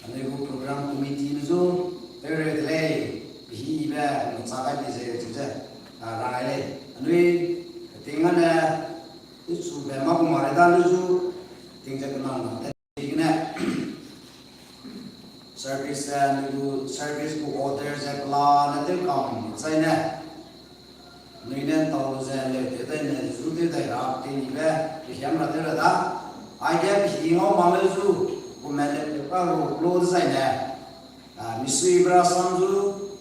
Anu program committee itu terlebih bihiba mencapai di sini rangai anu dengan itu memang kemarin itu tinggal kenal dengan service bu order zakla nanti kamu saya Nina tahu saya lihat itu sudah dah ini biar nanti ada aja bihingo malu tu kemudian kalau saya misui berasam tu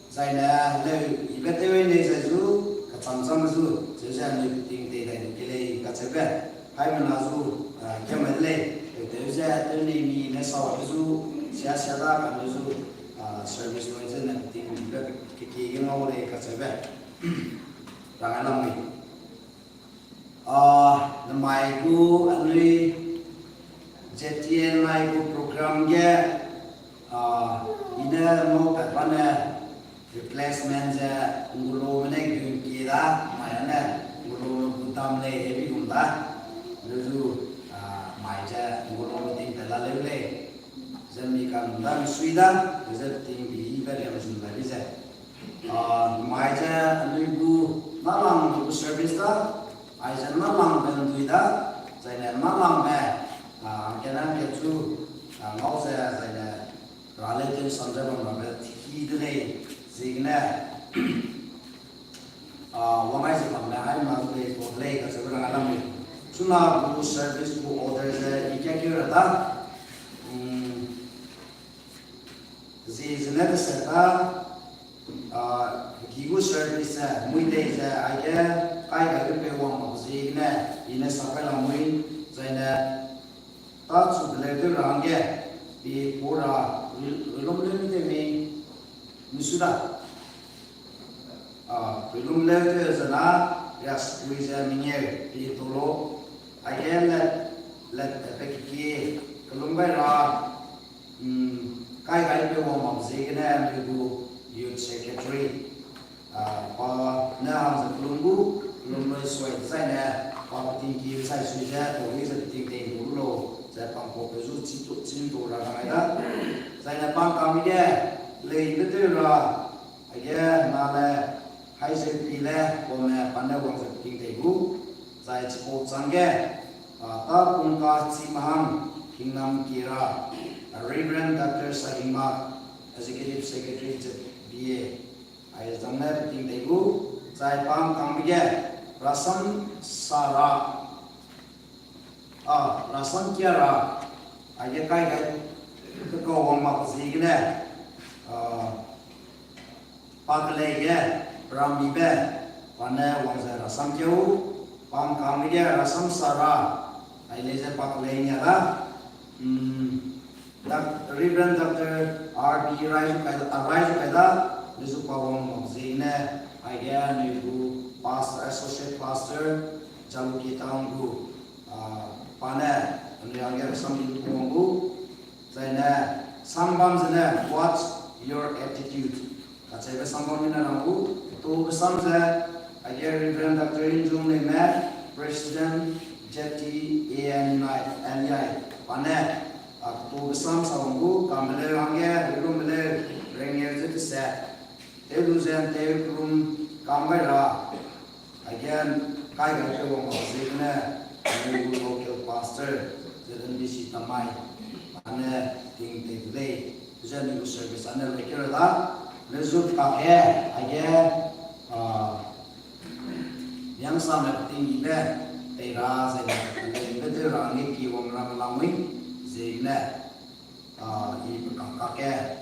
saya le ibadah ini saya tu kacang tu saya ni tinggi dah kili kacang hai mana tu kemudian itu saya tu ni nesawah tu siapa kan tu service tu itu nanti kiki mau le kacang Rangan lami. Namai ku anui JTN mai ku program je ina mau kat mana replacement je ngulo mana gum kira mai ana ngulo kutam le heavy gumta lalu mai je ngulo meeting tala le zami kan dam suida zat ting bi ba le masin ba bisa mai je anui ku malang tu service ta, aisan malang bentuk ida, saya malang kenapa itu ngau saya rale tu sampai mana hidup ni, sehingga wamai sebab mana masuk ke boleh ke seberang alam ni, cuma bu service bu order saya ikat ta, sehingga saya Kigu service muide aja kai kai pe wang mazi na ina sampai lamui zaina tak sudah itu rangge di pura belum lagi ni musudah belum lagi zana ya squeeze minyak di tolo aja let peki belum bayar kai kai pe wang mazi na itu youth secretary na sebelumku belum sesuai saya kalau tinggi saya sudah boleh setinggi dulu saya pangko bezu cintu orang ada saya pang kami dia lebih betul lah aja malah hai sepile kona pandai wang setinggi dulu saya cukup sanggah tak pun kasih maham hinam kira Reverend Dr. Sarima Executive Secretary BA Ayat zaman tinggi itu saya paham kami je rasam sara rasam kiara aja kai kau orang maksud ini pakai je rambi be mana orang saya rasam jauh paham kami je rasam sara ayat saya pakai nya lah Reverend Dr. R.B. Rai kaida Nisu pawang magzine idea niku pastor associate pastor jalu kita anggu pana yang sambil tunggu saya sambam sana what's your attitude kacau sambam ini anggu tu bersama saya idea Reverend Dr. Injung Nemat President JTANI pana tu bersama sanggu kambel angge belum beli rengyer itu set Elusen terum kamera again kai kai wong sine new local pastor jadi di tamai ane ting day jadi new service ane lekera la result ka aja yang sama tinggi be tera saya betul rangi ki wong ram lamui zina i kakak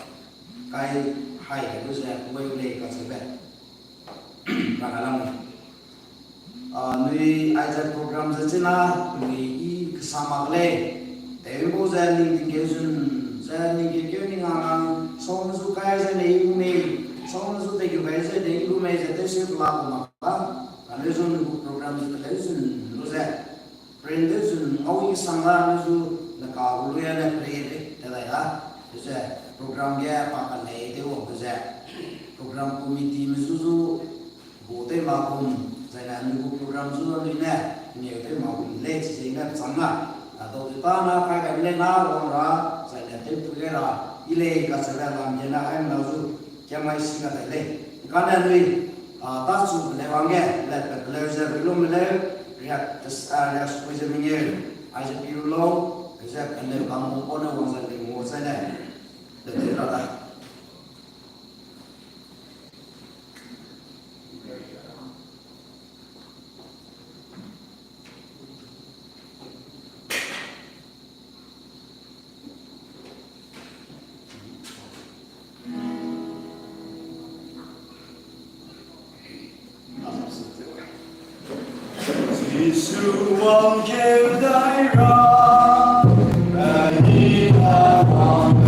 kai hai itu saya boleh kasih Ragalam nui aja program saja nui kesama le tempo saya ni kau ni ngang soalnya suka saya ni email soalnya suka kau saya ni email saya sih pelak apa karena itu program itu lu saya print itu awal sanggar itu nak kau lu ya nak print ya saya program dia pakai itu saya program komite mesusu bote maupun saya anu program sudah ni itu maupun lek sehingga sangat atau kita nak kayak beli nak orang saya nanti pergi lah ile ka sala lam jena ai na zu kemai singa le kana nui ta su le wange le le ze bilum le ria tas area spuise minyer ai je pirulo ze ande kamu ona wong ze mo ze ne le te rada Wong kêu đại ra, đi là vòng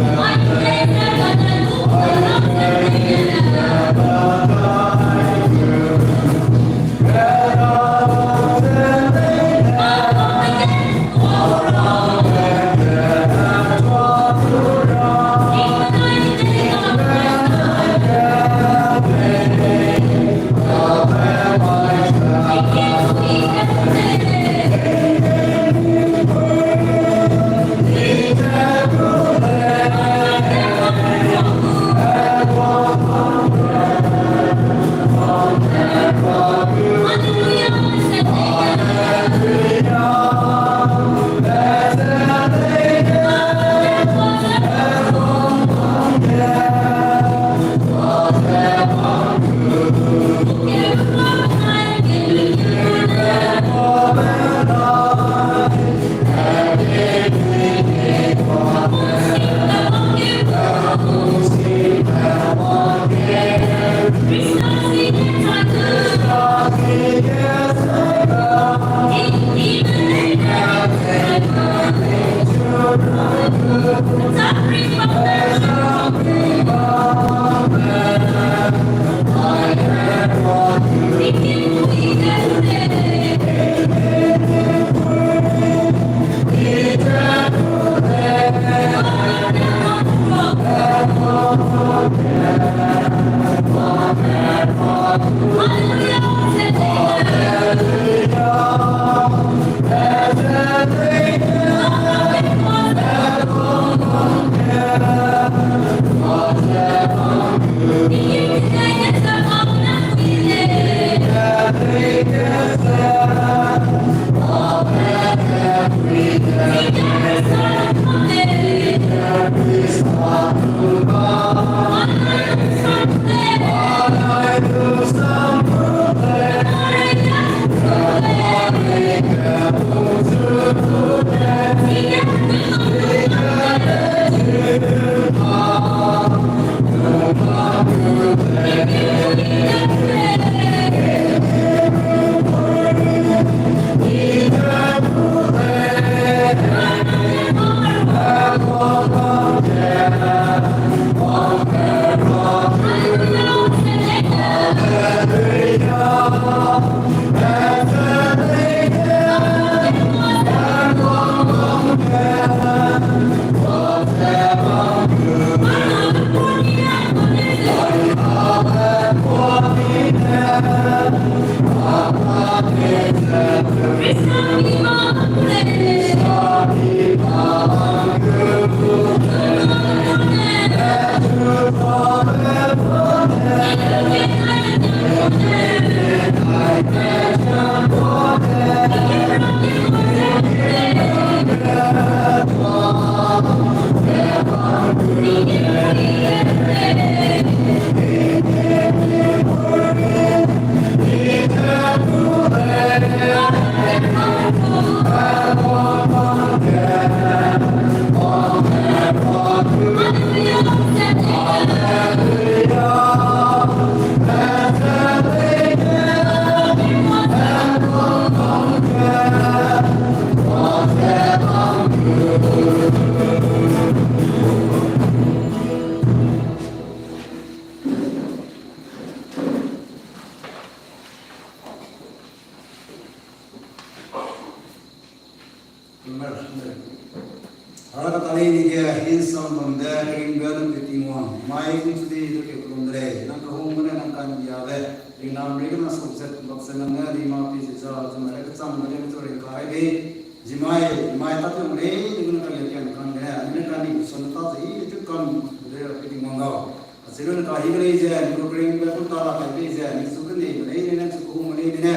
Jimai tapi mulai dengan kalian kan ini kan ini sonata sih itu kan udah penting mangga. Asalnya kalau ini aja program berputar lagi aja ini suka nih mulai ini suka mulai ini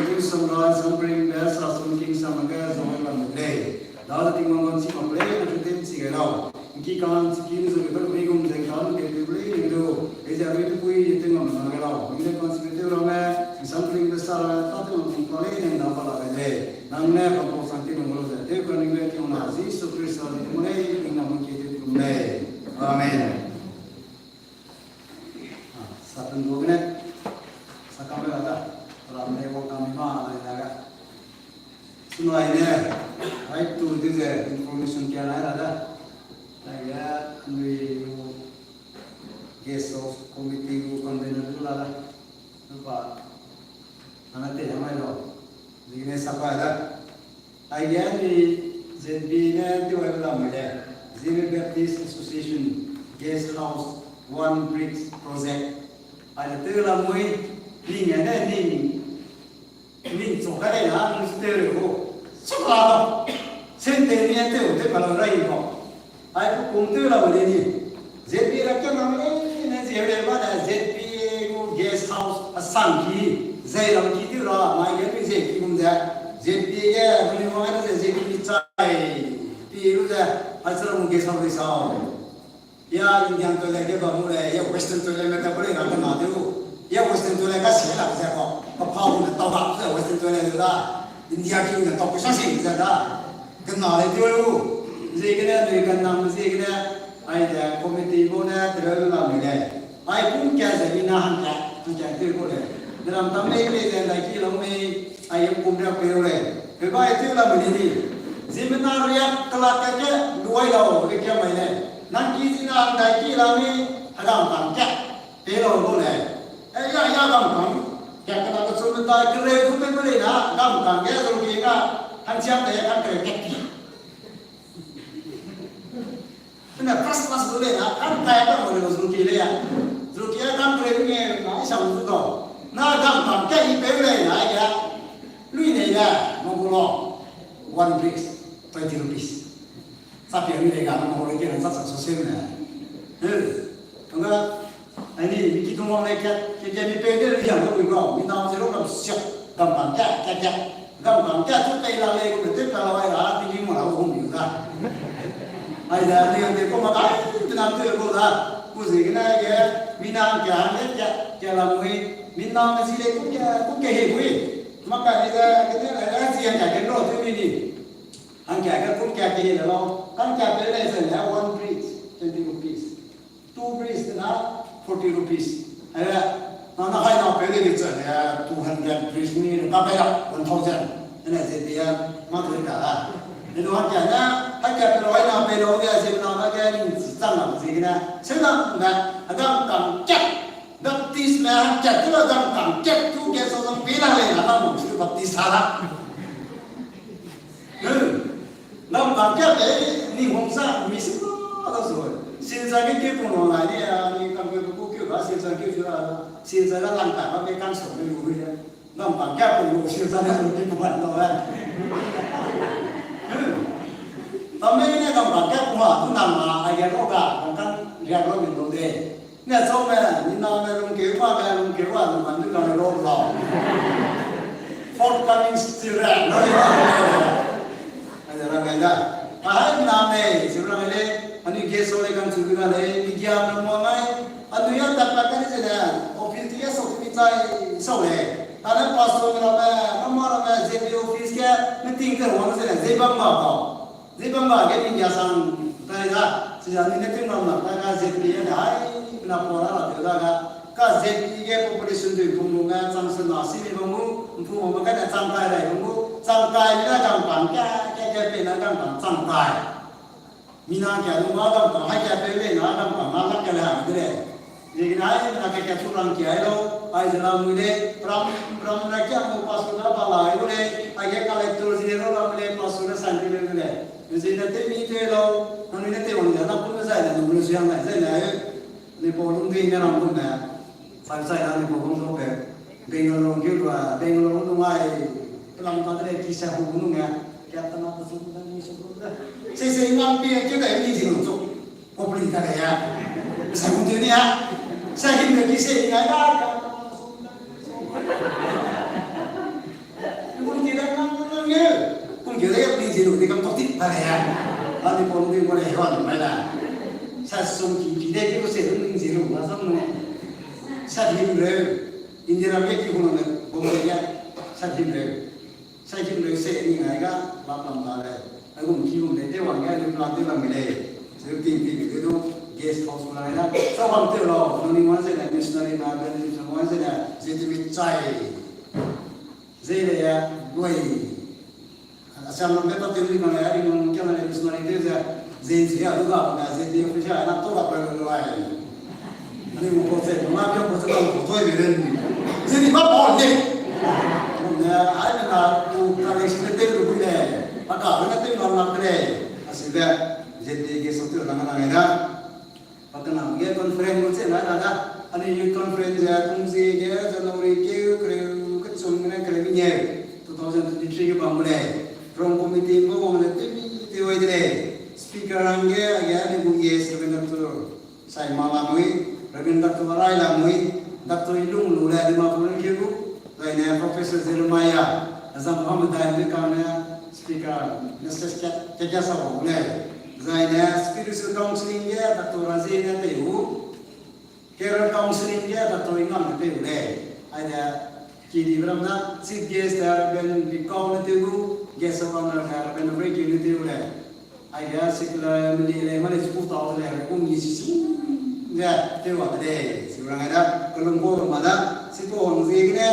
itu semua program biasa sunking sama gaya zaman mulai. Dah tinggal mangga sih mulai nanti tim sih kalau ini kan sih suka kalau begum jangan kita mulai itu aja itu kui tinggal mangga kalau ini kan seperti orang something besar tapi mulai ini nampak lagi. Namanya proposal itu menurut saya, kalau kita yang nasi, sukses itu mulai dengan mungkin mulai. Amin. Satu dua menit, sekarang ada orang lewat kami mana ada. Semua ini, right to this information kian ada. Saya ambil guest of committee convener dulu ada. Lupa, nanti yang mana Ini siapa ada? Ayah ni ZB ni tu ada nama Zimmer Baptist Association Guest House One Bricks Project. Ada tu lah mui ni ada ni sokai lah mesti tu. Sokai sente ni tu kalau rai ko. Ayah pun tu lah boleh ni. ZB rakyat nama ni ZB mana ZB Guest House Asangki. Zai lam kita lah, mai dia tu zai kita mula. Zai dia ni mana zai kita cai. Piru dah, asal mungkin sampai sahur. Ya Indian tu lagi baru le, ya Western tu lagi mereka boleh nak kenal tu. Ya Western tu lagi kasih lah saya kau. Kau pun tahu tak? Saya Western tu lagi dah. India tu ni tahu pasal sih saya dah. Kenal itu lu. Zai kena ni kenal zai kena. Ayah komiti mana terlalu lama le. Ayah pun kaya zai nahan kaya tu boleh. Dalam tamu ini dan lagi lama ayam kumpulan peroleh. Lepas itu lah begini. Sebenarnya riak kelakanya dua lau kerja mana. Nanti sina lagi lama agam pangkat perol boleh. Ya gampang. Yang kena kesulitan kerja itu boleh nak gampang. Ya kalau kita hancur dia kan kerja. Benar keras boleh nak kan kaya kan boleh kesulitan dia. Kesulitan kan kerjanya nak sama tu. Na gampang cái bé này lại kìa lui này là mong lo one bricks 20 rupees sắp hiện như này cả mong lo cái này sắp sắp sửa này đúng không anh đi mình chỉ tung mong này cái mi bé cái này chẳng có quyền nào mình nào sẽ lúc nào sập gampang gampang chút tay là lên cũng được tiếp là lại là đi mà đâu không hiểu ra ai là đi thì có mà cái làm từ cô ra cô gì cái này kìa mình làm cả hết cái làm người mình làm cái gì đấy cũng kể hết quý mà cái này là gì anh cái đó thôi đi anh cái cũng cái gì đó anh cái này là one bridge 20 rupees two bridge là 40 rupees nó hay nó cái gì vậy là 200 bridge ni nó bây giờ 1000 cái này thì mà thôi cả nên nó cái anh cái nói nó bây giờ cái gì nó cái tăng làm gì cái này thế là đang cầm chắc baptis lah cat tu lah gampang cat tu dia seorang bilang leh nama mesti baptis salah. Gampang cat ni hongsa mesti ada semua. Siapa yang kau pun orang ni kan kau kau bah siapa yang kau siapa yang langkah apa kan semua ni dia. Gampang cat pun siapa yang kau buat tu kan. Tapi ni gampang cat pun tu nama ayat roga kan dia roga itu deh. Nè xong rồi nhìn nào này lùng kéo qua mình vẫn cứ làm rộn rộn forthcoming student nói là orang kaya ahai name seorang ini ani guest oleh kan sudah ada media menguasai anu yang dapatkan itu dah office dia sokpitai soleh ada pastor nama ZB office ke meeting ke orang sana zebang ke media sang tadi dah sejauh ini tu nama mereka ZB ada na pora la de ga ka ZB ge population de bunga samson nasi ni bungu mpu mo ka na sampai dai bungu sampai ni la gampang ke pe na gampang sampai mina ke lu ma gampang ha ke pe le na gampang ma la ke la de je nai na ke surang ke ai lo ai jala mu le pram na ke mo pasuna bala ai le ai ke collector je lo la le pasuna santi le le je na te mi te lo na ni te on ja na pu sa da no lu siang na sai na ni po lung ding na ram na sai na ni po kong so pe ding lo kêu là ding lo lu ai lam ta de ki sa hu nu nga kaya tanah tersebut dan ini sebelumnya. Saya ngambil kita ini sih untuk publik ya. Saya untuk ini ya. Saya ingin bagi saya nggak ada. Pun tidak ngambilnya. Pun kita yang beli jenuh di kampung tidak ya. Nanti politik boleh hewan mana. Saya sungki kita itu saya ingin jenuh masa mana. Saya ingin Indira Meki Hunan Bomaya Sajimre Sajimre se ni ngaiga lapam tare agum kium le te wanga ni plante lamile seting ti itu guest house mulai so bang te lo noni wanse na missionary na ben ni wanse na ziti chai zile ya goi asam lo beta te ni na ya ni mon kama na missionary te za ziti ya duga na ziti ofisha na to la pa lo ai ni mo ko se ma ko se ko to e beren jadi apa boleh? Ada nak koleksi itu boleh. Maka orang itu orang boleh. Asyik jadi sesuatu orang ada. Maka nak dia conference macam ada. Ada youth conference ya, kongsi ya, Januari keu kecumnya kereminya. 2023 ke bangulai. From committee mo mana tiwai deh. Speaker angge ya ni bunyi sebenarnya tu. Saya malamui, Rabindra tu marai lamui. Dr. Ilung Lula di Mapulun Kiru, lainnya Profesor Zermaya, Azam Muhammad Daim Dekana, Speaker Mr. Kejasa Boleh, lainnya Spiritual Counseling dia Dr. Razina Tehu, Career Counseling dia Dr. Imam Tehu Boleh, ada kini berapa Chief Guest Arabian Bikau Tehu, Guest of Honor Arabian Breaking Tehu Boleh, ada sekolah menilai mana 10 tahun leh, sisi. Ya, itu ada deh. Sekarang ada kelompok mana? Siapa orang zegnya?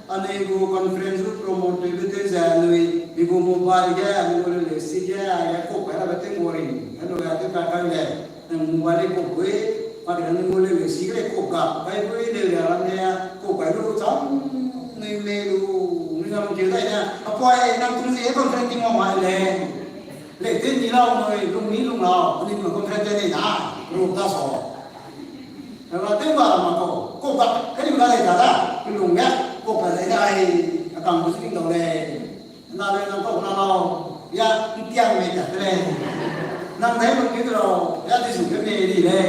Ane go conference promote itu jadi ibu mobile ya, ibu lesi ya, ya kok ada betul boring. Kalau ada pakai ya, yang mobile kok gue, pakai yang mobile lesi kok kok, pakai gue deh orangnya kok baru cam, nih melu, nih kamu cerita ya, apa yang terus itu conference mau main Lepas ni lah, lung lah, ni conference ni nah, rumah so. Kalau tembak mako, kau tak kau boleh kata, pelungnya, kau boleh ni akan busing doleh, nanti kau nak ya tiang meja doleh, nanti begitu loh, ya disuruh ni leh,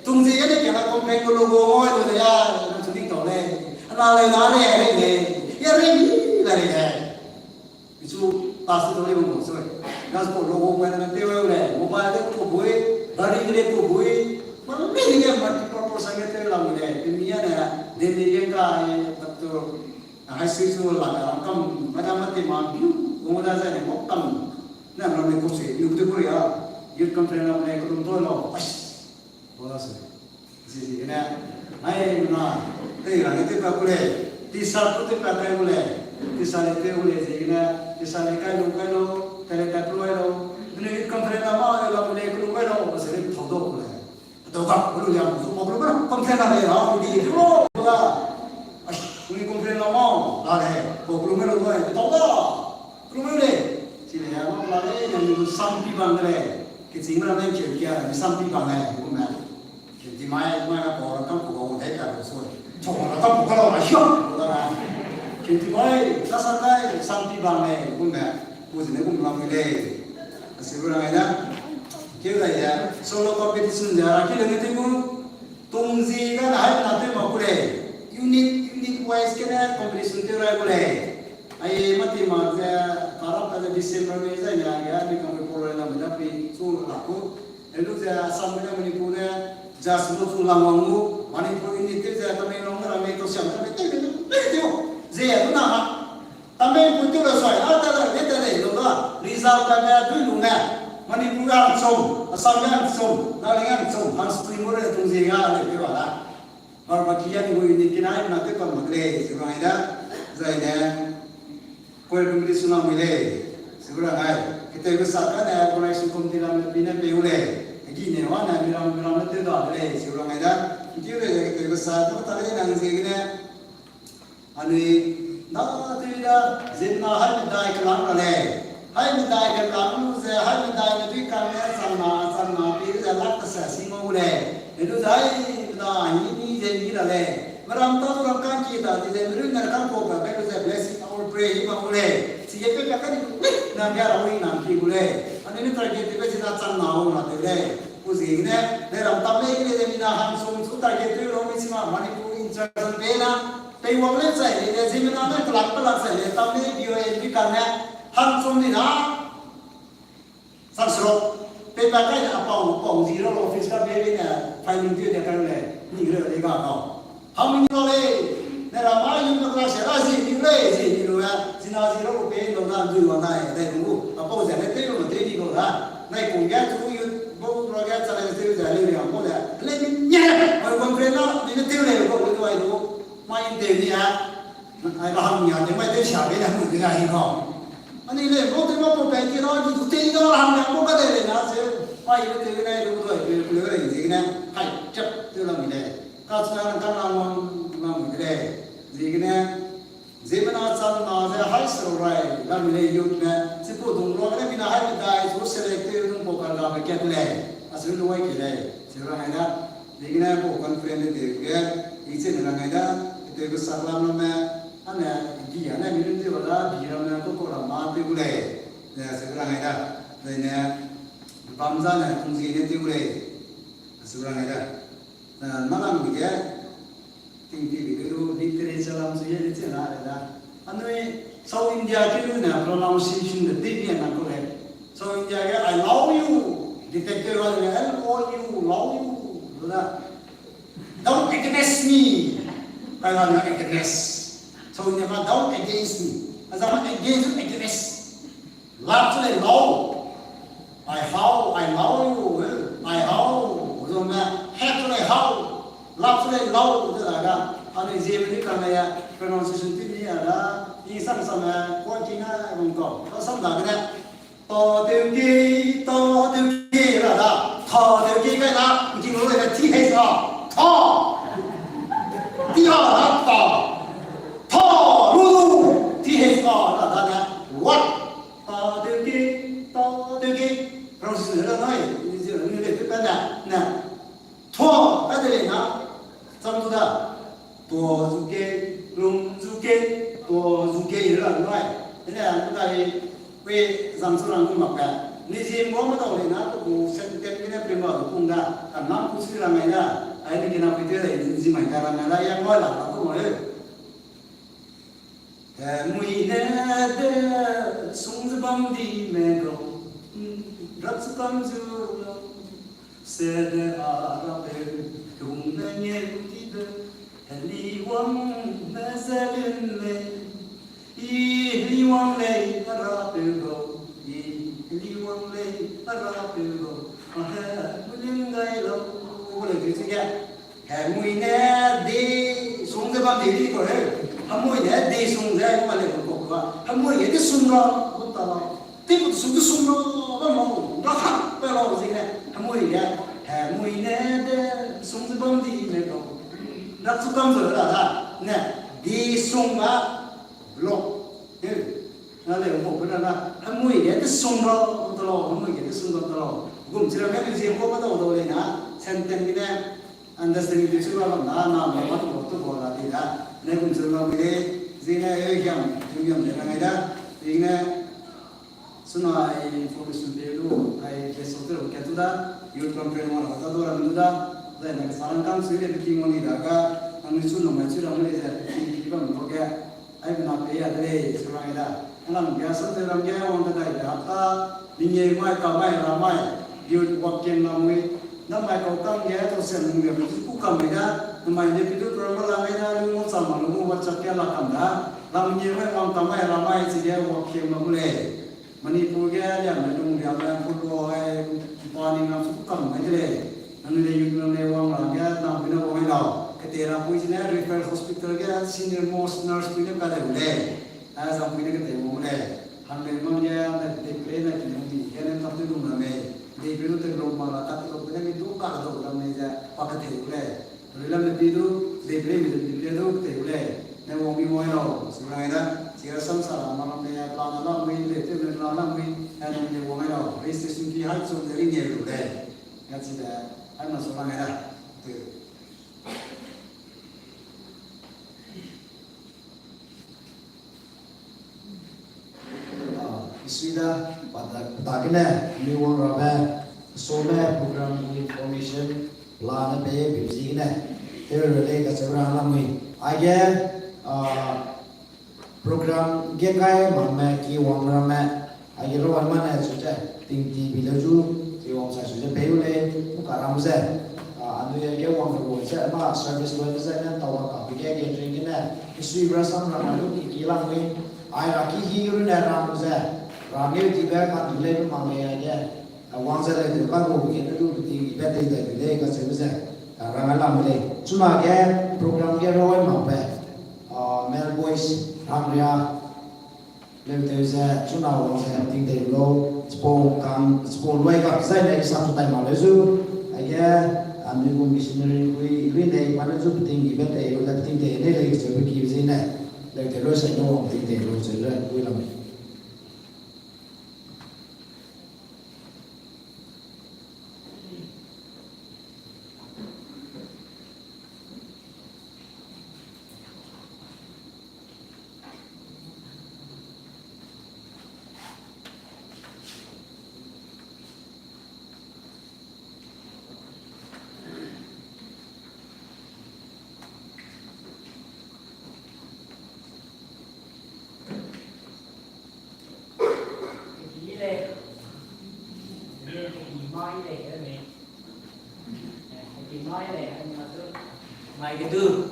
tunggu saja ni kalau kau pengen logo itu ya busing doleh, nanti ni, ya ni leh, itu pasti doleh bungkus, kalau kau logo mana nanti boleh, mobile tu boleh, dari ni tu boleh. Mana ni dia mati proposal kita lalu deh. Dunia ni, dunia ka betul. Hasil tu lah. Kam macam mati mampu. Kemudian saya ni mokam. Nah, orang ni kursi. Youth tu ya. Youth conference apa ni? Kurung tu lo. Pas. Bola sih. Sisi ni. Ayah mana? Tapi itu apa boleh? Tisar tu pakai boleh. Tisar itu boleh. Sini tisar ikan lo. Terletak keluar lo. Ini conference apa? Lo boleh keluar lo. Pasal itu thodok boleh. Togak, perlu yang musuh mau berapa? Komplain ada ya, di itu loh, lah. Ini komplain lama, ada. Kau belum ada tuh, togak, belum ada. Sini ya, mau ada yang sampai bangre, kecil mana yang kerja, sampai bangre, bukan mana. Kerja mana orang kan kau udah kerja so, cuma orang kan bukan orang siapa, bukan. Kerja mana, dasarnya sampai bangre, bukan mana. Pujinya pun belum ada. Sebenarnya ada. Kita ya, solo competition jara kita ni tu tungzi kan hari nanti mau boleh unit wise kena competition tu rai boleh. Ayah mati macam kalau pada Desember ni saja ya, ni kami pulai nama tapi tu aku, lalu saya sambil Manipurnya jas lu tulang wangu Manipur ini tu saya kami nongkrong kami itu siapa tapi tu saya tu nama kami pun tu rasai ada lah kita ni tu lah result kami tu lunga Manipur yang som, Assam yang som, Nalingan som, Hans Timur itu juga ada juga lah. Berbagian gue ini kena nanti kalau magre, sebenarnya saya kue pembeli sunam milih, sebenarnya kita besarkan ya koneksi komputer bina peule, gini mana bilang itu dah ada, sebenarnya itu kita besar tu tadi nang segini, ani nak tidak zinah ada kelang ada. Hai mentai ke kamu saya hai mentai itu kami sama pilih jalan kesasi mau boleh itu saya nah ini jadi lah le merantau orang kan kita tidak beri mereka kau berapa itu saya blessing for pray ma ule sige pe ka ni na ga ra wi na ki ule ani ni target pe ji na chan na ho na de le ku ji ne ne ram tam le ni de mi na han sum su target pe ro mi si ma mani pu instruction pe na pe wang le sai le ji mi na na klak klak sai le tam le bio e bi ka na han sum ni na san sro pe pa ka ya pong ji ro office ka be ni na finding tu de ka le ni le de ga ka ha mi no le ne ra ma yu na ka se ra si ni le si ni lo ya si na si ro pe no na du wa na e de ku a po se le te lo te di ko da nai ku ga tu yu bo ro ga sa le te ja le ya mo le le mi nya ma ko pre na ni te le ko ko ai do ma in te ni ha ai ba ham ya de mai te sha be na mu de ga hi ko ani le mo te mo po pe ki no ji tu te ga ham ya mo ka de le na se ma i te ne lu do e le le ji ne hai chap te la mi le ka sa na ka na mo mi de ji ne Zemana chan na je hai so rai la mi le yut ne se po dong ro ne mi na hai dai so select dum po kan ga ke le asu lo wai ke le se ra na de ne po kan friend de ge i se na ga da de ko sa la no me ana di ya ne mi le de la bi ra na ko ra ma de ku le ne se ra na da de ne bam za ne tung si ne de ku le asu ra na da na ma na mi ge tinggi itu literature dalam sejarah itu ada. Anu South India itu na pronunciation the thing yang aku lihat. South India ya I love you, detective orang I love you, sudah. Don't against me, kalau nak against. South India mah don't against me, asal against. Love tu le love. I love you, I how, so na hate tu le how. Love le love tu ada, ane Zemani kerana ya pronunciation tu ni ada, ini sama kuat Cina mungkin, kalau sama dah to teuki ada, to teuki kan lah, mungkin orang ada tiga sah, to, tiga apa, to lulu tiga sah ada dah, what, to teuki, pronunciation ada ni kan dah, nah, to ada le na. Sama tu dah, tua zuke, lung zuke ilah luai. Ini yang kita we zamsuran tu makan. Ni si muam tu orang na tu setiap ini prima tu punda. Karena kusi ramai dah. Air ni kena putih dah. Si macam ramai dah yang mana aku mahu. Mui nade sung bam di mego, rat bam zuro, sede arabe. Kumnanya tidak, liwang nazalin le, liwang le arapego, liwang le arapego, meninggal lo, boleh gitu ya. Kami ni di sungguh bang diri kau kami ni di sungguh mana kau kami ni di sungguh betul, tipu sungguh apa mau, dah apa sih ni, kami ni de sung bam di mereka, nak sukam berada, nah di sunga blok, nanti orang berada, kami ni de sunga betul, kami ni de sunga betul, gum cerita ni sih kau betul betul ni na, senten ni understanding itu cuma na betul bola tidak, ni gum cerita ni zina yang dengan ada, ini semua informasi dulu, sesuatu kita sudah youth conference mana kata tu orang muda, dan nak sarankan sudah bikin orang ida, anu suno macam orang Malaysia, kita mungkin, ayat nak payah deh seorang ida, anak biasa tu orang dia orang kata ida, apa dingai kamai ramai, youth wakil namai kau kam dia tu sen mungkin itu kam ida, namai dia itu orang ramai ida, lu sama lu macam kia lakam dah, lam dingai kamai ramai sih wakil mamule. Manipur dia menung dia football paling suka macam anu dia yung lewang dia nak bina orang lau ketera pun sini refer hospital dia senior most nurse punya kada boleh sampai dia ketemu boleh hamil memang dia nak declare nak nanti dia nak satu rumah me dia biru terlalu malah tapi kalau dia itu kada tu orang meja pakai tu boleh kalau dia itu declare tu boleh nak orang bimu lau sebenarnya jika samsara malam dia pelan pelan main itu pelan pelan main ada yang orang lau restriction ki hal so dari ni boleh ya tidak ada seorang ada tu sida pada takine miwang rabe sone program information lana be bibsine terele ka sebra lamui age program ge kai mamme ki wang rame age ro mana suje ting ti bilaju ki wang sa suje beule mukaram se anu ye ge wang ro se ma service lo se na tawa ka ge ge dringina isui rasam ramalu ki lamui ai raki hi ru na ram se ramye ti ba ka dile ma me age wang se le de ba ko ge du ti be de de ka se se rangala mele cuma ge program ge ro ma be mel boys ramya le se cuna wang se ting de lo spon wai ka sai le sa tai ma le zu age ami ko missionary we ne ma le zu ting ge be de lo ting de ne le se be ki ze ne le de lo se no ting de lo se le we la me Mai cái thứ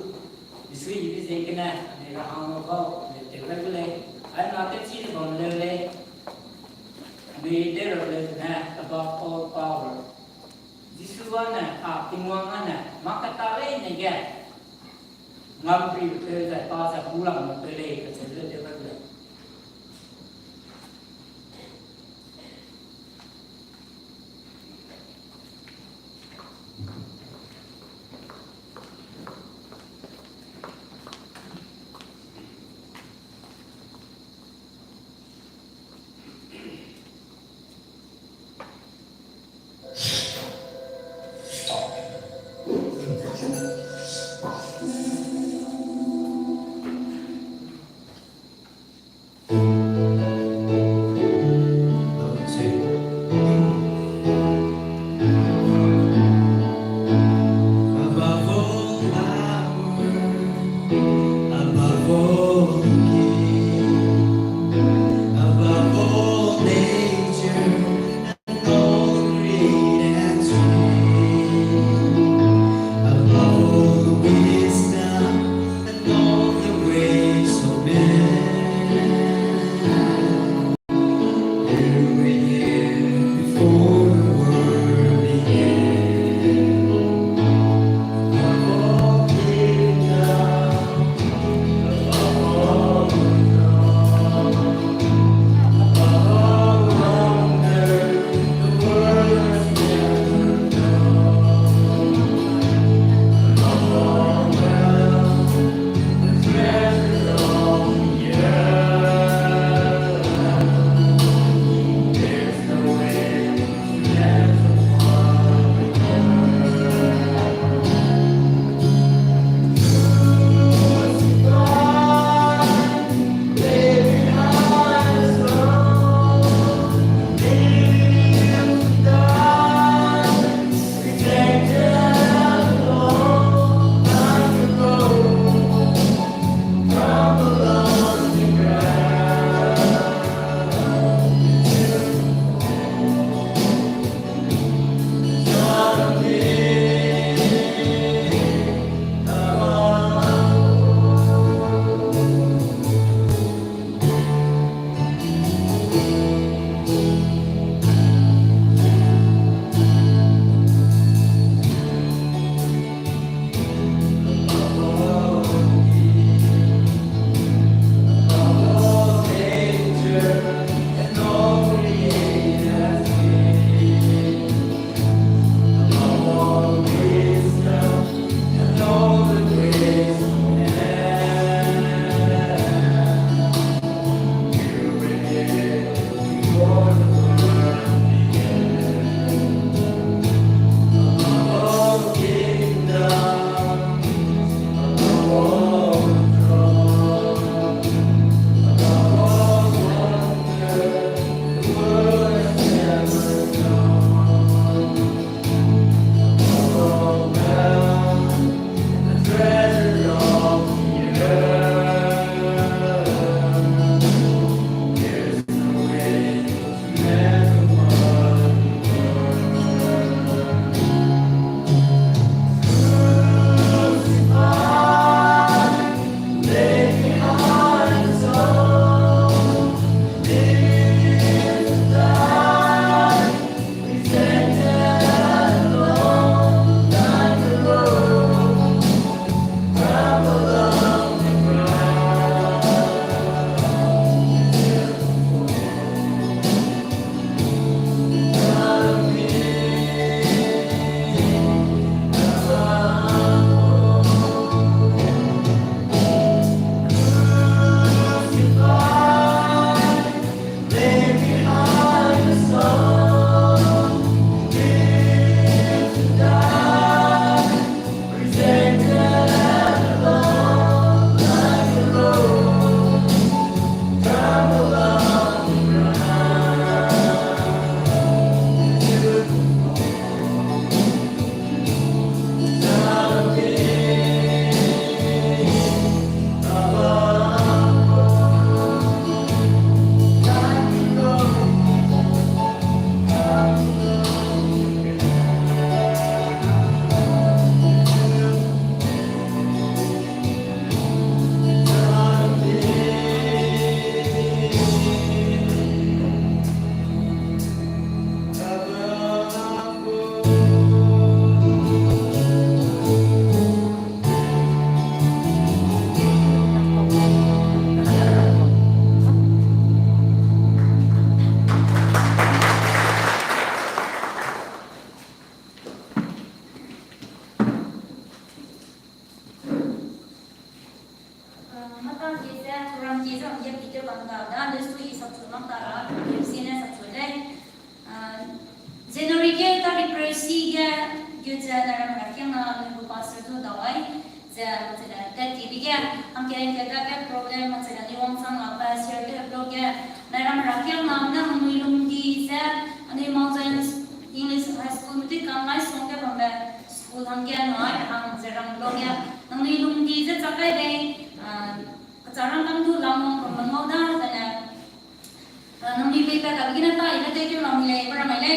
thì suy nghĩ cái gì cái này để là hàng nó có để tiểu lấy cái này anh nói cái gì còn lên lên vì đây là lên nè about all power Jisuan nè tình huống nè mắc cái ta lên này kìa ngâm pri tới giải to sẽ cú lòng một tới đây cái sẽ lên tiểu lấy cái kita kurang kita dia pikir bangga dah lepas tu isap cuma tara sini sab cule January ke tapi presi ke kita dalam rakyat nak lupa sesuatu dawai jadi macam tadi dia angkanya kita ke problem macam ni orang sang apa share ke blog ke dalam rakyat namanya menulung di ni mountain English high school mesti kamai song ke bangga school angkanya naik ang jarang blog ya menulung di cakai deh Sekarang kan tu lama memang dah dan nampi mereka tak begini tak ini tu lama lagi berapa lagi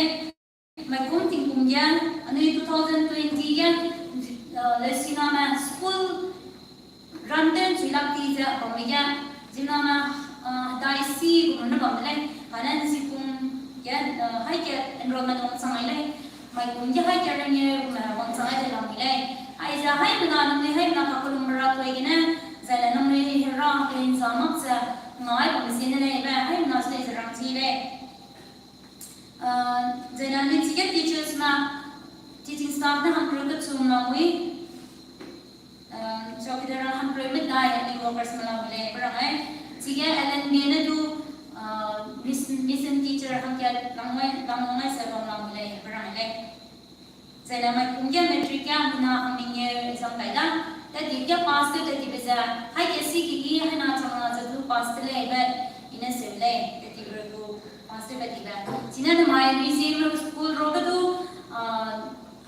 macam tinggung dia anu 2020 kan lesson nama school ranten cilak tiga peminya nama daisi mana bamleh kanan si pun ya hai ke enrollment orang sangai leh macam dia hai ke orangnya orang sangai dalam leh hai jah hai mana nampi hai mana kalau merat lagi na Zala namri hirang ke insan sa ngai pamisin na iba hai nasle zarang chile zala ni tiga teachers na teaching staff na hamro ka chum na wi so kidara hamro mit dai ni workers mala mile parangai tiga LNB na du mission teacher ham kya lamai sa bang mile parangai zala mai kumya metric ya na hamingye exam kaida Tadi dia pass tu tadi besar. Hai kesi kiki hai nak cakap tu pass tu le, but ina semle tadi berku pass tu tadi ber. Cina tu mai receive school roga tu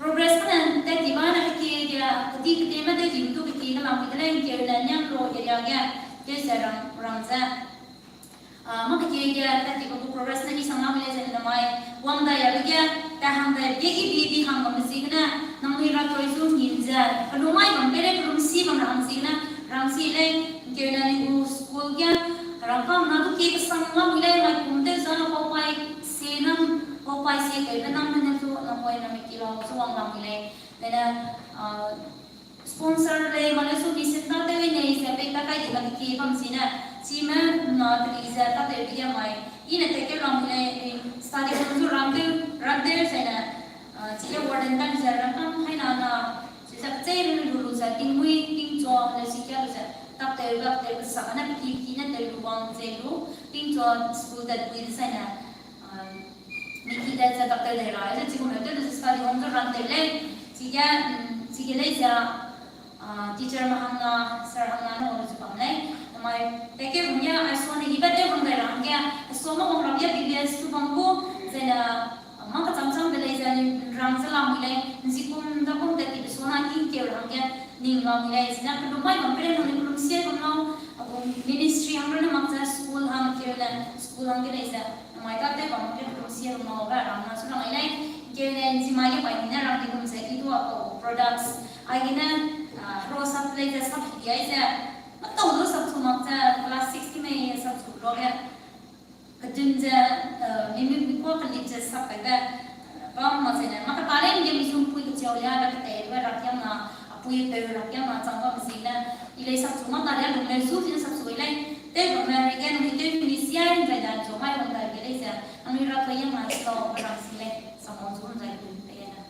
progress kan tadi mana kiki dia tadi kita mana tadi tu kiki kalau kita lain kiri lainnya roga dia dia serang ramza. Maka kiki dia tadi kalau progress nanti sama boleh jadi namai wang daya lagi. Tahang daya bibi hang mesti kena. Namun ira toisu ninja. Kalau mai compare kalau mesti ramsi le kena ni school dia. Rakam na tu kek sama mulai mai kumte sana popai senam popai se kena namanya tu nampai nama kilo suang mulai. Lena sponsor le mana su visit na tewe nei sampai takai juga kek kamsina. Cima na terisa tak tewe dia mai. Ini tekel mulai study tu ramde sana. Jika warden kan jarang hai nana, sejak ceri dulu saya tingui tingjo le sikya le tak terus sana pikir na terluang ceri tingjo school dat buat sana, mikir dat saya tak terlerai, jadi jika mereka tu sekali orang tu ramde le, jika le saya teacher mahanga sarhanga orang Jepang le, namai pikir punya asal ni ibadah orang orang dia, semua orang dia PBS tu bangku saya maka macam belai jadi rang selam mulai meskipun dapur tadi besona king kau orang dia ninggal mulai sedang kedua mampir orang belum siap orang ministry yang mana maksa school hang kau dan school hang kita isa mereka tu mampir belum siap orang orang masuk orang lain kau dan si maya paling orang di rumah saya itu apa products akhirnya rosat lagi sab dia isa betul tu sab tu maksa kelas 60 me sab tu orang Kejunja mimi biko kerja sampai ke bang macamnya maka paling dia misum pui kecil ya ada kita rakyat na pui rakyat na cangkap mesinnya ilai sab cuma tadi ada mesu jadi sab suilai teh American itu misian jadi cuma yang dah ilai saya anu rakyat yang masih tahu orang silai sama orang jadi payah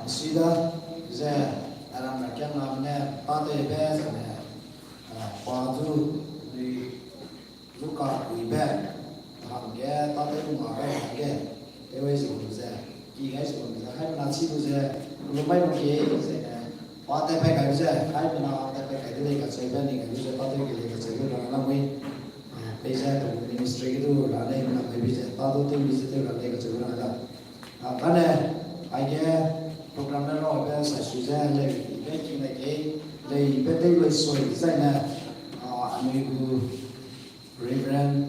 sudah saya Alam rakyat namanya partai bes, padu di luka iber, hamge partai rumah hamge, dewa sebelum saya, kira sebelum saya, hai menasi tu saya, rumai mungkin saya, partai bes kalau saya, hai menang partai bes kalau dia kerja ni kalau saya partai kalau kerja tu orang ramai, pesa tu ministry itu ramai menang bisa, padu tu bisa tu ramai kerja orang ada, apa ni, aja program đó rồi sẽ suy raเลยcái chuyện này cái đây bên đây là soi cái này anh ấy Reverend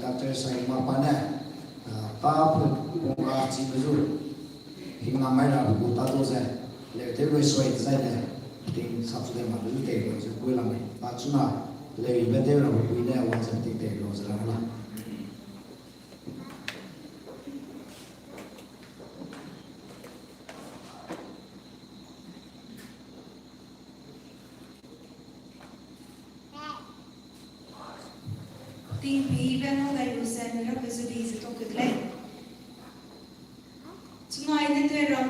Dr. Said Mapana ta phụ qua chỉ ví dụ hình mà mấy là phụ ta tôi sẽ để thế rồi soi cái này thì sắp tới mà lưu tế rồi sẽ quên làm mình và chúng ta lấy bên đây là một quý này hoàn thành tiền tế rồi sẽ làm TV bên ngoài lusen nó cái gì gì tôi cực lên chúng ai nên tôi rồi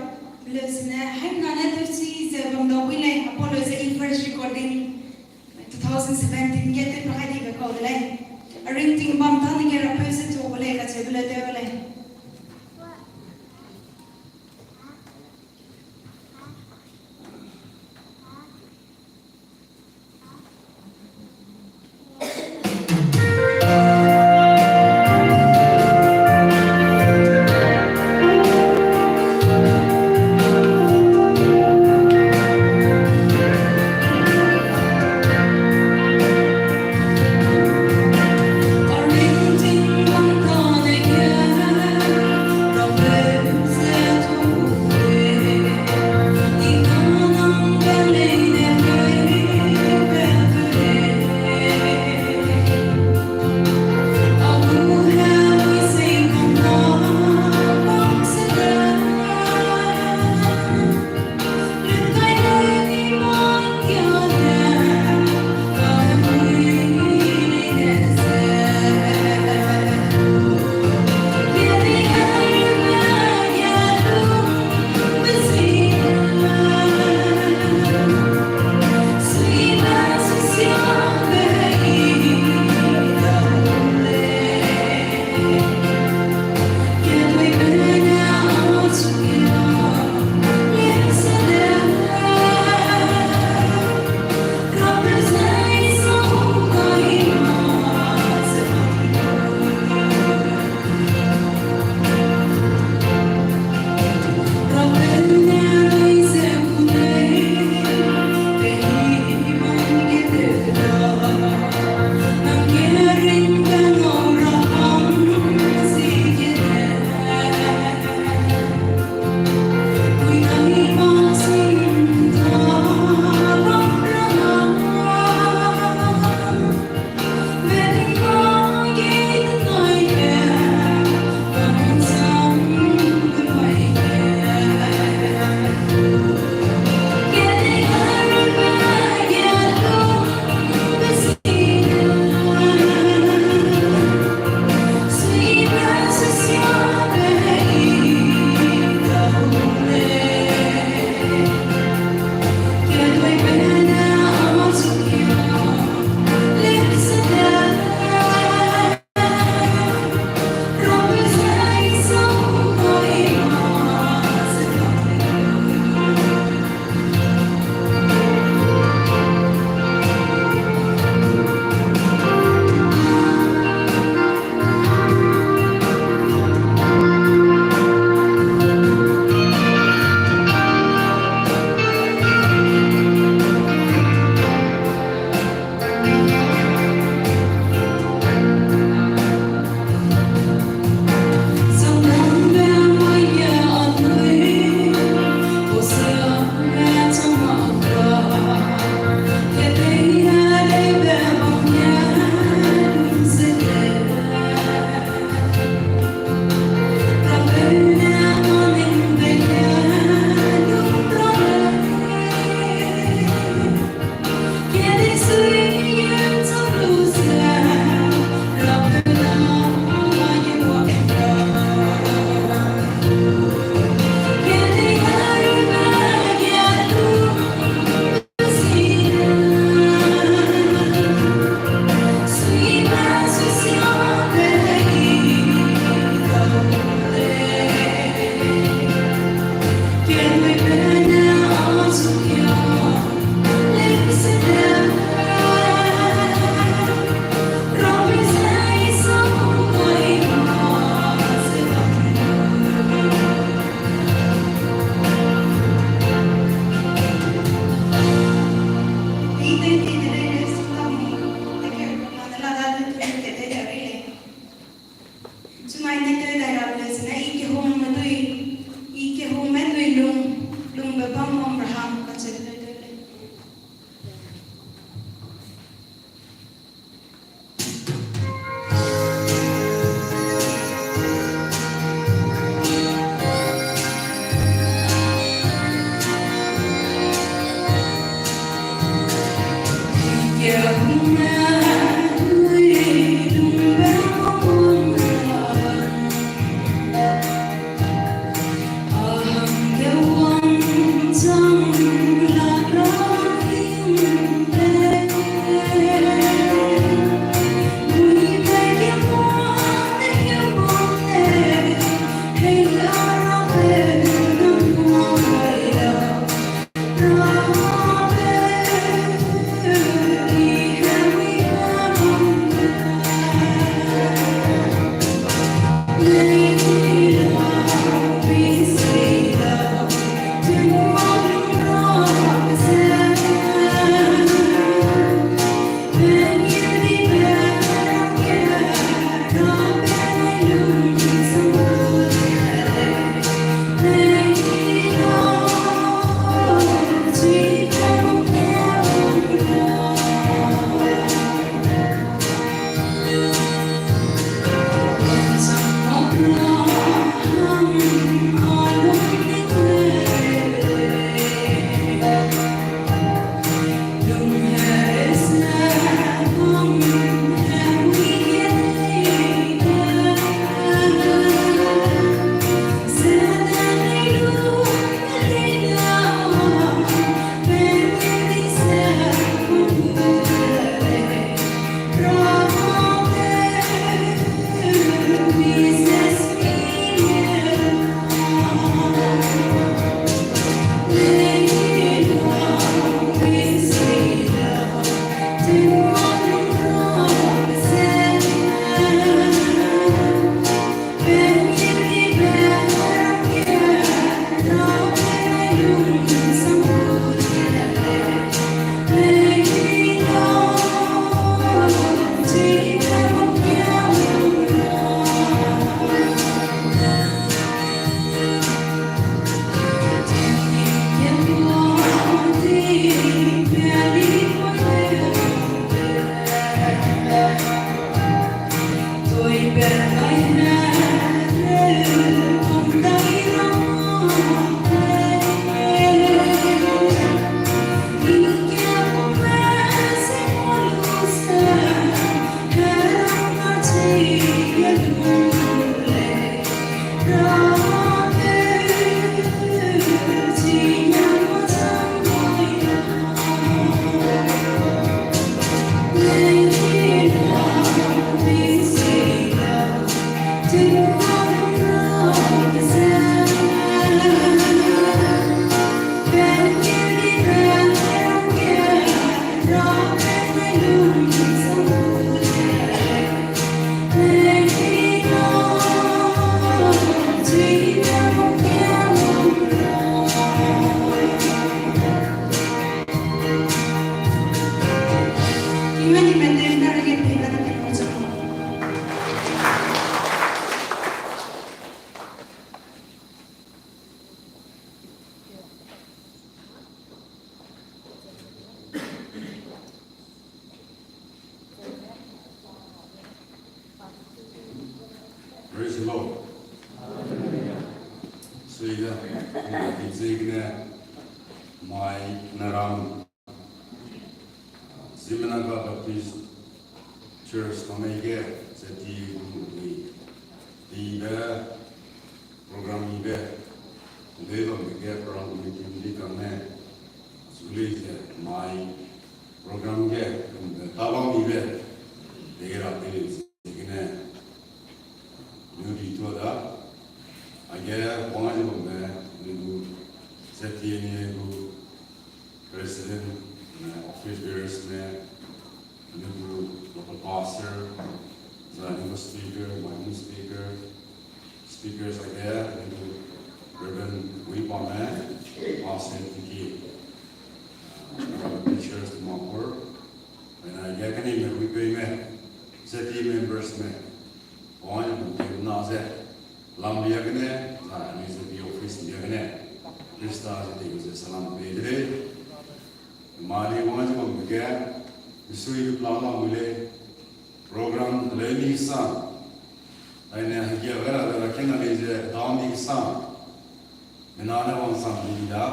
Sungai nektar daerah sana ike home madui lung bebang Abraham kacil. Praise the Lord. Sehingga kita mai naram Zimanaga Baptist Church Kamege seti di program ini dewa mege program ini kami sulit mai program ke tabang ini dewa ini Nudi itu ada, agar orang yang bermain, itu setiap ini itu presiden, office bearers, itu local pastor, jadi speaker, minor speaker, speakers agar itu Reverend Wipaman, pastor tinggi, preachers di Mapur, dan agar kan ini Wipaman, setiap members orang yang mungkin naze lambia gane za ani ze bi office dia gane krista ze te ze salam pedre mali wong je bom ke isui plama mule program learning sa aine hagia gara da kena le je dami sa menana wong sa bida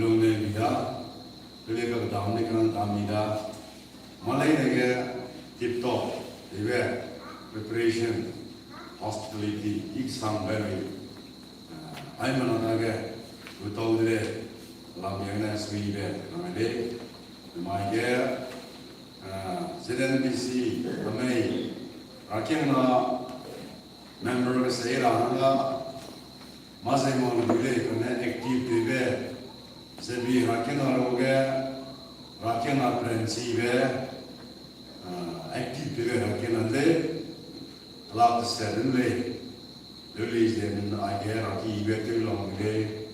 lone bida le ka dami kan damida malai ne tip top preparation hospitality exam very I'm another with all the Lamiana Swede Namade my dear ZNBC Amay Rakena member of Sayra Mazemon Bule active TV Zebi Rakena Roge Rakena Prensive active TV Rakenande lot suddenly release them I get Raki better long day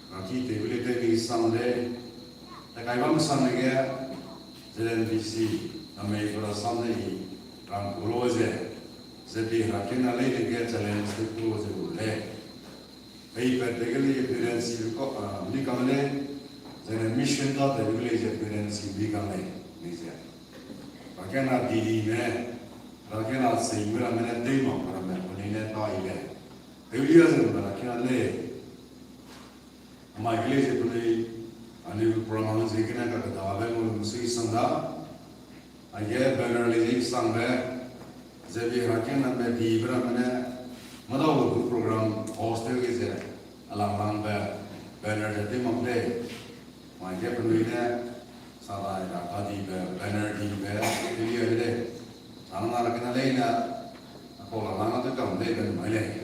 Raki table taking Sunday like I want Sunday ZNBC I made for a Sunday from close Zeti Rakina lady get challenge to close the paper daily appearance Nikamale then a mission that the village appearance Nikamale Rakena Didi me Rakena say mira mena demo para me ponine ta ile Elia ze Rakena le my village puni ani pronounce ikena ka dawe mo musi sanga aye banner le sanga zebi Rakena me di bra mena madaw program host ke ze alang ba banner de demo le my get puni ne Salah tadi banner di Elia le Karena rakena lainnya, aku lama tu kamu deh dan malay.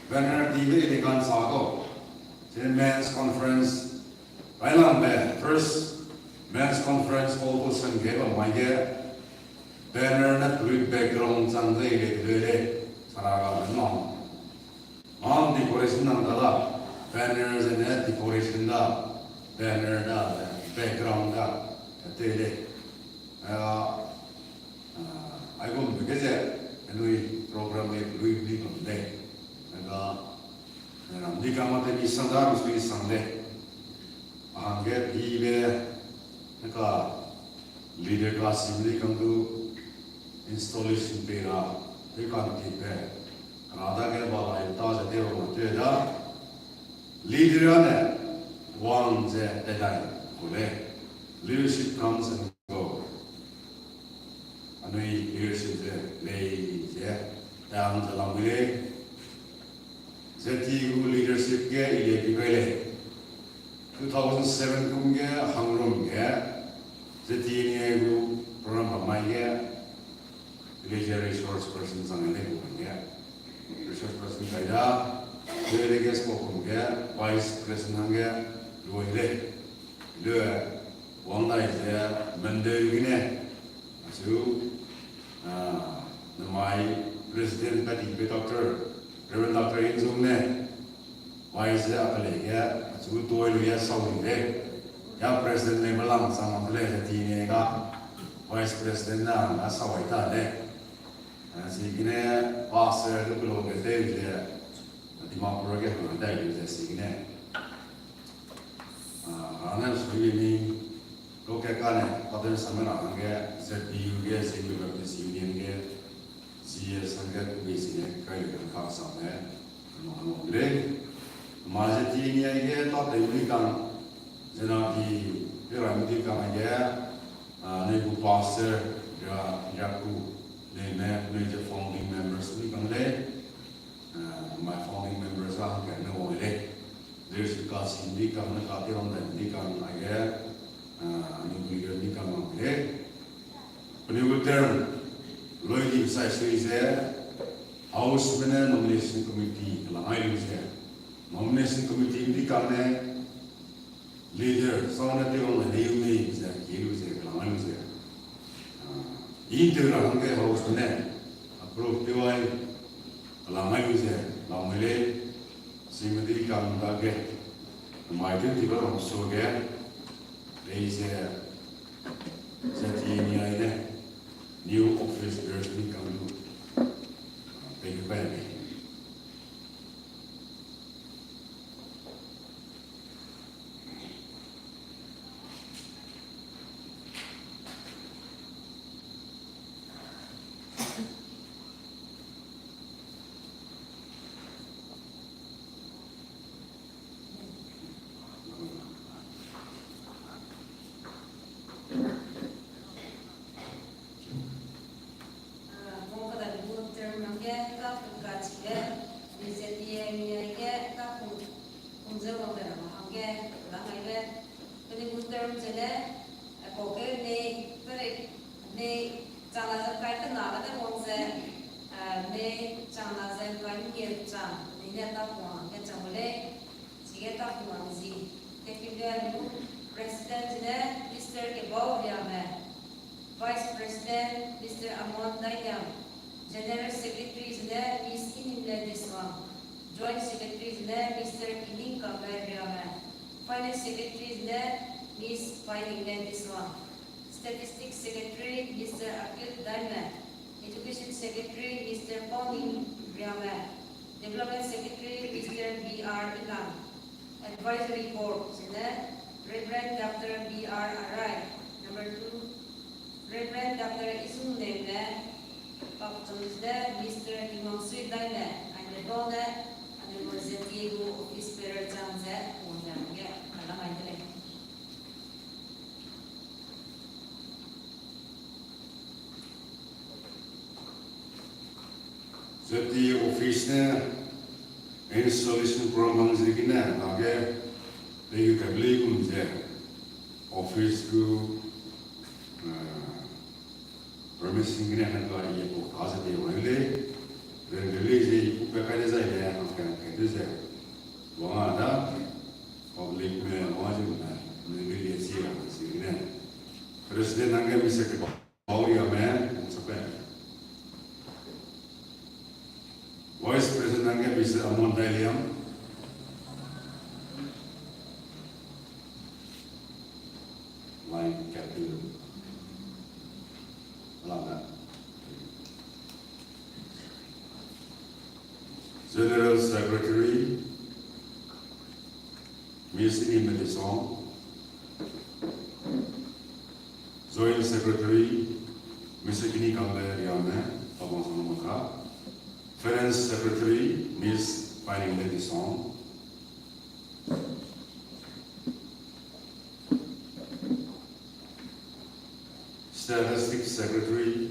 Benar di kan sako, jadi men's conference, Thailand first men's conference all tu sengketa macam benar nak tulis background sangkai le, saraga benar. Decoration nanda dah, banners and decoration dah, banner dah, background dah, le. I go because we program we on day. Di kamar ni sandar mesti sande. Angger hibe, leader class ini kamu installation pera, dekan tipe. Ada ke bawah itu saja orang tu ada. Leader ada, one je ada. Boleh. Leadership comes and go. Anui leadership lay down the long way. Zeti leadership ke ile kibele. 2007 kumge hangrum ke. Zeti ni gu program pamai ke. Village resource person sangat le kumge. Resource person kaya. Dia ke spokum ke. Vice president ke. Dua ile. Dua. One night dia mendel gini. So. My president tadi Dr. Reverend Dr. Inzung ne, wise apa lagi ya, sebut tuai lu ya sawi deh, ya president ne belang sama boleh jadi ni kan, vice president na sawi tak deh, si gini pasal tu belum betul dia, di mana program tu ada dia si gini, anak sebagai ni. Local kan, pada zaman orang ke, ZBU ke, Civil Baptist Union ke, CS sangat kubisnya kaya kan sama, nama boleh. Macam ni aja, tak boleh kan, jenama di ramai kan aja, nebu pastor, jaku, nebu founding members ni kan le, my founding members lah kan nama boleh. Dari sekarang ni kan nak kata orang ni kan aja. Ini ni kamu boleh. Penyebutan loyalty saya House mana nomination committee kalau ayu saya. Nomination committee ini karena leader soalnya dia orang lain ni saya kira saya kalau ayu saya. Ini tu orang ke house mana approve dia kalau ayu saya. Kalau boleh simedi kamu bagi. Macam tiba orang soge. Is Zeti ni ada new office bears ni kamu 공정하게 함께 나가게 그리고 문term 전에 거기에 내 장나서 깔때 나가다 보면서 내 장나서 관계 장 내가 딱 보면 정말에 지게 딱 보면지 대표님도 president네 Mr. Kebauliame Vice President Mr. Amon Dayam General Secretary Miss Inile Diswang Joint Secretary Mr. Kining Kabariame Finance Secretary Miss Pailing Diswang Statistics Secretary Mr. Akil Diamond Education Secretary Mr. Pauline Riame Development Secretary Mr. B.R. Ilang Advisory Board Reverend Dr. B.R. Arai Number 2 Reverend Dr. Isung Nene Pak Jones Mr. Imam Sui Daine Ane Done Ane Mozet Diego Office Bearer Janze Wonjange Alam Aitele Zeti office-nya installation program zikina nage lagi kabeli kumje office ku permission gini kan tuh iya bu kaza dia wale rendeli je upakai desa ya kan itu je wah ada public me wajib na rendeli sih kan sih gini terus dia nangga bisa ke bawah ya men sampai Vice President nangga bisa Amon Dayam line captain Lana General Secretary Miss Imeli Song Joint Secretary Mr. Kini Kambe Riame Abang Sonomaka Finance Secretary Miss Pailing Lady Song Statistics Secretary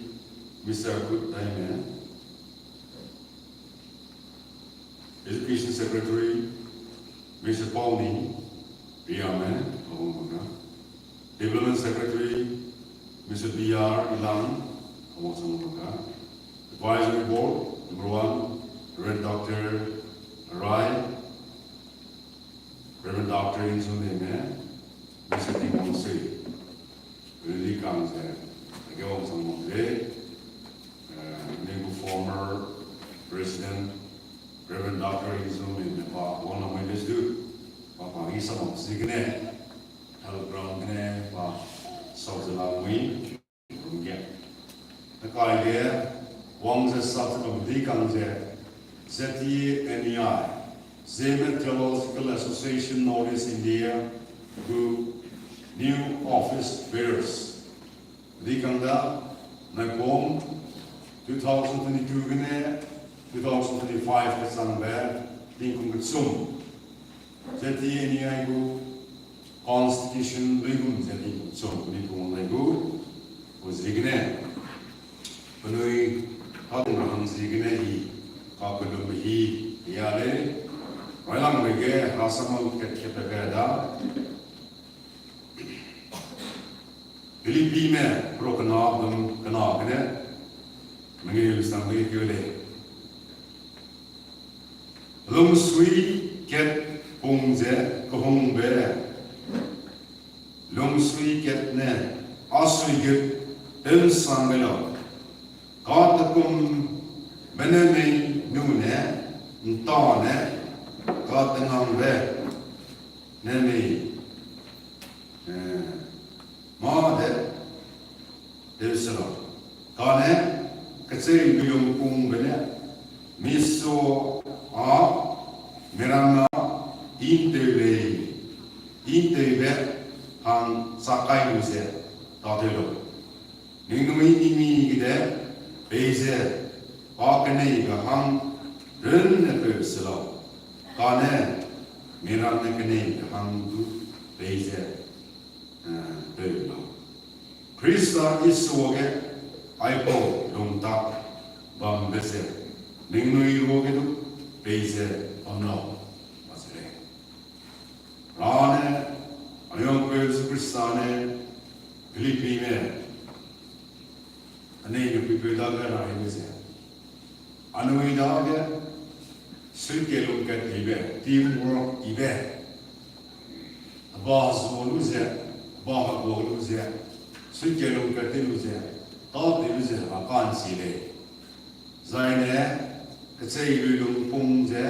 Mr. Akut Daime Education Secretary Mr. Pauli Riame Development Secretary Mr. B.R. Ilang Advisory Board Number 1 Reverend Dr. Rai Reverend Dr. Insun Deme Mr. Timon Sri Really comes again some of the former President Reverend Dr. Insun Deme one of my best do Papa Isa Mom Signe Hello Brown Gene Pa South Lawi Rumge the idea Wang ze sat of the Kangze ZTNEI Zemen Theological Association Northeast India Group New Office Bearers the Kangda Nagom 2022 Gene 2025 Kasanbe Tingkung Sum ZTNEI Group Constitution Ligum Zeting Sum Tingkung Legu was Igne Penui Hong Rahang Sigine hi Kapelum hi Yale Walang Mege Hasamal Ketepeda Filipine Prokanabum Kanakane Mengil Sangli Gule Lung Sui Ket Pungze Kohong Be Lung Sui Ket Ne Asui Git El Sangelo Katakum benemi nune ntane katangambe nemi made desro kane ketsei biyum pung bene miso a meranga intebe hang sakai muse tatelo ningmi imi gide Beise, Bakane, Hang, Run the Persilo, Kane, Miran the Kane, Hang, Beise, Belo. Krista is Soge, Ipo, Lumtak, Bambese, Lingnui Rogedu, Beise, or no, was it? Yesu Kristane Filipi me ane yu pipeda ga na yu se anui da ga silke lu ka tibe teamwork ibe ba zo lu se ba go lu se silke lu ka te lu se ta te lu se ba kan si le zai ne ke sei lu lu pung se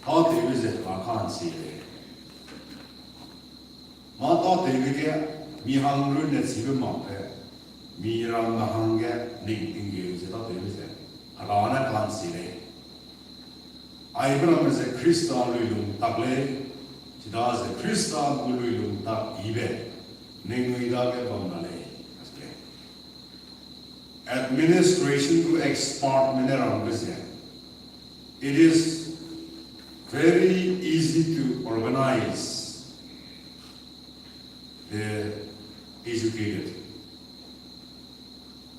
ta te lu se ba kan si le ma ta te lu ke mi hang lu ne si lu ma pe mi ram na hang ge ning ting ge se ta te lu se ala na kan si le ai bra me se Krista lu lu tak le ti da se Krista lu lu tak ibe ning wi da ge bam na le administration to export mineral business. It is very easy to organize the educated,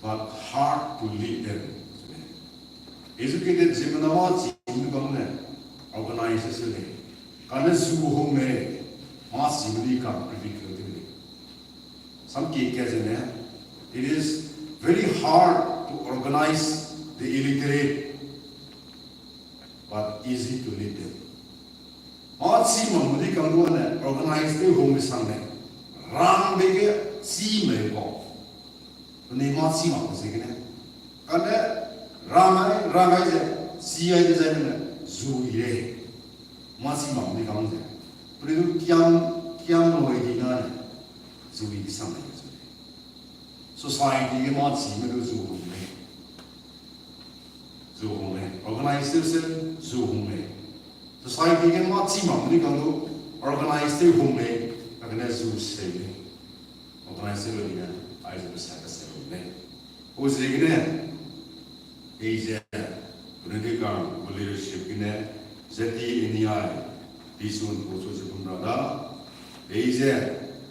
but hard to lead them. Educated Zimanawat organizes it. Kanasu home, mass simulika particularly. Some cases in there, it is very hard to organize the illiterate, but easy to lead them. What see Mamudi can do and organize the home Sunday. Ram big see me go. The name of Sima was again. And Ramai is a see I design Zuri. Massima becomes there. But you can't know it. Zuri Sunday. Society के मात सी में तो जो होंगे organization जो होंगे society के मात सी में नहीं कहूँ organization होंगे अगर जो से organization लोग हैं आज तो सारे से होंगे उस एक ने ऐसे उन्हें काम leadership ने ज़्यादा इन्हीं दिशों को जो बुनरादा ऐसे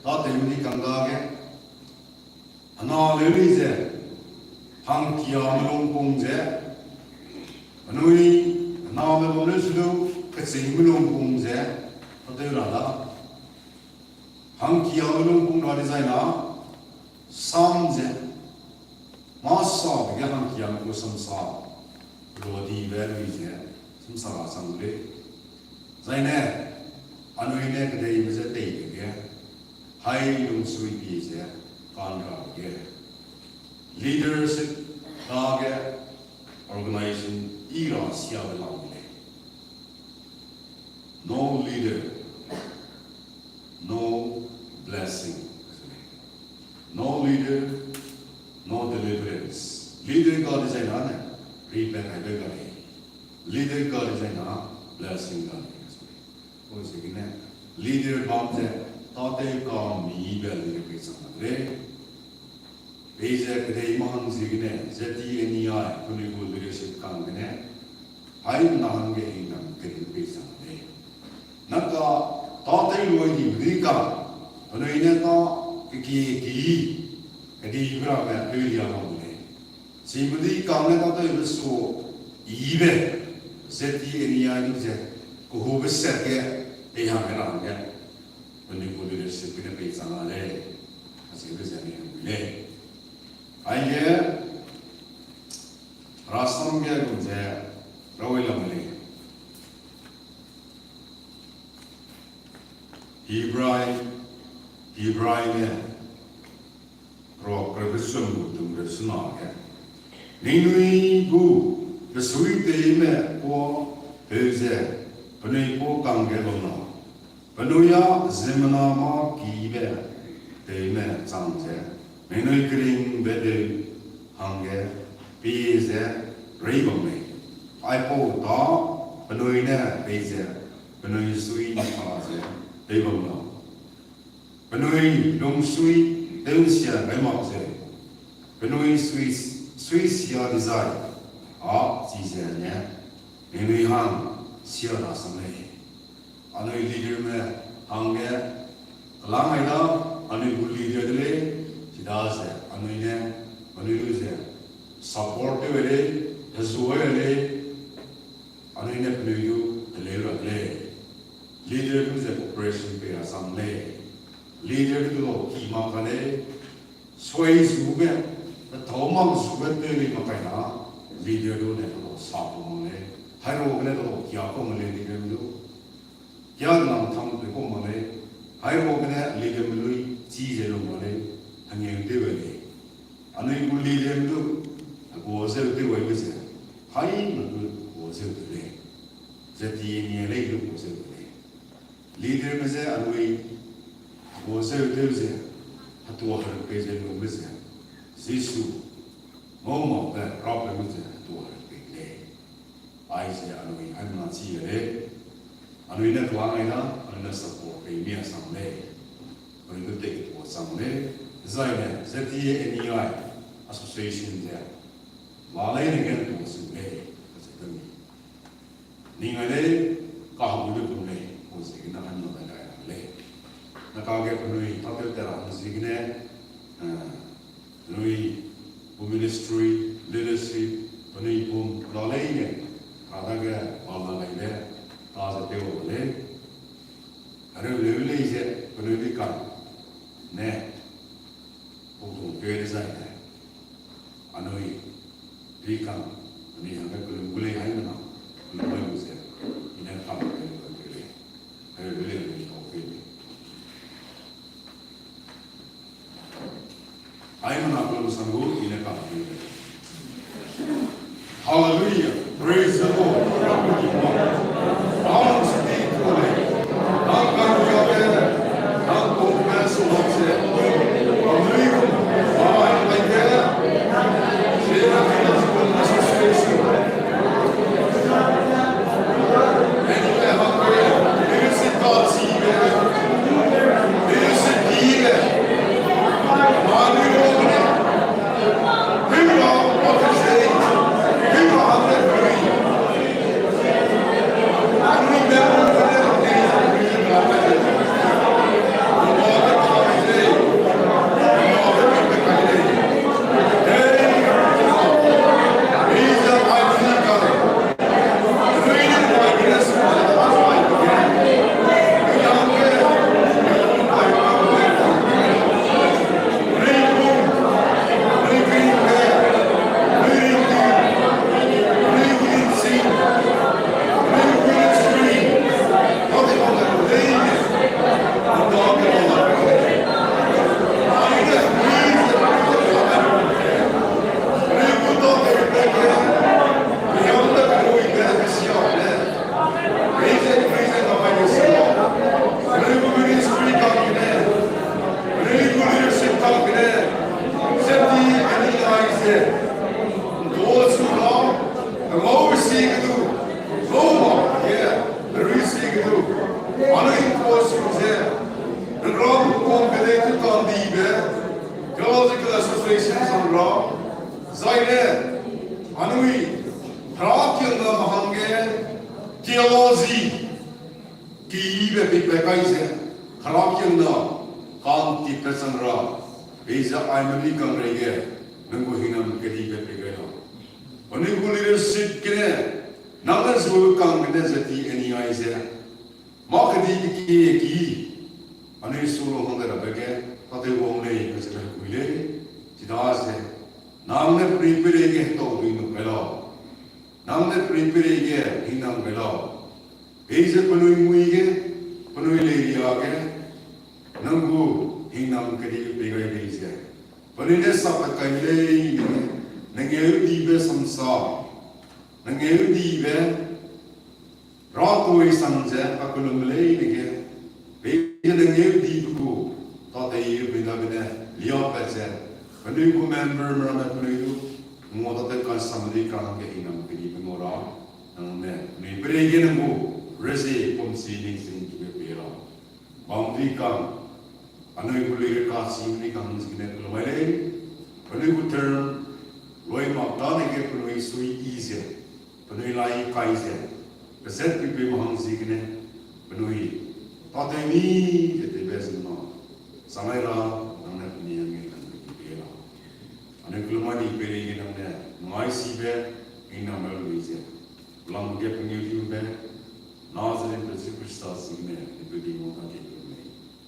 ताते उन्हीं कंगा के Analyze hang kia melong pong je anui na melong le sudu ketsing melong pong je ate rada hang kia melong pong na design na sam je masa ge hang kia melong sam sa rodi value je sam sa sam le zaine anui ne kdei me je tei ge hai lung sui pi je leadership target organization era sia belangile no leader no blessing no leader no deliverance leader God is ena repent I beg leader God is ena blessing God ko segine leader bomte tate ka mi bel ke samare Beja kdei mahang zigine zati enia kuniku leadership kangine hai nang ge inam kiri beja ne naka tatai loi di brika ono ine ta ki kadi bra me pelia ngone simudi kangne ta to so ibe zati enia ni je ko hobe serge e ha mera ge kuniku leadership kine beja ngale asik beja ne आइए राष्ट्रों के गुंजे रोइल मले इब्राहिम ने रो प्रभुत्व मुद्दों पर सुना है निन्नुई गु बेसुई तेमे को बेजे बने को कांगे लोना बनुया ज़िमना मा कीबे तेमे चांजे Menoi kering bedel hange peze reibome ai po ta benoi ne peze benoi sui na pase reibom no benoi dong sui dong sia mai ma se benoi sui sia desire a ji se ne menoi hang sia na samle anoi leader me hange lamai da anoi good leader le das है अनुने अनुरूज है supportive है जजुए है अनुने प्लेयू ले leader मुझे operation पे आसाम ले leader itu kima kane sway juga thomam juga teri makaina leader itu ne to sapu mole hairo kane to kya ko mole leader itu kya nam tham ko mole hairo kane leader mului ji je lo mole hangeng de wele anui ku leader itu ko se de wele se hai mu ko se de jadi ni le ko se de leader me se anui ko se de se hatu har pe je lo me se Zisu mau that problem is to har pe le ai se anui ai na chi le anui na tuang ai na ana support pe mi asam le anui ko te ko sam le zai ne zati ni ai association there la le ne gen to su le se ta ni ngai le ka ha bu lu le ko se na han no da le na ka ge ko ni ta te ra si ne Lui ministry leadership pani pum lalai ne kada ga wala lai ne ta sa te o le are le le je pani di ka ne o to pe de sai ne anoi di ka ni ha ga ku le hai na ku le mu se ina ka ko le are le le ko pe I'm not going to go in a country. Hallelujah. Praise the Lord.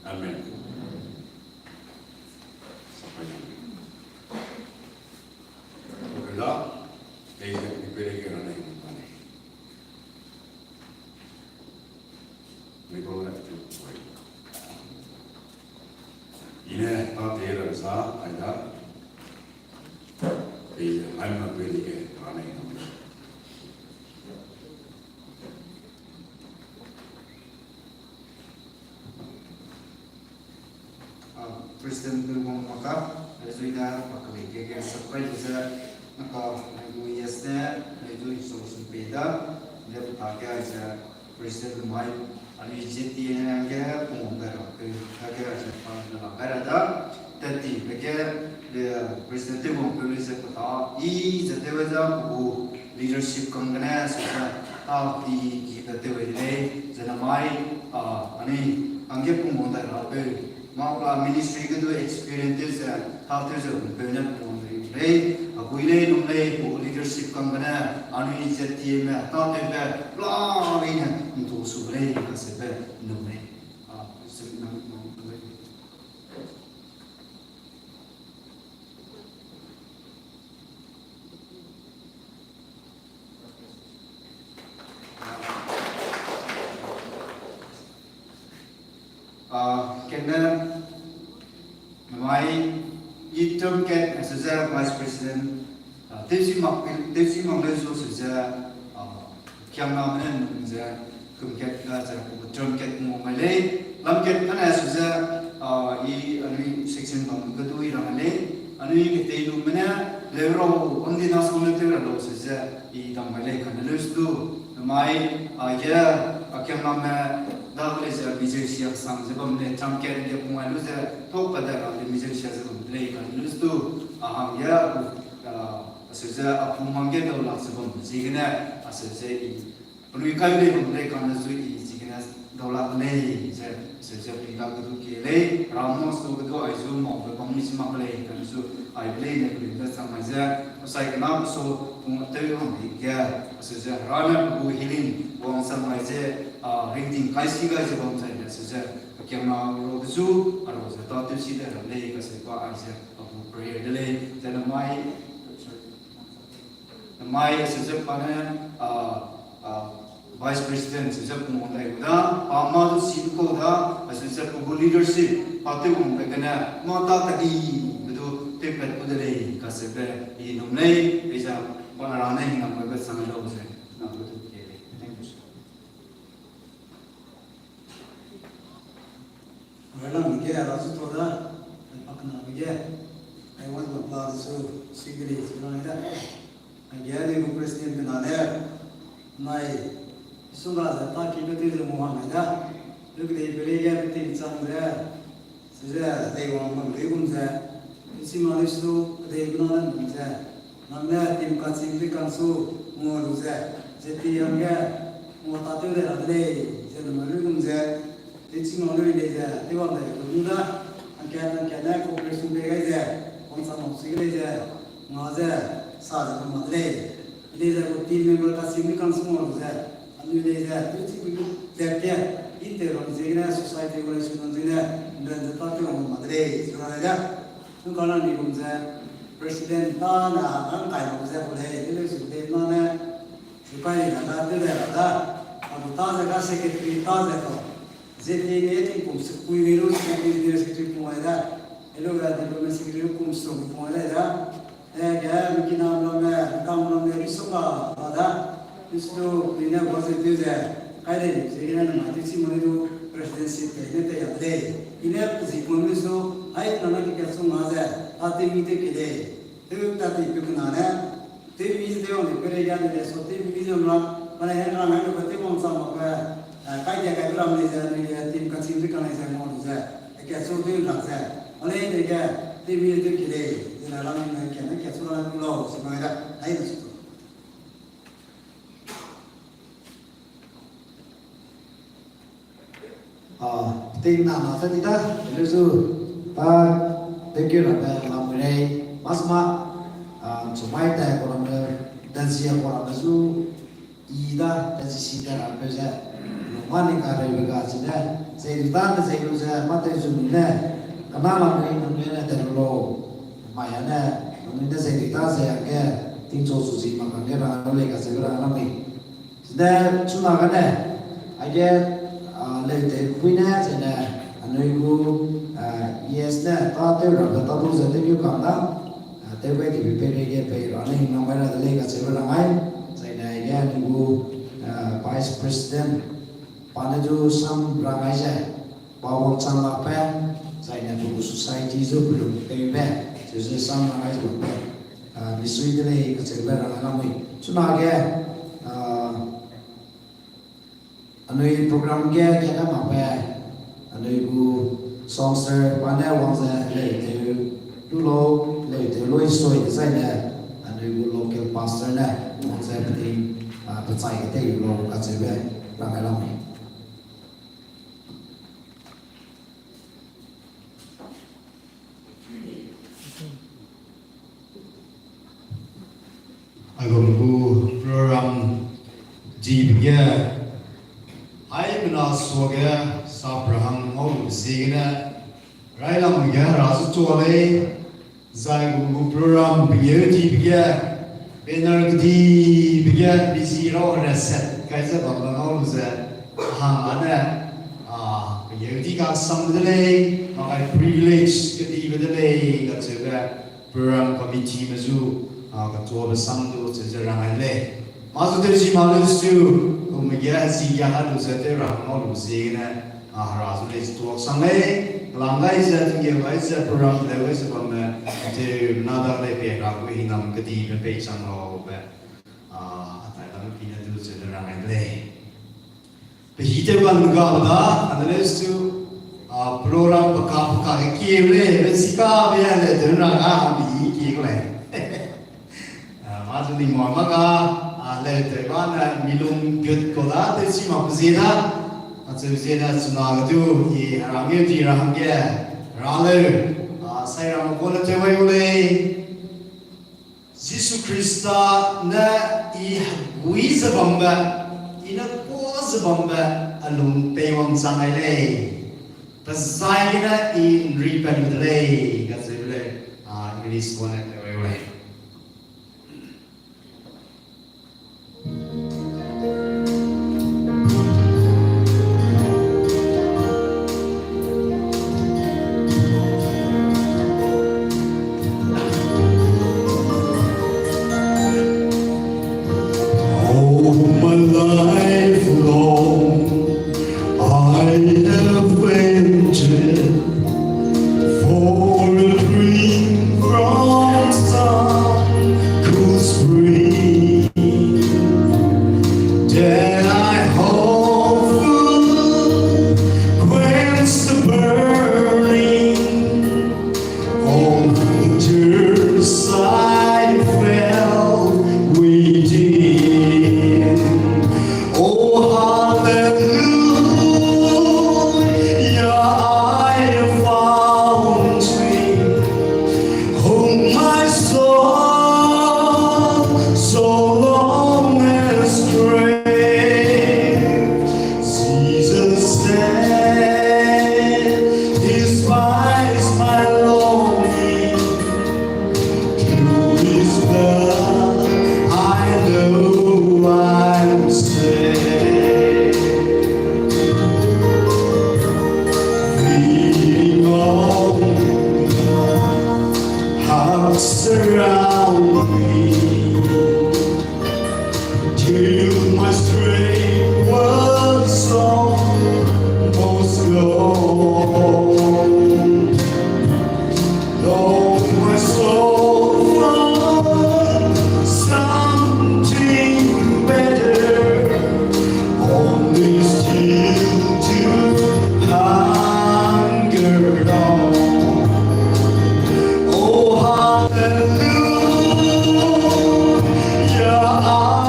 Amen. President Bung Maka Zuida Pakali Keke Sapai Bisa Naka Nagu Yasne Nagu Solution Peda Dia Pakai Isa President Mai Ani Jeti Yang Punggar Keke Isa Pangala Karada Tati Keke Dia President Bung Polisi Kata I Zatewaja Bu Leadership Kongana Susa Tati Kita Tewede Zanamai Ani Angge Punggar Rabe Maulah ministry itu experience how to do banyak pun leh aku ini nomleh leadership kampanye anu inisiatif tahu tak lah ini untuk subrei kasih nomleh kena mai item ket seja vice president tesi mak lesu seja kiam namen seja kumket ka seja item ket mo male lam ket kana seja I ani section bang kedui ramale ani kete lu mena levro ondi nas onetera lo seja I dam male kana lesu mai ya kiam namen Dahulu saya misal sang sebab ni camkan dia pengalu saya tahu pada kalau misal sebab mereka lulus tu ya asal aku mangga dah ulang sebab jika asal saya perlu kau ni mereka nasu jika daulat ni saya perintah tu kele ramos tu betul aizu mau berkomunikasi maklai kan so aiblay ni perintah sama saya kenal so pengatur orang dia asal saya rana bu healing orang sama saya ringting kaisi ga sebab saya seja kiamna rozu aro sa tatu sida le ka se pa aisa apu prayer dele jana mai seja pana vice president seja pumondai da amadu sidko da seja pu leadership pate um begana mata tadi betu tepet udele ka se be I nomlei bisa panarana hinga maga sangai lo se na betu Walang dia rasu toda, pakna dia. I want to applaud so sigri sebenarnya. Dia ni presiden benar. Mai sungai zata kita tu Muhammad dah. Lagi belia betul sangat. Sejak Taiwan mengirim saya. Isi manis tu Taiwan saya. Namanya tim kasih kansu mulu saya. Jadi yang dia mau tahu dia ada jadi mengirim saya. Teaching only leja, they want the Buddha, and can cooperation behavior, on some of Sigleja, Maza, Saz, and Madre. It is a good team member that significant small there, and you lay there, that care, in the Zina society relation on Zina, and then the party on Madre, Zuraya, who can only come there. President Tana, and I was there for the Mana, the Pine, and that, and Taza Secretary Taza. Jadi kum sekui virus dia sekretari pengajar, elo ada sekretari kum sekretari pengajar, क्या उनकी नाम में काम नाम में रिसोगा आधा इसको बिना पॉजिटिव है कायदे सेकंड में मातिसी मने जो प्रेसिडेंसी पे ने ते यादे इन्हें जिक्र में सो हाई नाना की कैसो माज़े आते मीते के लिए तो ताती पिकना है तो मीज़ देवों ने करे क्या ने सो तो मीज़ हम लोग मने हैं ना मैं तो कहते हैं हम सब मौका कायदे का ग्राम ले जाए टीम का चीज़ करने से मौजूद है कैसो तो लग जाए मने देखा तो मीज़ तो के लिए Dalam ini kena kesulitan pulau sebenarnya lain itu. Tim nama saya tidak, itu tekir apa lambai masma, cumai dah orang dan siapa orang itu ida dan sisi dan apa saja, mana kerja mereka saja, saya ditanya saya itu saya mata itu mana, kenal lambai namanya terlalu Mayana, mungkin saya kita saya ke tinggal suci makan dia orang mereka segera alami. Sudah cuma kan aja lewat punya saya anu itu yes dah tahu orang tahu saya tu kerana tahu ke BPD ke orang ini nama dia mereka segera lain saya aja itu Vice President pada tu sam ramai saya bawa sam apa 在那个 society 就不用对呗，就是上哪来就呗，你随的嘞个这个让他们去哪个anu program dia kita apa anu sponsor pada wang saya le dulu le lo istoi saya anu local pastor lah wang saya penting percaya kita lo kasih be ramai ramai. Agungku program jibnya ai bina soga sabraham mau zigna railam ga rasu chole zai gungu program biye jibnya benar di biye bisi ro reset kaisa bangla mau za hamana biye di ka samdele makai privilege kedi bedele ka chega program committee mazu ka to samdu chejara le mazu terji malustu Kemudian si jahat tu saya terang zina rasul itu sangai langgai saya tinggal saya program level sebab itu nada lebih aku hinam kedi lebih sangat tapi kami pindah tu saya terang le. Berhidupan juga ada itu program bekal kiai bersika biar le terang abi kiai mazu di muamalah le terwana milung gyut kola te sima puzina atse puzina sunaga tu ye harange di rahange rale sai ram kola te wai ule Yesu Krista na I gui zabamba ina ko zabamba alum pewang sangai le pasai na I ripen le gazele English kona te wai ule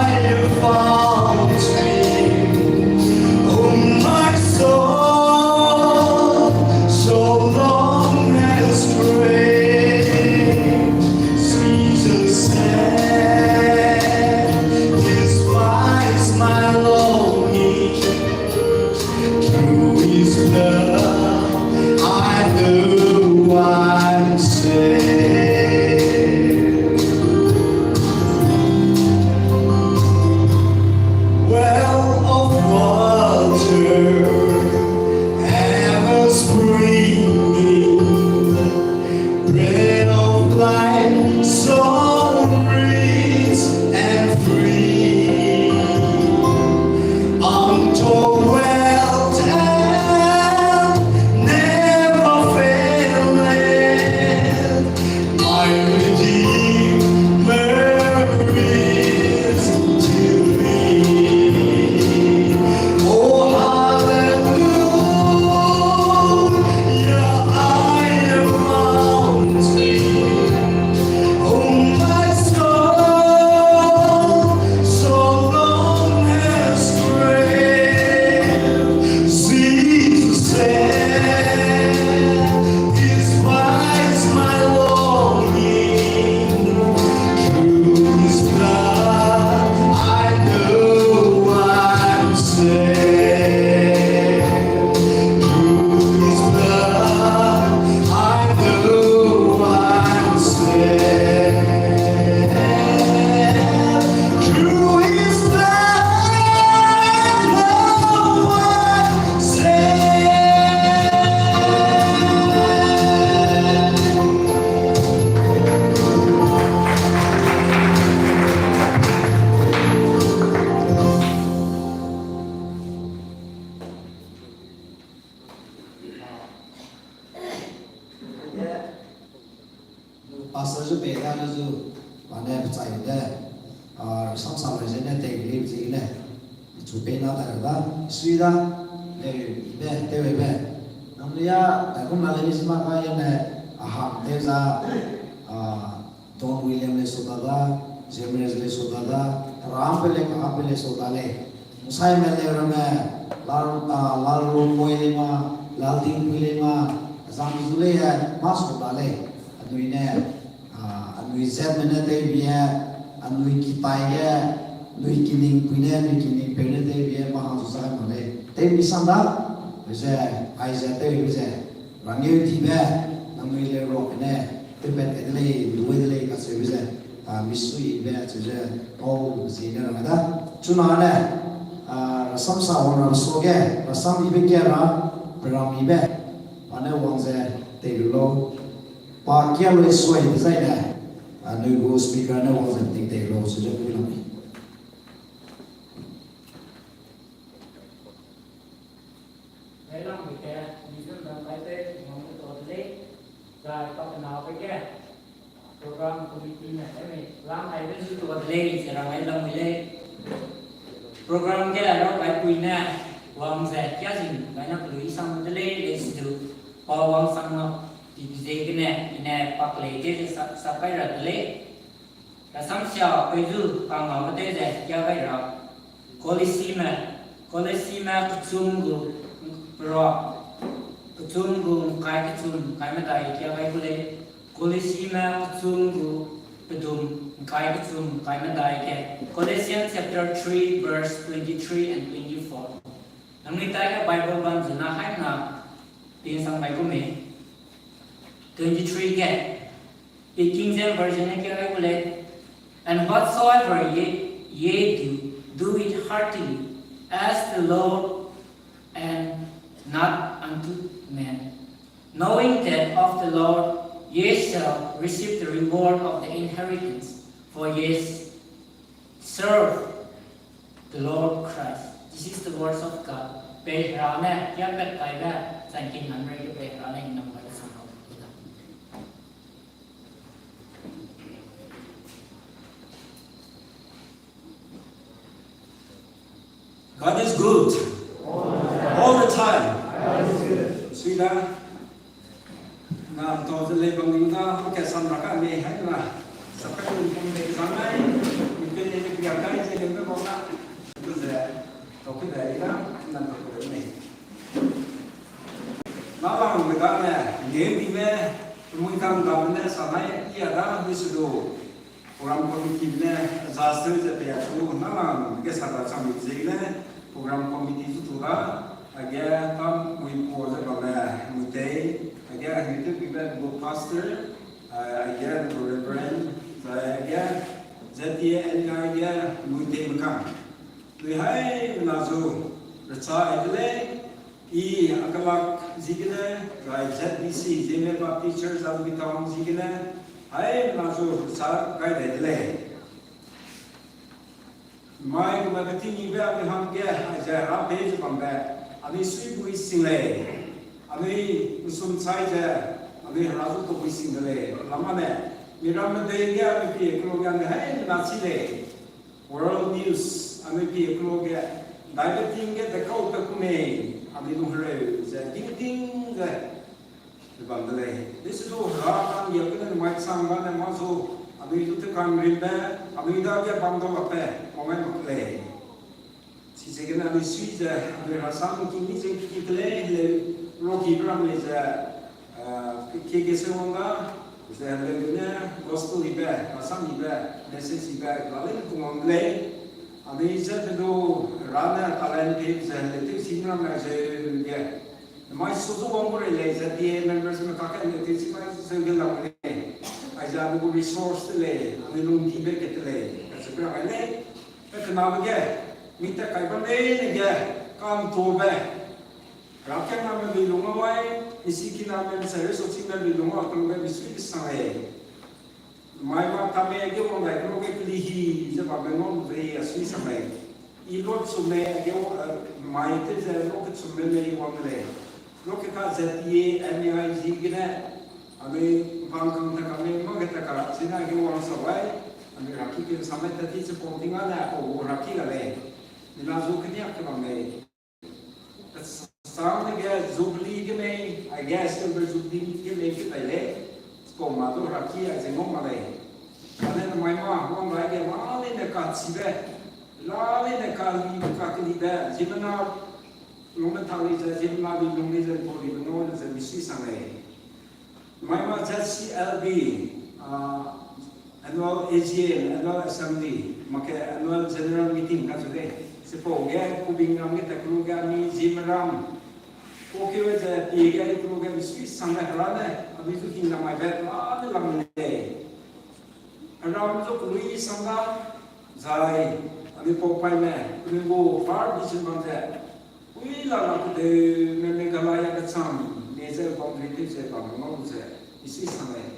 I have found me. chupe na ta da suida le be te be namlia ta kum na le misma ka ya ne aha te za Don William le sodada James le sodada ram pe le sodada le musai me le rame lal ro moi le ma lal ding le ma zam zule ya mas sodada le anui ne anui zet me ne te bia anui kitai ya nui kining punya nui kining pene te bia ma han susah ma le te misanda bese ai ze te bese rangi ti be namui le ro ne te bet edle duwe dele ka service misui be tuje all zina da chuna ne rasam sa wana soge rasam ibe kera program ibe ane wangze te lo pa kya lo swai design da anu go speaker ne wangze te lo suje kulami Lelang kita bisa sampai ngomong totally rồi con nào với cái program committee này cái làm này với sự tuột lên sẽ làm cái lòng mình lên program cái là nó phải quy na wang sẽ chia sẻ cái nó lưỡi sang cái lên để sử bao wang sang nó thì dễ cái này bạc lệ cái sắp cái rồi lên là sáng sau bây giờ bằng ngõ cái để cho cái rồi Colissima chung pro chung kai mà đại kia cái bule Colissima chung pedum kai mà đại kia Colossians chapter 3 verse 23 and 24 nang ni tai ka Bible ban jana hai na tin sang bai ko me 23 ke King James version kia cái bule and whatsoever ye do it heartily as the Lord and not unto men, knowing that of the Lord ye shall receive the reward of the inheritance, for ye serve the Lord Christ. This is the words of God. Be rana, kia bet kai ba, san kin nan re be rana in number san ho. God is good all the time. Suy ra na to le bang ni na ko ke san ra ka me hai na sa ka ni kom de san ai ni ke ni ke ya kai se le ko na tu ze to ke dai na na ko de ne na ba mo ga ne ne bi me mu kam ga ne sa mai ya da ni su do program committee ne disaster ze pe ya tu na ma ke sa ra sam ni ze ne program committee tu ga again tam we pause about mute again you took back go pastor again go reverend again zatia and again mute makam we hai nazo racha idle I akalak zigene gai ZBC Zeme Baptist Church al bitawang zigene hai nazo racha gai idle mai ko magati ni ba mi ham ge ja ra page pambe Ami sui bui single, ami usum saja, ami razu to bui single. Lama ne, miram denge ami pi ekologan hai nasi le. World News, ami pi ekologan. Diabetes ge dekau tak kume, ami nuhre, jadi ding ge. Bandle. This is all rakan ye kena white samba ne maso, ami tu tekan rinda, ami dah ge bangdo apa, momen makle. Si c'est que nous suite de rassemble qui mise qui clé le rocky bram les qui seconda c'est le gospel liber rassemble liber message liber la le pour anglais ami c'est de rana talent qui c'est le signe mais c'est bien mais surtout on pourrait les aider members me kaka le c'est pas c'est que la monnaie aja nous resource les ami nous qui bec les c'est bien aller que naviguer Mita kai ban ne ge kam to be rakya na me bi lunga wai isi ki na me sare so chi me bi lunga ko be bi sui sai mai ma ta me ge mo ngai ko ge li hi je ba be non ve sui sai I lot so me ge mai te je lo ke so me me wa me lo ke ka ze ye ani ai ji ge na ame bang kam ta ka me mo ge ta ka sina ge wa so wai ame rakki ke samet ta ti se po tinga na ko rakki ga le Minazu kenya kemamai. Sang ke Zubli ke me, I guess over Zubli ke me ke tele. Skoma tu raki a jengom malai. Ane mai ma hong lai ke ma le ne ka sibe. La le ne ka li ka ke li da. Jimana lona thali ja jimana bi lona ja boli no ja misi sangai. Mai ma just CLB annual AGM, annual assembly, make annual general meeting ka sude. Sepo ya kubing nami tak keluarga ni Zimram. Oke wajah tiga ni keluarga mesti sangat rana. Abis itu hingga mai bet lah ni lam ni. Aram tu kelui sangat zai. Abis popai me, kelui far bisin bangsa. Ui lah tu de Meghalaya kecam. Nezer bang kritik saya bang, mau saya isi sangat.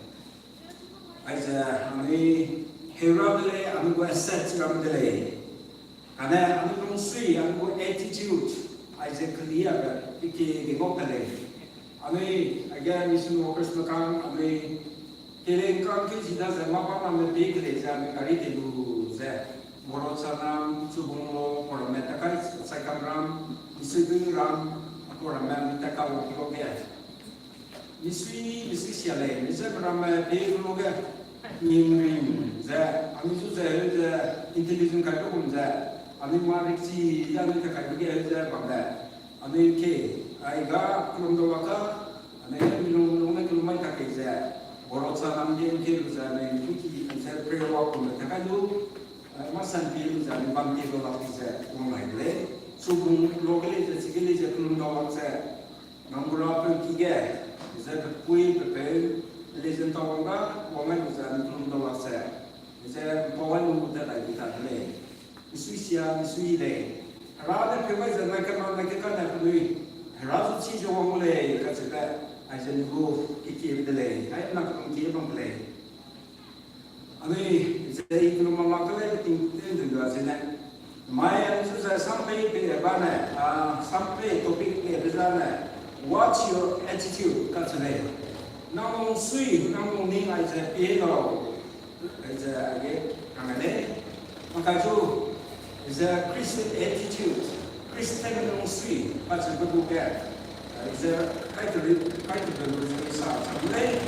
Aja kami herald le, kami buat set kami le. Karena kami mengusui, kami buat attitude. Aja clear kan, iki gopale. Kami agar mission workers makan, kami kelengkang ke jida zaman apa kami pikir kami kari dulu saya. Morot sanam, subung lo, orang metakai saya kamram, isuing ram, aku orang metakai wakil dia. Misi siapa? Misi beramai pikir lo ke. Ning za ami tu za intelligent ka ko za ami marik si ya ni ka ka ge za bangda ami ke ai ga kulum do waka ami ni long na kulum ka ke za borot sa nam je ke za ne ki za pre wa ko ta ka du masan pi za ni bam ke do la za ko mai le subung logale za sigile za kulum do waka za ngambura pe ki ge za ka pui pe Legend tawanga, woman uzan tulung dawa saya. Saya bawa muda lagi tak le. Isuisia, isuile. Rada kemai zan nak kemana nak kan nak lui. Rada si jo mule kat sekat. Ajen go kiki berdele. Ayat nak kiki bang berdele. Ami saya itu mama kale tinggal juga sana. Maya itu saya sampai ke mana? Sampai topik ke sana. What's your attitude kat sana? Namun sui, namun ni aja pielo, aja age, angane, maka tu aja Christian attitude, Christian namun sui, macam berbuka, aja kaitu berbuka sah, sampai,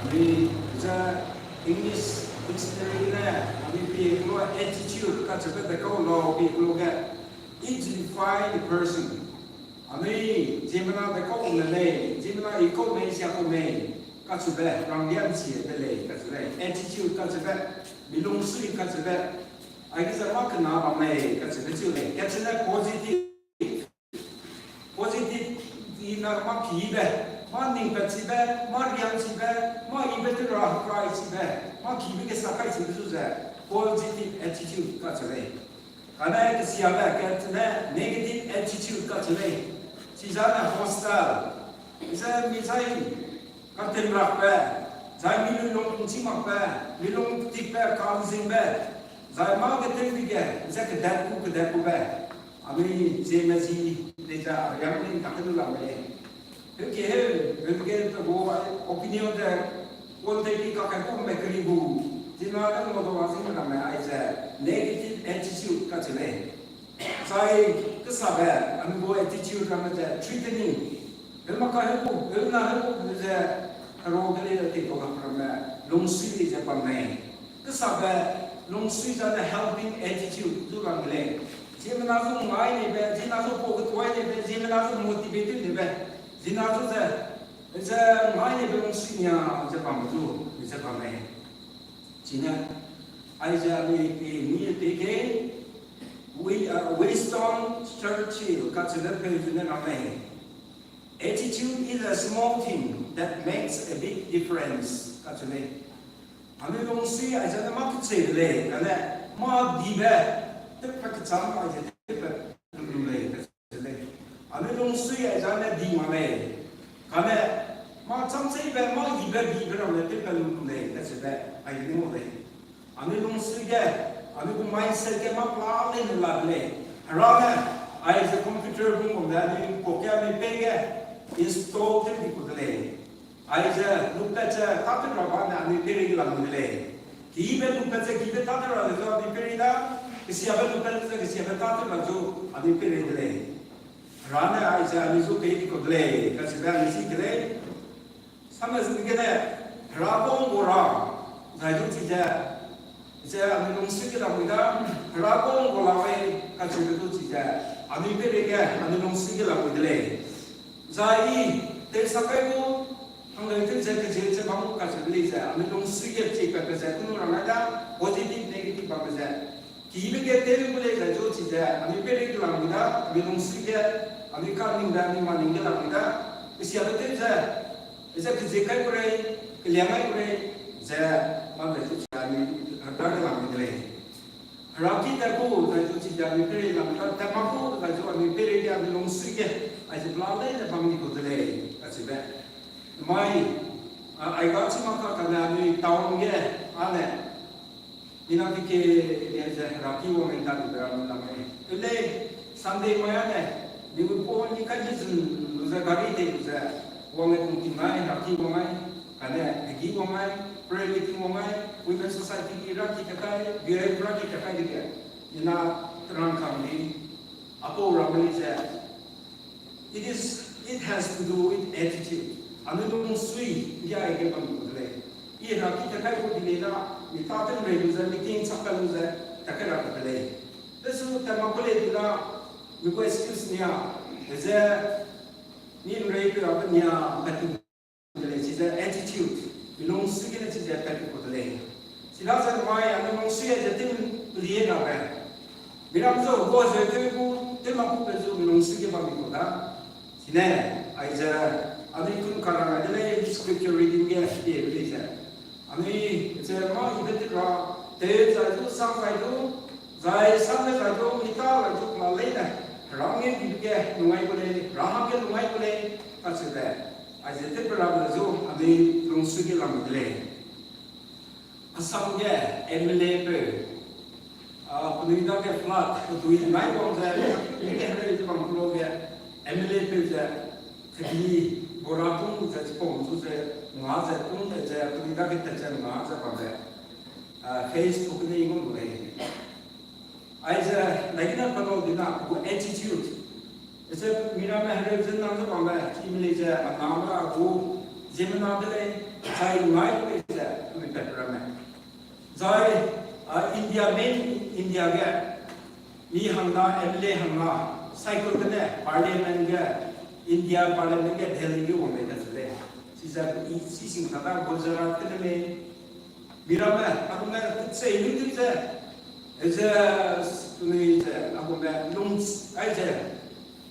kami aja English dictionary na, kami pielo attitude, kata kata kau lo pielo ke, it define the person. Ami jemana dekau nene, jemana ikut me siapa me, kacuba rangian sih beli kacuba, attitude kacuba, bilung sui kacuba, akhirnya sama kena ramai kacuba cule, kacuba positif di norma kibe, maning kacuba, mariam ciba, ma ibe tu rah krai ciba, ma kibe ke sakai ciba suza, positive attitude kacuba, karena kesiapa kacuba negative attitude kacuba. Sisanya hostel, misalnya katen rakpe, saya milung cimak pe, milung tipe kansing pe, saya mau katen tiga, saya kedaku pe, kami jemasi deja yang ini tak kenal lagi. Oke, tu opinion der, politik kakak pun mekribu, jinalan motivasi mana aja negative attitude kacile. Saya kesabar, kami buat attitude kami je treating. Belum kaya pun, belum nak pun je rogeli nanti kau kami longsui je pernah. Kesabar, longsui je helping attitude tu kami le. Jika nasu mai ni be, jika nasu pokok tuai ni be, jika nasu motivated ni be, jika nasu je mai ni be longsui ni je pernah tu, je pernah. Jika aja ni tiga. Winston Churchill considered president of Maine. Attitude is a small thing that makes a big difference. Actually, kami longsui aja nama kecil le, karena ma dibe, tepat kecam aja tepat le. Kami longsui aja na di mana, karena ma sampai be ma dibe ramai tepat le, tepat aja ni mulai. Kami longsui je. Kami pun mindset ke mak lain lain. Harana, ada komputer pun ada pokok kami pega install tu di kudale. Ada lupa je tapi ramai ada pergi lalu le. Kibe lupa je kibe tak ada tu di pergi dah. kesiapan bukan kesiapan tatu laju ani pere dele rana aja ani zo pe ko dele kesiapan isi dele sama sedikitnya rabong gora zaidu cija ija ani nongsi kita muda rabong golawe kesiapan itu cija ani pere ke ani nongsi kita dele zai te sakai ko hanggang itu saya bangun kasih beli saya ani nongsi kita cek kasih kuno ramada positif negatif apa saja Kini kita boleh lalu saja, kami pergi ke Langida, kami nongsi dia, kami kami dah ni mana ni Langida, siapa tu saja, saya kejekai berai, keliangai berai, saya mana tu kami ada ke Langida leh. Rakit aku lalu saja kami pergi Langida, tapi aku lalu kami pergi dia, kami nongsi dia, aje pelan dia kami ikut leh, kasih ber. Mai, agak cuma kerana kami tahun dia, aneh. Ina ke dia raki wo minta di dalam namanya. Ile Sunday mana di pun ni kan jesun lusa gari de lusa wo ngai kumai raki wo ngai kana egi wo ngai prayer meeting wo ngai women society ki raki kakai biar raki kakai dia. Ina terang kami apa orang ni saya. It has to do with attitude. Anu tu sui dia akan membuat. Ia raki kakai wo di lena Mitaten reduza, miting sakaluza, takera kapelai. Lesu termakulai juga, juga excuse niya. Jadi ni mereka apa niya betul. Jadi attitude, belum segala cerita betul kapelai. Silasan mai, anda manusia jadi lihat apa? Bilang tu, gua jadi tu, termaku betul belum segala bagi kita. Sini, aja, ada ikut karang ada lagi scripture reading dia, dia belajar. Ami jema ibetira te zaitu samaitu zai samne zaitu kita laju malena rangi bibge nuai boleh rahage nuai boleh asida ajete berapa laju ami rungsugi lamble asamge emlepe penida ke flat duit mai bong zai ini hari itu bang pulau emlepe zai kedi boratung zai pom tu zai Mengajar pun saja, pendidik kita saja mengajar pada Facebook ni ingat boleh. Aja, lagi nak kalau dina, aku attitude. Jadi mira mehre jenang tu pada, ini saja nama aku zaman ada le, saya mulai boleh saja, kami berperan. Saya India ke, ni hangna, MLA hangna, cycle kena, Parliament ke, India Parliament ke, Delhi ke, boleh saja. Sisa sising kata Gujarat ke ni, birama aku nak saya ini tu saya ni aku nak lungs aja.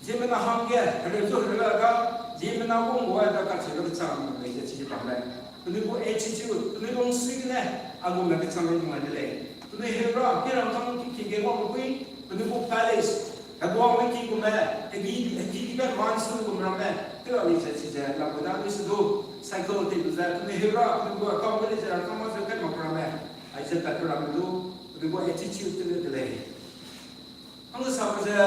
Jika nak hangga, kalau tu kalau kau jika nak pun buat tak kerja macam ni je cerita pandai. Tuni bu attitude, tuni lungs ni aku nak kerja macam mana le. Tuni hebra, kira kamu kiki kau bui, tuni bu palace. Aku orang ni kiki mana, kiki kan monsoon tu mana. Kalau ni saja, lalu dah ni sudah cycle tu sudah. Tuni hebra, tuni buat kamu ni jalan kamu sekarang macam mana? Aja tak pernah tu, tuni buat attitude tu le le. Angsa sahaja,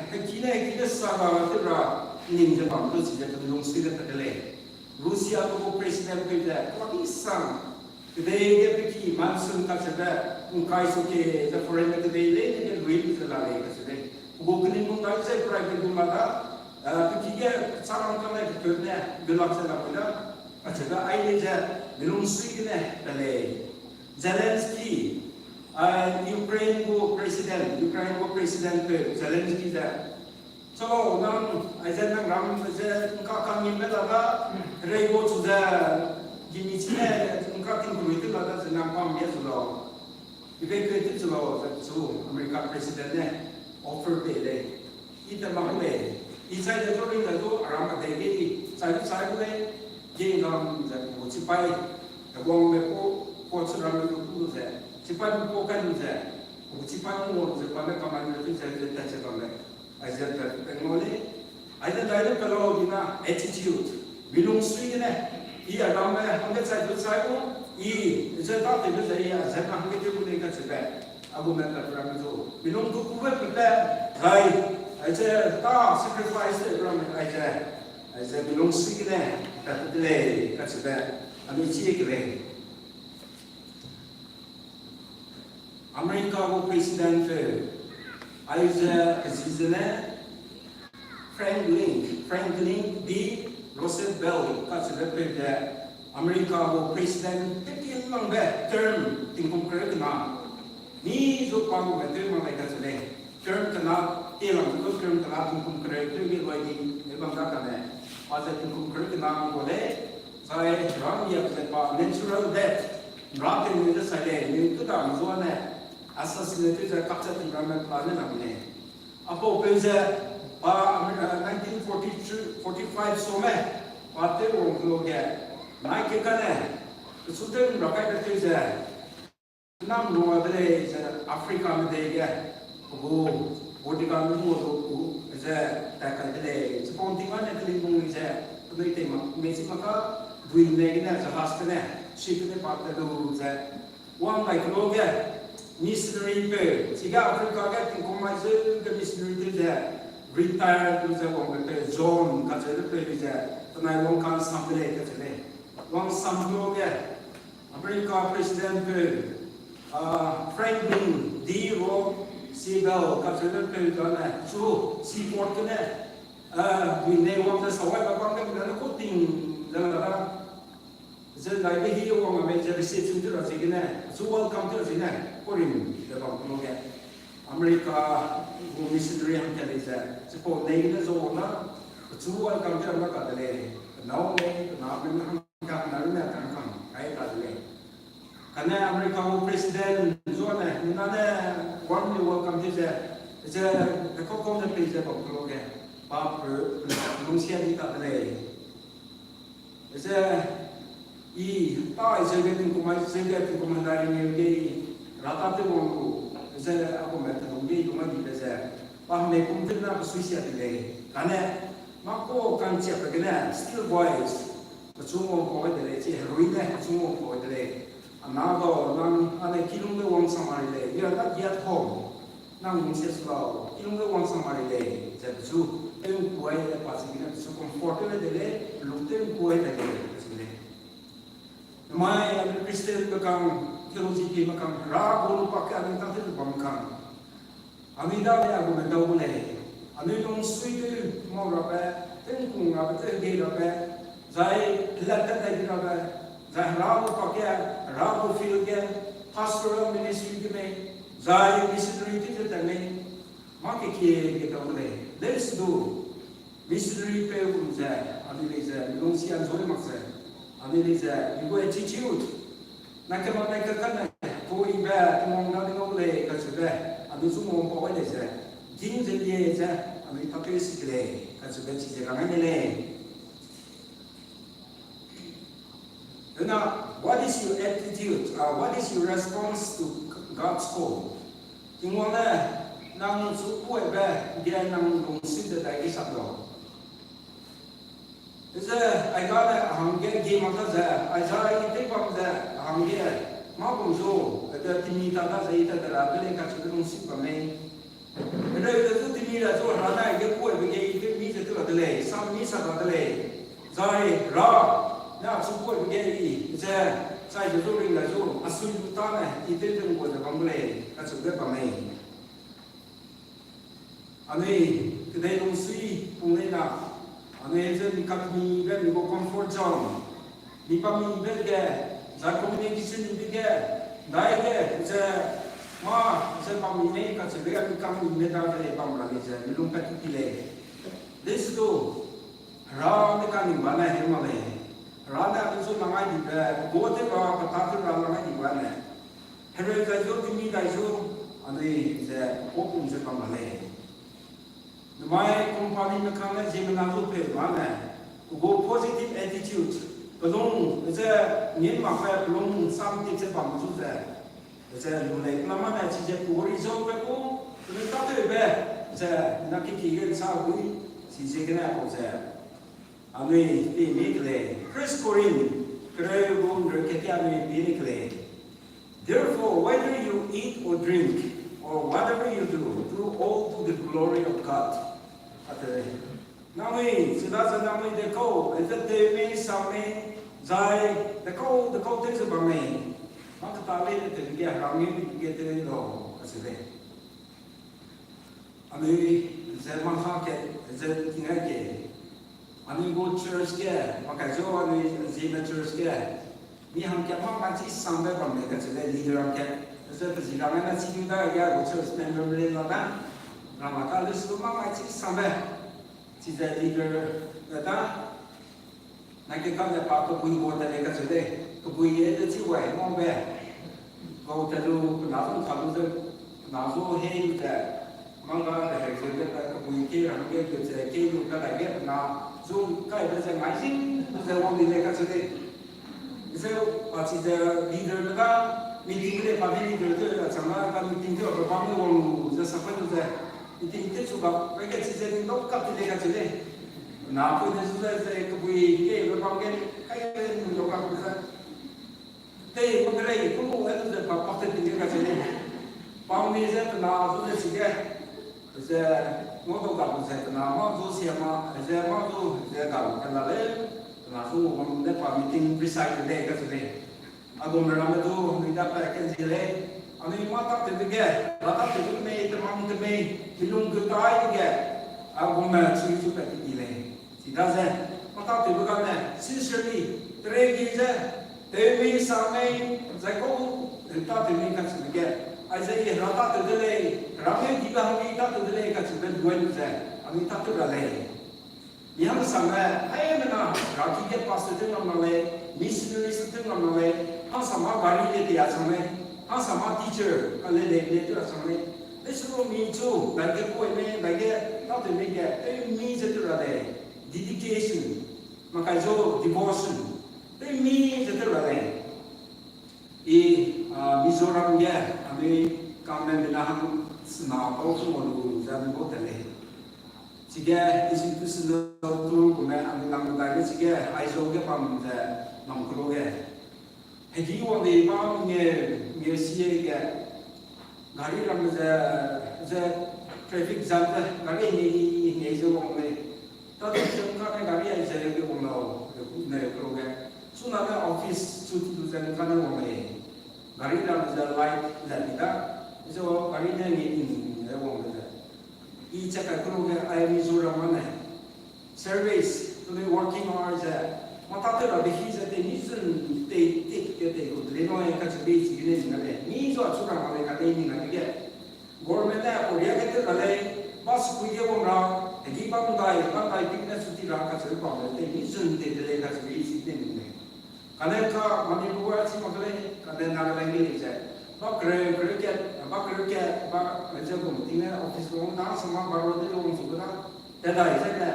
kita sahaja tu lah ni macam tu saja tu nongsi le tak le. Rusia tu presiden kita, Pakistan, dia pergi monsoon tak saja, mungkai suke, the foreigner tu dia le, dia duit tu lah le saja. Bukan mungkai saya private rumah dah. Ketiga cara kami kerana gelap saya pula, macam air je belum sih dalai. Zelensky, Ukraine ko presiden ke Zelensky je. So nam aja nang ram aja engkau kami berada rego sudah gini cina engkau tinggal itu ada senang pam dia sudah. Ikai itu sudah so Amerika presidennya offer beli. Itu maklum. Isai je tu ni tu orang ada lagi. Saya boleh jenggam jadi cipai. Kalau mereka sedang itu je. Cipai bukan je. Cipai mau cipai kamar itu jadi tak cakap. Ajar pengoli. Ajar dah kalau dina attitude. Belum sui ni. Ia ramai hangga saya pun. Saya tak tahu saya nak hangga tu boleh kacau. Aku nak terang itu. Belum tu kuat kita. Hai. Aja tak sacrifice orang aja belum sikit tak boleh kacau. Kami cik le. 아메리카고 프레시던트 아이자 시즌에 프랭클린 D 로스벨트 같이 레프레데 아메리카고 프레시던트 땡랑베 term 띵콩 그랬구나 니 조팡 메트만 라이카스네 term 그나 띵랑 그 term 그나 띵콩 그래 되게 거기 일반가가네 맞아 띵콩 그랬구나 거래 사회 드라마에 봐 natural death 라틴 미드 사이에 니 그다음 좋아네 assassinated capture environment plan namne apo peze pa 1942 45 some pate wongloge naike kane suden rakai peze nam no adre africa me de ge go botika me go do ze takal de spontinga ne klingung ze doi tema mesika duine ne za hastne shikne pate do ze one like loge missionary pe siga africa ga tinkomaize ga missionary de retired to the wong pe zone ka je pe je tanai wong kan samle ka je wong samlo ge america president pe Franklin D Roosevelt ka je pe dona chu seaport ne we ne wong the sawai ba bang ga na ko ting da the library here wong me je research to ra sigine so welcome to sigine korin the bang ge America who missionary ham kale je support nei na zo na so welcome to ma ka dele now ne na me ham ka na na kan kan kai ka dele kana America who president zo na ni na ne one welcome to je ko kom de pe je bang ge ba per pronuncia di ka dele je I ta isegetin kumai segetin komandari nge rata te wongu ze ako meta nge kuma di beze pa me kumtina suisia dile kane mako kancha pagena still boys chumo ko dele che heroine chumo ko dele anago nan ane kilung de wong samari le ya ta yat home nang mung se slo kilung de wong samari le ze chu en kuai le pasina su comfortable dele lukten kuai dele mai Kristen bekang theology bekang ra bolu pakai ang tantil bangkang amida le agu mendau le ami dong sui tu mau rape ten kung rape te ge rape zai latta dai rape zai ra bolu pakai ra bolu feel ge pastoral ministry ge me zai missionary te te me ma ke ke tau le let's do missionary pe kum zai ami le zai dong sian zoi mak zai Ameriza, you go attitude. Nakama nakakana, ko iba, mong nabing ole, kasube, adusu mong po ole ze. Jing ze ye ze, Amerika pe sikle, kasube si ze ramene. Now, what is your attitude? What is your response to God's call? Tingwala, nang suku iba, dia nang dongsi de dai sabdo. Is I got a hangi game of the I saw it take up the hangi. Mabuzo, the Timita, the Rabbi, and the Superman. And there is a Timida, so Rana, get poor, we gave me to a delay, some miss about delay. Zai, Ra, now support we gave there, side the during the zoo, as soon as you turn, it didn't go the Bangla, that's a good man. I mean, today don't see Pumena. Aneze nikatmi ben go comfort zone nipami belge za communication bige daige ze ma ze pami ne ka ze ga nikam ne da le pamra ne ze lum ka tile this do ra ne ka ni bana he ma le ra da so na mai di go te ba ka ta ra na mai di bana he re za zo ti mi da zo ane ze opun ze pamra le my company में खाना जीवन आलू पे माना वो positive attitude belong is a new market belong something से बांधू है is a लुले क्लामा में चीज़ें पूरी जोड़ पे को तुम्हें तब भी बे is a ना कि किए साल हुई चीज़ें के ना हो जाए हमें ये निकले First Corinthians करे वो नरके क्या में भी निकले therefore whether you eat or drink or whatever you do all to the glory of God. Nami, sila nami deko, ito temi sami, zai deko takes about me. maka tali itu dia rangi begitu loh kasih. Ami saya menghaket, saya tinggal ke. Ami go church ke, maka jo ami zina church ke. Ni ham ke mak macam sampai pada kasih leader ham ke. Saya persidangan nasi juga ya go church member beli lada. Nama kalau semua macam sampai. Sisa leader kata. Nak kita lepas tu pun buat dari kasih deh. Kebui itu ciwai mau ber. Kau terlalu nasu hei dah. Mangga dah kerja dah kebui ke, ramai kerja ke, luka dah ke, na zoom kai dah saya masih, saya orang ni kasih deh. Saya pasti saya leader dah meeting le, pagi leader tu, sama kan meeting tu, berapa orang saya sampai tu saya meeting tu juga, mereka sisa ni nak kat tu kasih deh. Na pun saya kebui ke, berapa kan, kaya ni luka tu saya. Tapi mengenai itu saya pakai tu kasih deh. Pagi saya na tu saya saya mau tahu saya kenapa tu siapa saya mau tu saya tahu kalau langsung orang dapat meeting preside deh kat sini. Aku meramai tu kita pakai sini. Ani mata tu juga, mata tu me teman tu me belum ketai juga. Aku macam tu pakai sini. Tidak sah. Mata tu bukan sincerely teregi je. Tapi sampai saya kau entah tu me kat sini juga. Aizai rata tu dele, ramai juga kami tak tu dele kat sini dua ni je. Kami tak tu dele. Yang sama, ayah mana raki ke pastor tu nama le, missionary tu nama le, sama bari le dia sama, sama teacher kalau le tu sama. Esok micu, bagi kau ni, bagi tak tu ni ke, mi je tu le, dedication, maka jo devotion, mi je tu le. Mizoram dia, kami kami benaham senang kau semua dulu jangan kau terleh. Jika isi tu sudah tu, kami ambil nama lagi jika aiso ke pam je nama kau ke. Hegi orang ni pam ni siapa ke? Gari ram je traffic jam je, gari ni aiso orang ni. Tapi jangka gari aiso ke orang ni kau ke. Sunada office cuti tu jangan kan orang ni. Gari dalam jalan light dan tidak, so gari ni orang tu. Ini cakap kalau ayam Mizoram mana, service, tu working hours, mata tu lebih hijau tu ni sun tik tu, leno yang kat sebelah sini ni ada. Ni so curang ada kat ini ni ada. Government ni orang kita ada, bas punya orang, lagi pandai pikir suti lah kat sebelah tu. Ni sun tik kat sebelah sini ni. Kalau kau mandi luar sih maklum, kalau nak lagi ni je. Bak kerja, bak kerja pun tinggal office orang nak semua baru tu orang suka nak. Tadai saja,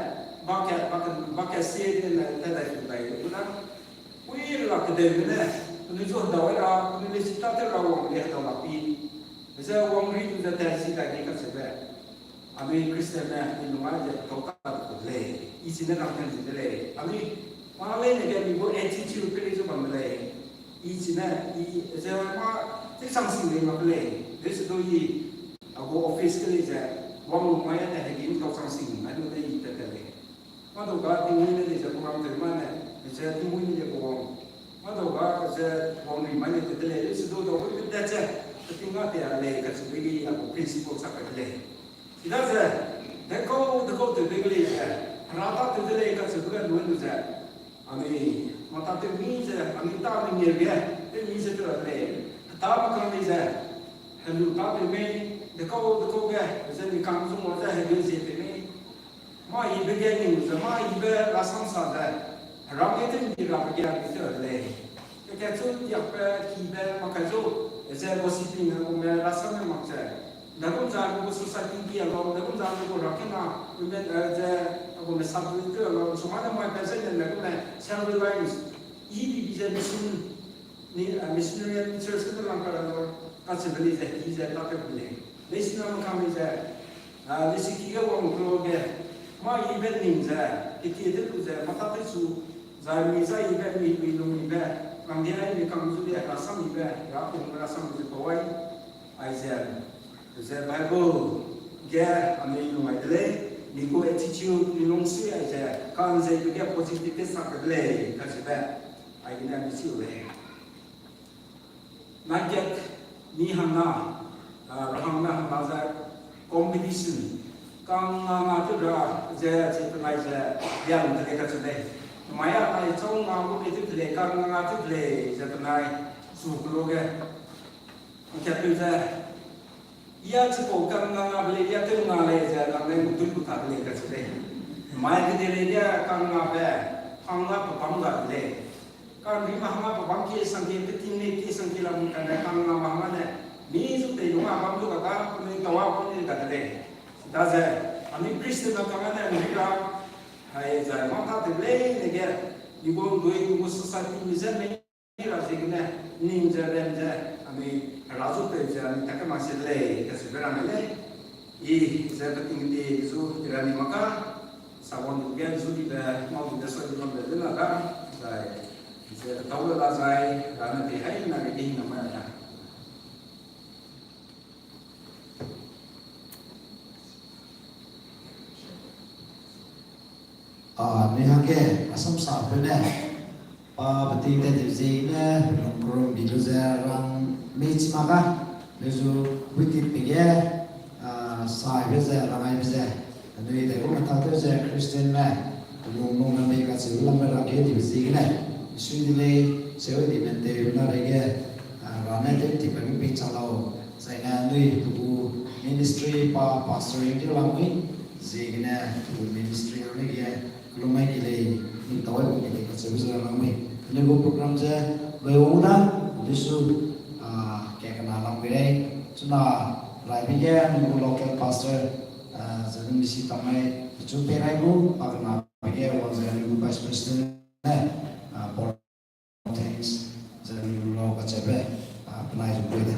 bak sih ni tadai suka itu nak. Wih lah kedai ni, tujuh dah orang, tujuh cita tu orang lihat dah lapi. Macam orang ni tu dah tersi lagi kat sebelah. Kami Kristen ni rumah je kau tak boleh. Isinya nak kerja boleh. Kami malah ni kan ibu attitude pilih tu boleh. Isinya, saya tak sangsi ni boleh. Dari tu aku office kali je. Wang rumah yang ada lagi kau sangsi. Ada ni tak boleh. Mana kau tinggal ni je kurang terima ni. Saya tinggal ni je kurang. Mana kau saya wang rumah ni tak boleh. Dari tu aku benda je. Tinggal dia leh kat sini aku prinsip sampai boleh. Tidak je. Dekau tu boleh je. Rata tu boleh kat sebelah dua tu je. Ami mata tu mi je. Ami tak mi dia. Mi je tu boleh. Tak makan ni je. Hendak tak mi. Dekau ke. Jadi kamu semua je hendak je ni. Mai ibu dia ni, mai ibu rasam sahaja. Ramai tu ni ramai dia itu boleh. Kita tu dia kita makan tu. Saya positif ni, saya rasa memang saya. Dalam zaman aku society dia, kalau dalam zaman aku rakina, aku mesab itu, kalau semua orang macam saya, aku self reliance. Ini bisa missionary church itu langkah kalau kasih beli saya, saya tak boleh. Missionary kami saya, mesti kita orang keluarga, mai event ni saya, kita itu saya mata tu, saya misal event ni belum event. Kemudian ini kamu sudah rasam juga, aku rasam itu kawai, Aisyah. Saya Bible, dia ambil ilmu itu, niku attitude ilmu sih Aisyah. Kalau saya juga positif sangat boleh, kasih ber, Aisyah mesti boleh. Naget ni hana rahangna baza competition kang nga tu ra je penai je yang tadi kat sini maya ai chong nga bu itu le kang nga tu le je penai su kloge kita tu je ia cepo kang nga beli dia tu nga le je kang le mutul ku tak le kat sini maya ke le dia kang nga be kang nga pam ga le kang ni mahma pam ki sangki petin ni ki sangki lam kan kang nga mahma ne ni su te lu nga pam tu ka ni tawa pam ni kat le daze ani Kristen na kangana ngira hai za mata te le nege ni go doi go society ni zen ni ra signe ninja renja ani razu te ja ni tak ma se le ka se vera le I za ka ting di zu irani maka sabon ge zu di ba mau di so di non de la ka sai se tau la sai ra na ti hai na ge ding na ma ya Nihake asam sapene pa beti te dizine nongkrom biluza rang mech maka lezu wikit pige sai beze rangai beze nui te ko mata te ze Christian na nong na me ka se lam ra ke di zine sui di le se di mente na rege rane te ti pa mi chalao sai na nui tu ministry pa pastoring ti lamui zine tu ministry ne ge lumai kile ni tawai ko kile ka service la ngai le go program je le uda disu ke kana lam bere suna rai bi ge ni local pastor zanim misi tamai chu pe rai go pa kana ge was ni vice president for things zanim lo ka chebe apply to be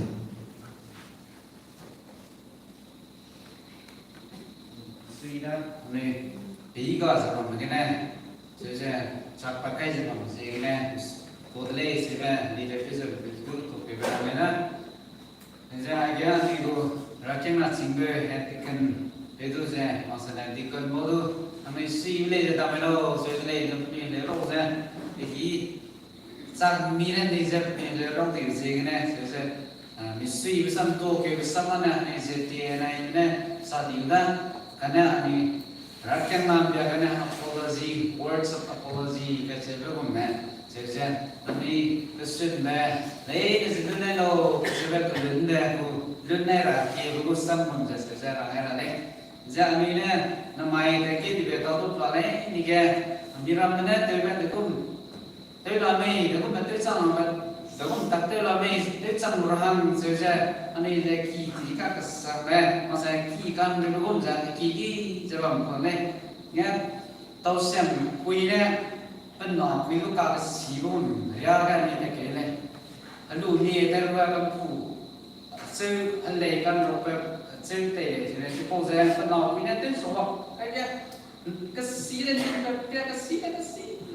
suida ne Iga zaman begini, jadi cakap pakai zaman begini, kodle sebab di lepas itu tu beberapa mana, jadi aja ni tu rakyat nak singgah hatikan itu je masalah dikan modu, kami si le je tak melo, so le ni le roh je, ini sak miran di je le roh di segini, jadi misi bersama tu ke bersama na ni setiap ni sadiudan, kerana ni rakyat nam biarkan apology, words of apology, kacau berumah, jadi kami Kristen dah, lain sebenarnya lo sebab kelenda aku, kelenda rakyat aku sambung jadi orang lain. Jadi ni namai lagi di betul tu pelai ni ke, biram mana terima dekum, terlamai dekum betul sangat, dekum tak terlamai, tercang muraham saja, ani lagi jika kesana, masa kikan dekum jadi kiki sebab apa ni, ya tahu sem kuinya penuh milu kak sibun, ya kan ni tak kene, lalu ni terbuat lampu, se alai kan rope, se te, jadi sepuluh saya penuh kuinya tu soal, aja kesian dia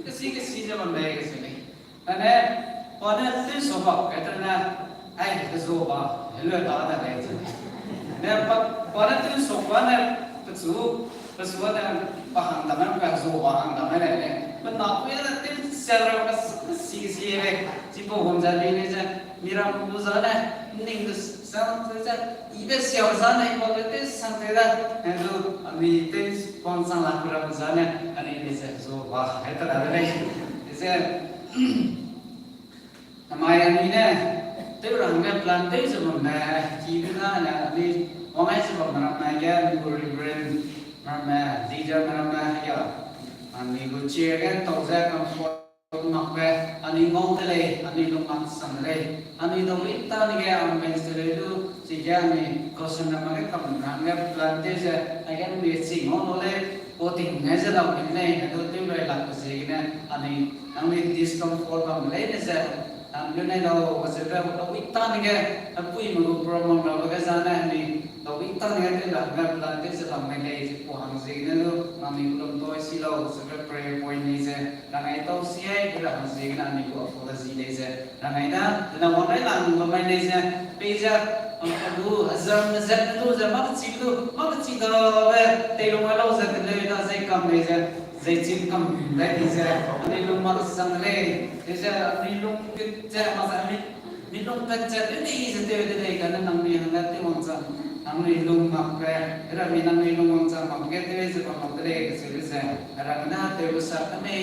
kesi zaman baik kesini, karena pada tu soal, katanya, kesoba, hello tak ada lagi, dan pada tu soal Pesuat yang paham teman pesuat paham teman ni, benar pun ada tim secara kesi cipu homza ini je miram buzana ning tu sang tu je ibe siapa sana ibu tu sang tu dah itu kami tim sponsor lah miram buzana ani ini je so wah itu ada ni je namanya ni tu orang ni plantai sebenarnya kira ni orang sebab namanya ni beribu Nama dia nama ya, ani lucu kan tahu saya kamu nak ber, ani ngong tele, ani lumak sangle, ani doi ta ni ke am pensele tu, sejak ni kosan nama ke kamu nama plantai je, akan mesti ngong oleh, poting ngajar lau ni, itu tu berlaku sehingga ani discomfort kamu lain je. Ambil ni lau sebab doi ta ni ke, apa yang mahu promote lau ke sana ni. Tapi kita ni ada dah berlantai selama ni puang sehingga tu kami belum tahu silau sebab prayer point ni je. Rangai tahu siapa kita sehingga ni buat apology ni je. Rangai dah, dan orang lain pemain ni je. Peja, aduh, azam tu zaman kecil tu telung malau je terlebih dah saya kam ni je. Saya kam lagi je. Ni lung malu sang le, je ni lung je masa ni minung kacat ini setiap hari karena nang ni hangat ti mangsa nang ni lung mak pe era minang ni lung mangsa mak ke te se mak te ke se se era kana te besar kami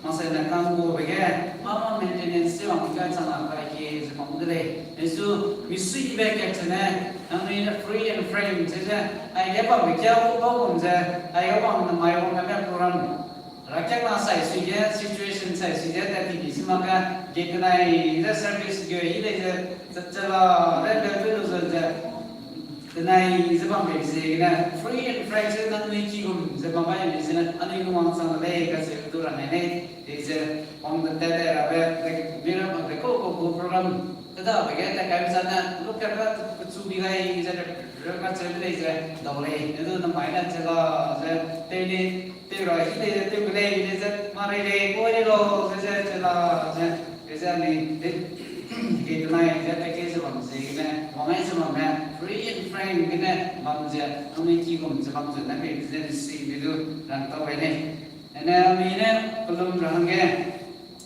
masa nak kamu bagi mama maintenance mak ka sana ka ki se mak te itu misi bagi cina nang ni free and frame saja ai dia pa bagi aku pun saja ai aku mai orang kami program rakyat masa isu situation saya sudah tapi di semaka kenai ida service ge ida secara level tu saja kenai sebab begini free and frank saya nak mesti gum sebab apa yang disini anu gum sang leh kasi tu orang ini is on the tether abe bila mereka ko program tidak begitu kami sana lu kerja kucu bigai jadi mereka cerita is doleh itu namanya cakap saya tadi rồi cái tiêu cái này thì sẽ mà đây coi đi rồi sẽ là sẽ này cái này sẽ cái sự bằng gì cái này mà ngay sự bằng này free and frank cái này bằng gì ông ấy chỉ cùng sự bằng gì này mình sẽ xem video rằng tao về này nên mình này kalau rằng cái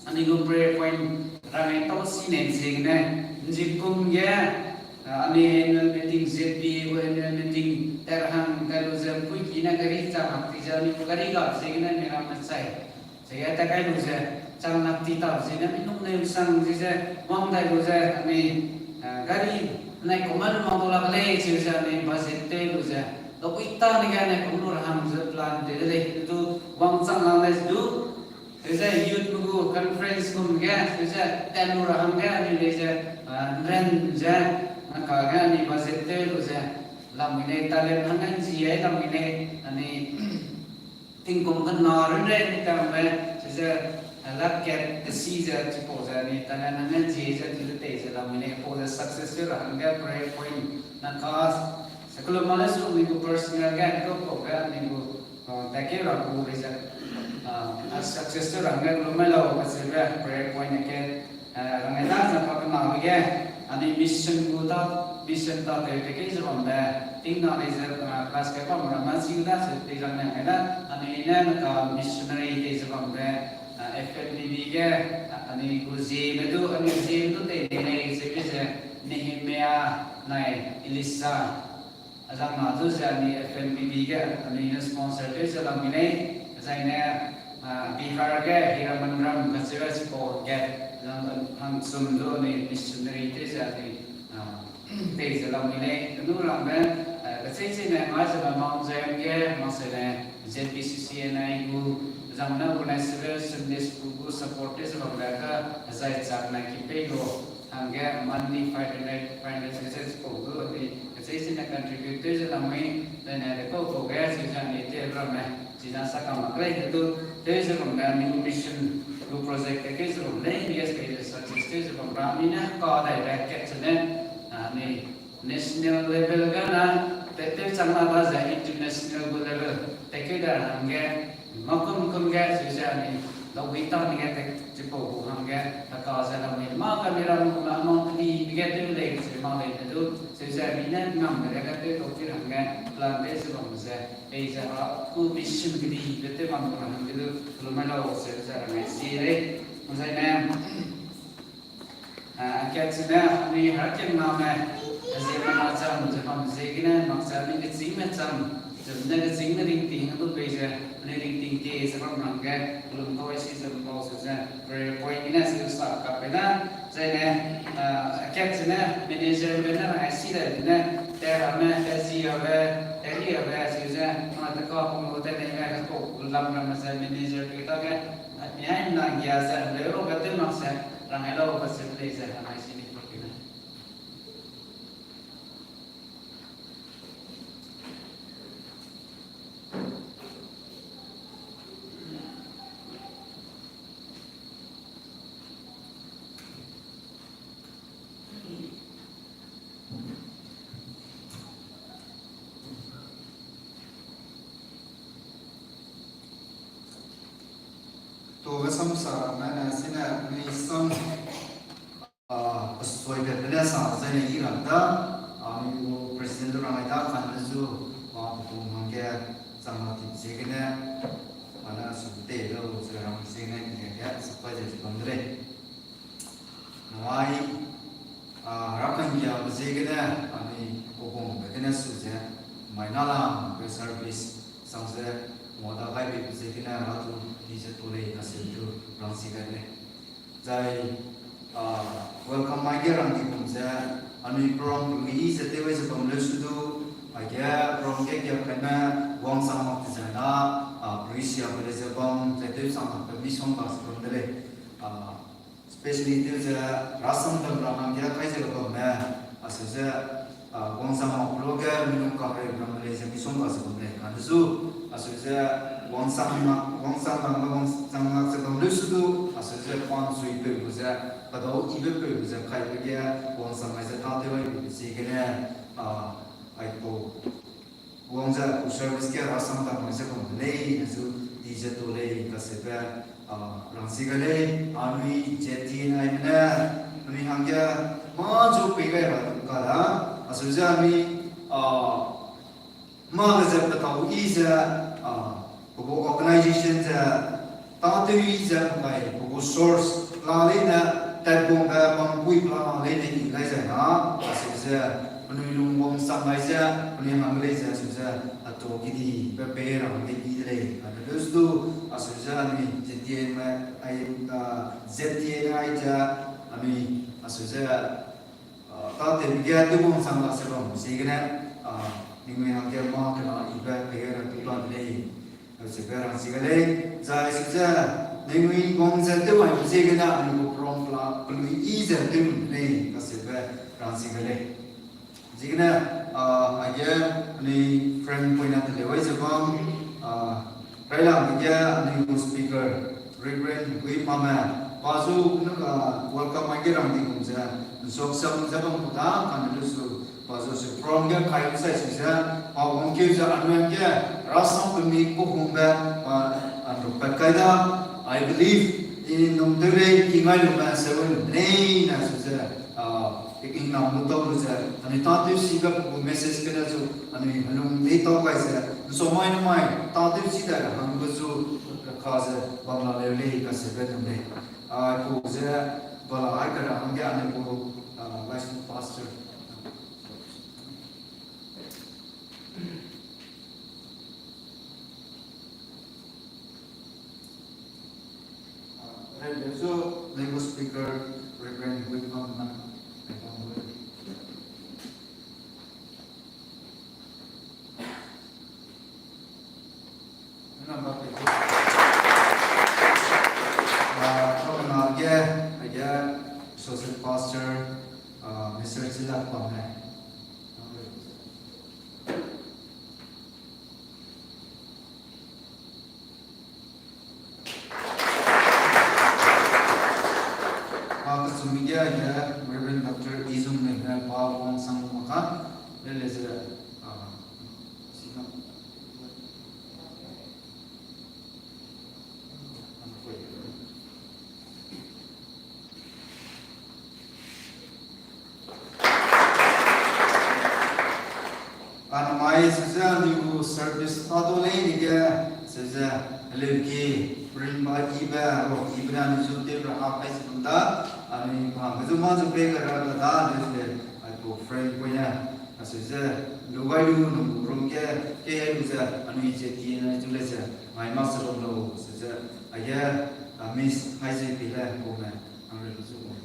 anh ấy cũng prayer point rằng cái tao xin này gì này chỉ cùng cái ani meeting ZB meeting terhang kalau saya pergi nak kerja sama kerja ni pergi kat sini ni ramai saya tak kaya saya jangan nak titap sini minum ni usang saya mang dah saya ni kari naik komal mang tolak leh saya ni basit tu saya tapi kita ni kan naik komal ham plan jadi itu bang sang lang leh tu saya youth buku conference kum kan saya tenur ham kan ni saya ren saya Kalau ni basit tu saya lamine talent hangan siapa lamine ani tingkong kenar ni kita saya lakukan season cepat saya ni talent hangan siapa jadi saya lamine for successful hangan prayer point nak kas sekolah mana suruh minggu personal kan kau kan minggu tak kira aku bisa successful hangan rumah lalu pasal prayer point ni hangan dah sampai kenal lagi ani mission mission ta te ke sebab dah tinggal di kelas ke apa mana masih dah setiap yang ada ani ini nak missionary te sebab dah FFDB ke ani kuzi itu ani kuzi itu te ini sebisa Nehemia naik Elisa azam nadu jadi FFDB ke ani sponsor te sebab ini saya ni Bihar ke Hiramanram kasiwa support ke हम सुन लो ने missionary ते जाते ते Tzalam ने नूराम में कसे ने आज माउंट जैम के मसले ZBCCNI को जमना गुना सिविल सर्विस को सपोर्ट से बंगाका जाय चाकना की पे को हंगे मंथली 500 सक्सेस को अभी कसे ने कंट्रीब्यूट जलाम में ने को गैस जाने ते रम में जिना सका मकले तो ते जलाम में mission Dua projek ke sebelum ni dia sebagai statistik sebelum kami ni kau ada rakyat sana ni national level kan tetap sama bahasa international level tekik dah hangga makum ke susah ni lau kita ni kita cepat hangga kau sana ni mak kami ramu di begitu lagi sebelum itu susah ni ngam mereka tu doktor hangga plan dia sebelum saya saya aku mission gede betul mampu hangga itu belum ada susah ramai sih Misalnya, akhir sana ni hakim nama zaman macam segini maksud ni kecil macam sebenarnya kecil ni tinggi tu beja ni tinggi sebab mangga belum tahu isi sebab susah point ini susah kapena saya akhir sana manager benar isi dah benar terama isi apa susah mana kau pengurutan ni kan kau belum masa manager kita kan yang nak biasa lero betul maksud ramai lo pasal belajar ramai sini pergi. तो samsa mana sina ni sam asoi berbeda sa saya ni rata amigo presiden orang ada kan tu waktu mangga sama tim segera mana sebete lo sekarang segera ni ya sampai jadi kondre nawai rakan kia bezegena ani kokong begena suje mainala be service sangse moda kai be bezegena ratu dije tole asentu rangsigane jai welcome my dear anti kumza ani prom mi se tewe se pamle sudu aja prom ke kia kana wang sama tizana prisia berezabam tetu sama permission pas pondele especially there's a rasam tam ramam dia kai se ko na asese wang sama blogger minum kafe ramle se mission pas pondele kanzu asese wang sama se pamle sudu asese pan sui pe buza padau ibe pe buza kai pe dia wang sama se ta te wai se gena ai ko wang za ku service ke rasam tam se pondele azu dije tole ka se pe rangsigale anui jeti naimna ani hangya maju pegai kala asuja mi ma gazet patau iza bogo organization za tatui za kai bogo source lalina tabonga pangpui lalina ni gaiza na asuja anui lungbom samaiza ani hangleza asuja atau kini beberapa orang ini terus tu asuja ni ZTN aja ami asuja tak terbiar tu pun sama sebab sehingga minggu yang dia mau kena ibadah pergi tuan lei sekarang segala saya asuja minggu pun saya tu mai sehingga minggu prom pula perlu izin tu lei sebab orang segala sehingga aja ni friend punya terlewat sebab Kailang dia ni speaker Reverend Kui Mama pasu nak welcome lagi orang di kumsa sok sam sabang putar kan lusu pasu se from dia kai saya sisa awang ke ja anwen dia rasam pemik ko humba anu pakada I believe in nomdere kingai lumba seven nei na sisa iking na muto lusa ani tatu sigap message kena jo ani anung nei to kai sa so mai tatu sida hang busu kaza bangla lele ka sebet ne ko za bala ai kara hang ya ne ko vice pastor so legal speaker Reverend Whitman Associate Pastor Mr. Silat Pamne. Media ya Reverend Dr. Izum Negara Pawang Sang Maka leleza Anamai saja new service atau lain dia saja lagi berimba iba atau ibran juti berapa sebentar ani macam juga kerana dia aku friend punya saja luar dulu rumah ke bisa ani jadi na juga saja mai masuk dulu saja ayah miss haji pilih koma ambil semua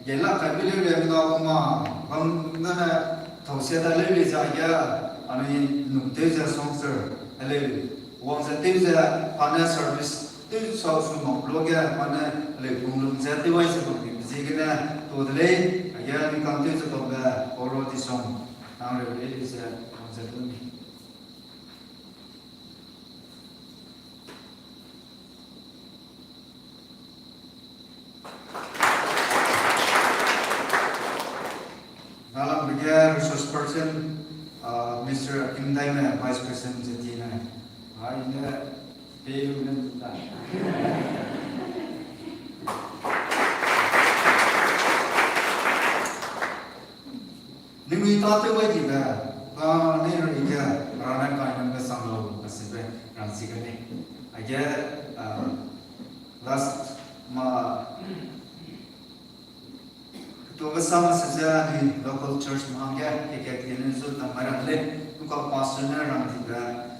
gelak kami lele kita kuma bang mana tahu siapa lele saja ane nukte saja sponsor lele uang saja pana service tu semua blogger pana lele kumlum saja wajib seperti begini tu lele aja ni kantor sekolah orang di song angre lele saja uang saja ni resource person, Mr. Imdaina, Vice President Jatina. Ini pelu dan ta tu wai juga ne ri ga rana ka nan sang lo asibe ran sikane aja last ma to bersama saja di local church mahangga kek ini sul tamarang le tukar pastor ran juga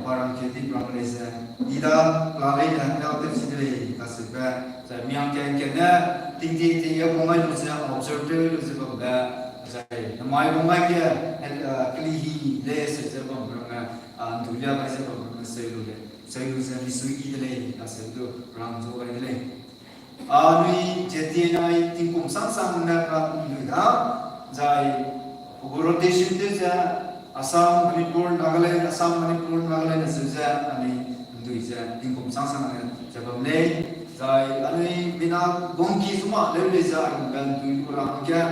barang jadi barang leza ida lalai dan dauter sidle kasbe saya miang kena tinggi ya pemain lusa observer lusa bangga saya namai pemain dia kelihi le saja bangga dunia kasih bangga saya lusa misui idle kasih tu ram jo idle Ani jadi nai tingkum sang nak nuda, jai rotation tu je Assam Manipur Nagaland saja ani nuda je tingkum sang nak jabam le, jai ani bina gongki semua le je kan tu orang je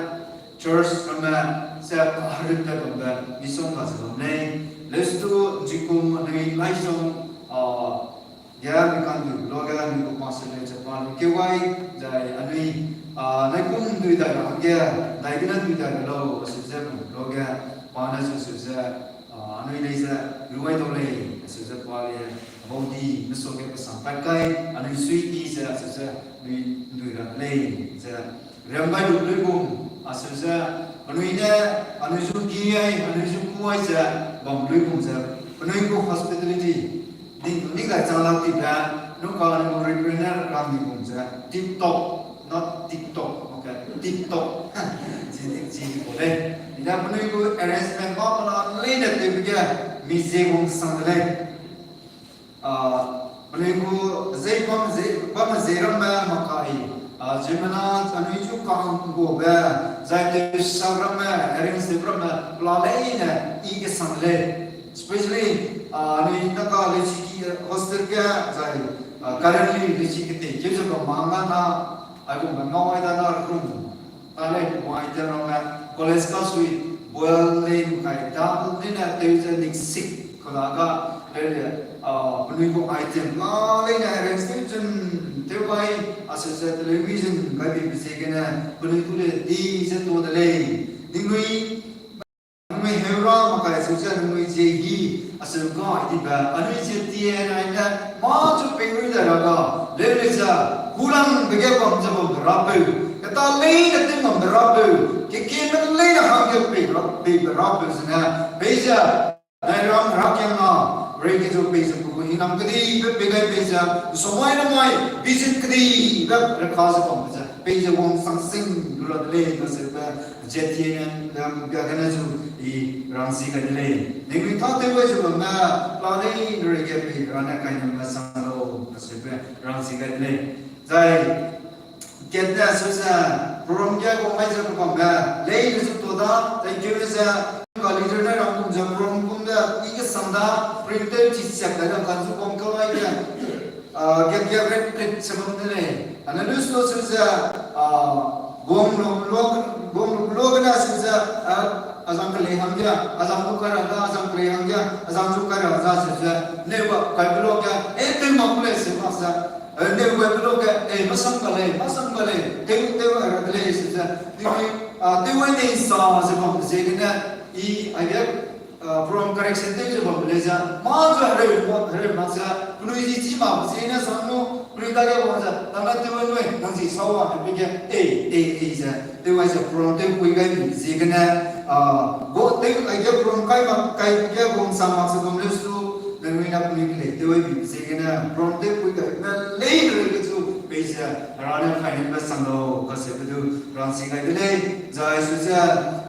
church ramai saya harus terbuka misong kasih le, lestu jikum ani laisong ya bukan tu, loga ni ko pasal Japan, kewai jai ani, naikun tu ida orang dia, naikkan tu ida kalau sesuatu loga panas sesuatu, ani leza luai tu le, sesuatu kuali, body masuk ke sampai kai, ani sweet sesuatu ni tu ida le, ramai dulu pun, sesuatu ani ani suki ani sukuai bang dulu pun ani ko hospitality Ni kat jalan tidak, nu kalau mau rekrutnya kami punya TikTok, not TikTok, okay, TikTok, jadi boleh. Tidak perlu ikut arrangement apa lain itu juga misi bungsan boleh. Perlu ikut zebam zeram makai. Jemana anu itu kau gobe, jadi seram arrangement lain ini sangat. Especially ni nak leci hostel ke jadi currently leci kita jadi kalau mangga na aku mengawai dana room ale muai dana college ka sui boleh kai dah ni na tujuan ni sik kalau agak le penunggu item lain arrangement terbaik asal television kami bisa kena penunggu le di satu le tinggi Nunggu hera makai susah nunggu jehi asal kau itu bah anu jetian anda macam pengen daraga lelesa kurang begitu macam berapa kata lain itu macam berapa kekian lain hanya berapa sana beja dalam rakyat mereka tu beja bukan hinam kedi begai beja semua namai visit kedi berkas apa beja wong sangsing dulu le masih jetian yang gagana tu I rangsi ka dile ningi thate we ju ma plani nrege pi rana ka nyam sangalo asepe rangsi ka dile jai ketta susa promja ko mai ju ko ba lei ju to da thank you sa college na ram kum jam rom kum da I ke sanda printed chi sak da kan ju kom ko ai ya get red sabam dile analyst to susa gom log na susa azam kali hamja azam bukar azam kali hamja azam bukar azam saja newa kabelo ka itu makule semasa newa kabelo ka masam kali tewa radle saja tewa ni sa sebab segina I agak from correction tu sebab belajar maju hari masa penuhi cima segina sanu penuhi lagi masa tangan tewa ni nanti sawa begini saja tewa from tewa kuigai segina go te aja from kai ke gong sama sebelum lesu dan mina puni le te we segena from te pui ga later itu bisa rana kai ne sanglo kase bedu ran singa dile jai suja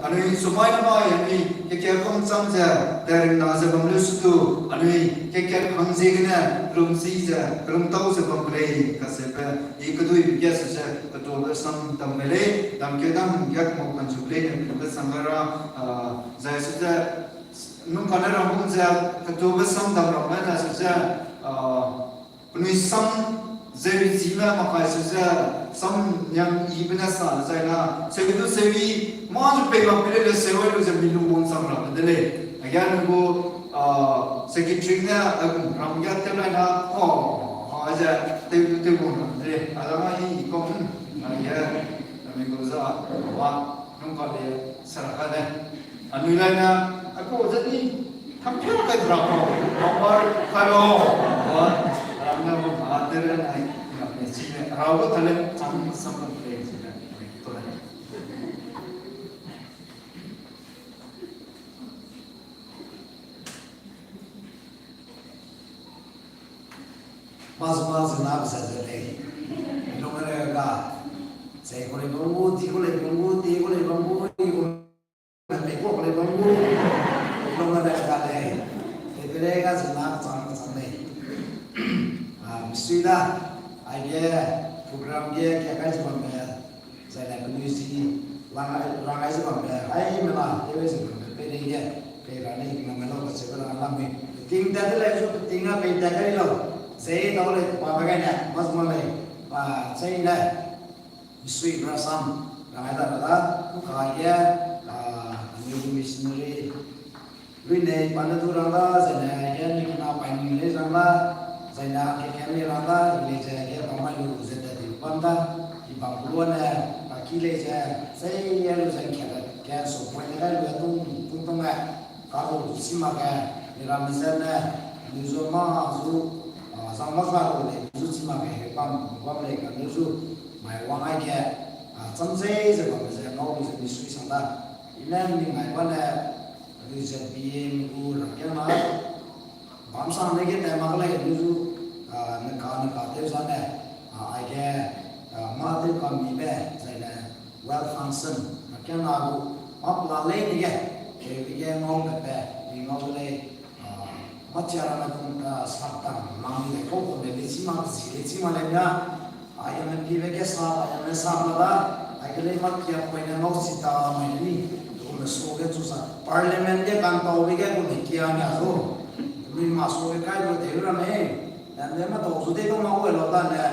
anu sumai nama yani ke gong samja dari na sebelum lesu tu anu ke gong segena from sija from tau sebelum le kase be ikadu biasa suja ketua bersam tamele dam ke dam yak mau kanjule ne bersangara saya sudah nunggu ada orang saya ketua bersama dalam mana sudah penulisan jadi jiwa maka sudah sam yang ibadah saya na saya itu sewi mana pegang pilih sewa itu saya minum uang sama dele agar nunggu sekretarinya rakyat terlalu aja tu dele ada lagi kom ya kami gozah wah nunggu dia serahkan anh người này anh cô rất đi thăm theo cái trò không có phải lo làm nào mà từ đây này gặp cái gì này rau có thể lên trong sâm lâm cái gì này tôi mas na bisa jadi nomor ka saya boleh banggu ti boleh banggu ti boleh banggu ti boleh boleh banggu nomor ka deh itu ka senang sampai sudah idea program dia kaya cuma saya nak menuju langai cuma ai mana dia cuma beri dia kerana nama lo sebenarnya alam ni tinggal tu lah tu tinggal beda kali lo saya tahu le pabaganya mas mulai saya ni sweet rasam kaya dah kaya new missionary Rine panadu rangla saya ni kena paning le rangla saya kekemi rangla le saya pamalu zeda di panda di bangkuan pagi le saya lu saya kaya so point le lu tung kalau simak ni ramisan ni zoma zu sama sekali itu cuma pam mereka itu mai wang aja sampai sebab saya mau bisa disui sana ini mai mana itu jadi rakyat mana bangsa mereka tema lagi itu negara itu sana aja mati kami saya well function rakyat mana apa lalai dia dia mau kata dia mau le macam mana sabtan mami lekok belicima lenya ayam pibe ke sah ayam sabada ayam macam apa yang mau cita ini tu masuk ke susah parlimen dia kan tahu dia pun kian ya tu ini masuk ke kaya tu orang ni dan dia mah tahu sudah tu mau elotan ya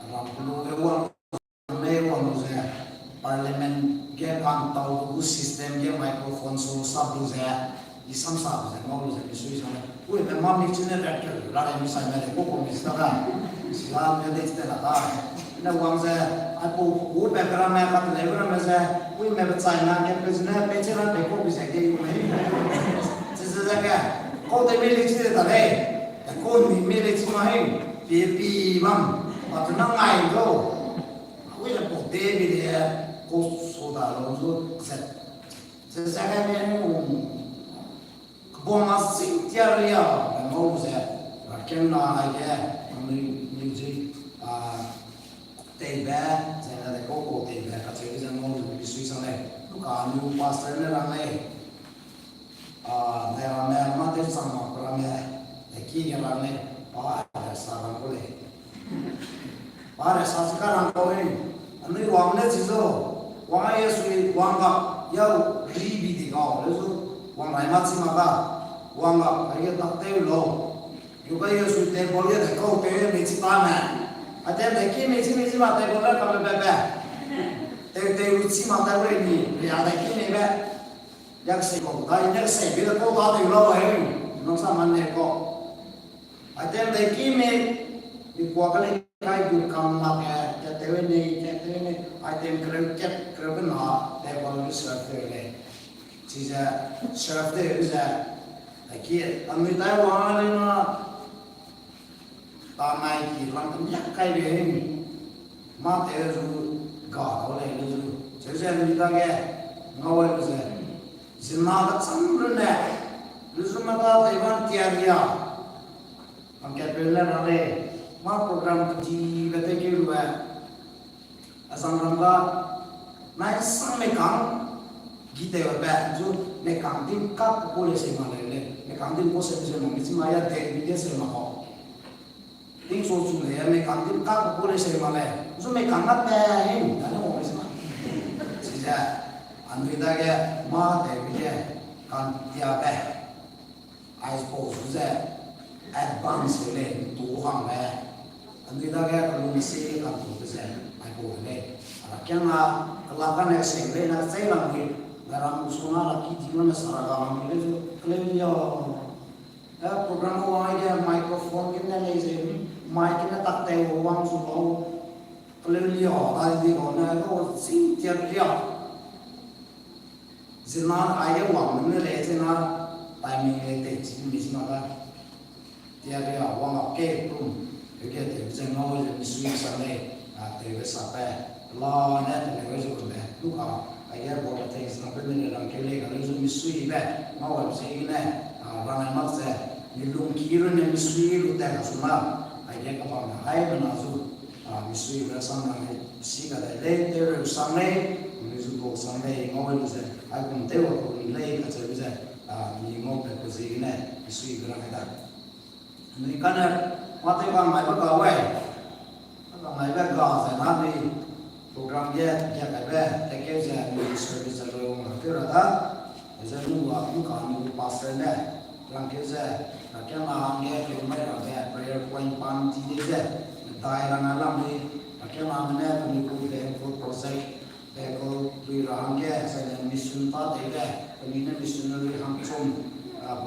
orang puluh orang uang saya parlimen dia kan tahu sistem dia mikrofon susah tu saya isam sah saya mau saya disui sana. Ui memang mixnya reaktor, lari misalnya ada kok misalkan Islam yang itu lah. Ini uang saya, aku ui background saya kat lebar saya, ui memang China yang punya pecahan bekok bisa kayak gini. Sesuatu kau tu milik sendiri tak le, kau ni milik semua ini, pipi bang, atau nangai tu, ui lepas dia kau sudah lalu sesuatu yang Bonasi tiada mau saya rakyat nak aja menuju teba saya ada koko teba kacau saya mau bisui sana kanu pasal ni ramai ramai mati sama ramai lagi ramai pada sarang boleh pada sekarang kau ini anu wangnya cizo wangnya sui wangga yau ribi di kau lesu wang lain macam apa wang apa dia tak tahu lo juga dia sudah boleh dekau ke macam mana ada dekik macam apa boleh kalau bebe tahu macam apa boleh ni dia dekik ni be yang sebab dah yang sebab kau tak tahu lo nong sama ni kau ada dekik ni di kuakali kai gur kamla ke tahu ni ada kerja kerana dia boleh sesuatu Sisa syaraf dia bisa, lagi kami tahu orang ini tamai kilang banyak kaya ini, mati itu gak boleh itu, jadi kita ke ngawal itu, semangat sempurna, itu mata Taiwan tiada, angkat benar ada, mak program kerja betul kira, asam rangka, naik sampai kang kita berbaik tu, mereka kantin kap boleh sema lele, mereka kantin boleh sema macam ayat dek dia sema kau. Ting soal tu le, mereka kantin kap boleh sema lele, so mereka kangat deh, dah nak boleh sema. Sisa, anu kita ke mah dek dia kan dia beh, I suppose sisa advance lele, tu orang beh, anu kita ke kalau mesti kan tu sisa, I boleh. Akhirnya kelakan eksekusi nak saya lagi. Garam usuna lagi di mana seragam itu klaim dia program uang dia mikrofon kita lagi mic kita tak tahu uang sulau klaim dia tadi di mana itu sing tiap dia Zina ayah wang ni le zina timing le te sini misma ka dia dia wang oke pun kerja te zina ngau je misui sampai te ke sampai la ne te ke zo ne luka ayah bawa te zina pun ni dalam kele kalau zo misui be ngau je sini ne rana mak se ni lung kiru ne misui lu te ka suma ayah kapal na ayah menazu misui be sama ne si ka le te ru sampai Mizuko sampai ngawal bisa, aku mesti waktu nilai kerja bisa, ni ngawal kerja ini, isu gerang itu. Ini kan mati bang mai berkawai, bang mai berkawai, saya nanti program dia kerja, teknik saya ni service terlalu macam apa, saya nunggu aku kan nunggu pasal ni, orang kerja, kerja malam dia kerja dia prayer point pan tiga dia, daerah alam ni, kerja malam ni pengikut dengan proses Eko wirangge saya mission ta dega kemina missionary hangchom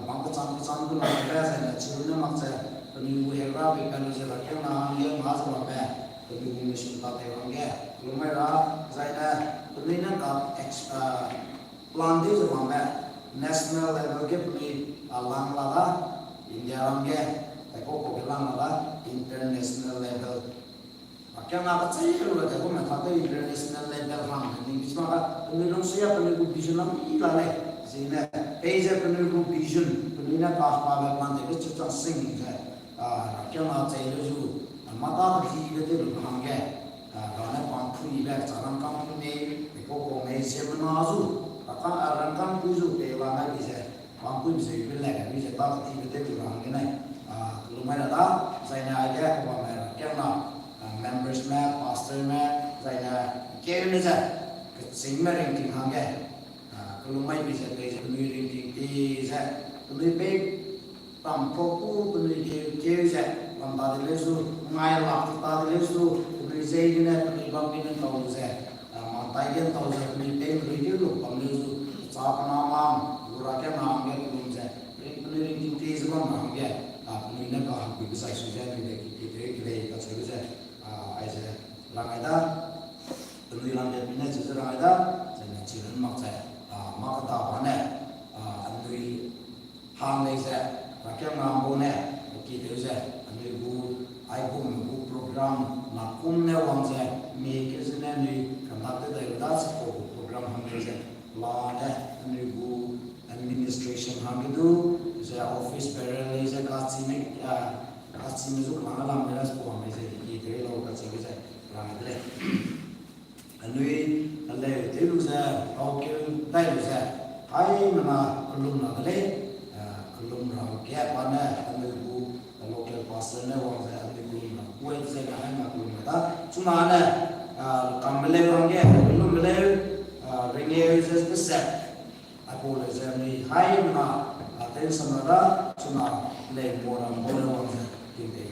bangkocang tu nak saya cuma maksa keminggu hera bekan saya rakyat nangge mas bape keminggu mission ta dega lumera saya kemina ka plan dia sama national level ke puni alang lada India rangge eko kogelang lada international level क्या ना बच्चे ही करो बच्चे को मैं खाते ही international level हम नहीं बीच में का तुम्हें लोग से अपने को विजन हम ई लाले सीने पेज अपने को विजन तुम्हें ना काफ पावे पांडे के चुचा सिंह है क्या ना चाहिए जो माता की बेटे लोग हम के गाने पांचू ही बैठ चारण काम में देखो को मैं से बनाजू अका रंगम कुजू पे वाला भी है पांचू से भी लगे भी से बात की बेटे लोग हम के नहीं lumai dah saya ni ada ko मैं क्या ना members में pastor में जाइना क्या करने जा सिंह में ranking हांगे कलुमाई भी से कहीं कलुई ranking के जा कलुई पे तम पोकू कलुई के जा तम तादिले सु माय लाख तादिले सु कलुई जाइए ना कलुई बाकी ने ताऊ जा माताई के ताऊ जा कलुई पे कलुई के लोग कलुई सु चाप नाम बुरा के नाम के कलुई जा कलुई ranking के इस बार हांगे कलुई ने कहा कि बिसाई सुझा नहीं कि का चले ऐसे लगाया तुम इलाम के बिना चीज़ लगाया जैसे चीज़ मक्से मक्ता बने अंदरी हांग नहीं से रखे नाम बोने कि तेरे अंदरी वो आई वो प्रोग्राम नाकुम ने वहाँ से मेरे से ने नहीं कंडक्ट दे उधर से प्रोग्राम हम से लाने अंदरी वो एडमिनिस्ट्रेशन हम के दो जैसे ऑफिस पैरेलल से काची में जो खाना लाम मेरा स्पोर्ट हमें से ये लोग का चीज़ है राम दे अनुई अल्लाह तेलु से ओके दायु से हाई मना कुलुम ना दले कुलुम राम क्या पाना अंदर वो लोकल पास्टर ने वो से अंदर कुलुम ना वो से कहाँ ना कुलुम ना चुना ने कमले रंगे कुलुम ले रिंगे से से अपोलो से नहीं हाई मना अटेंशन ना चुना ले बोरा वो से किंतु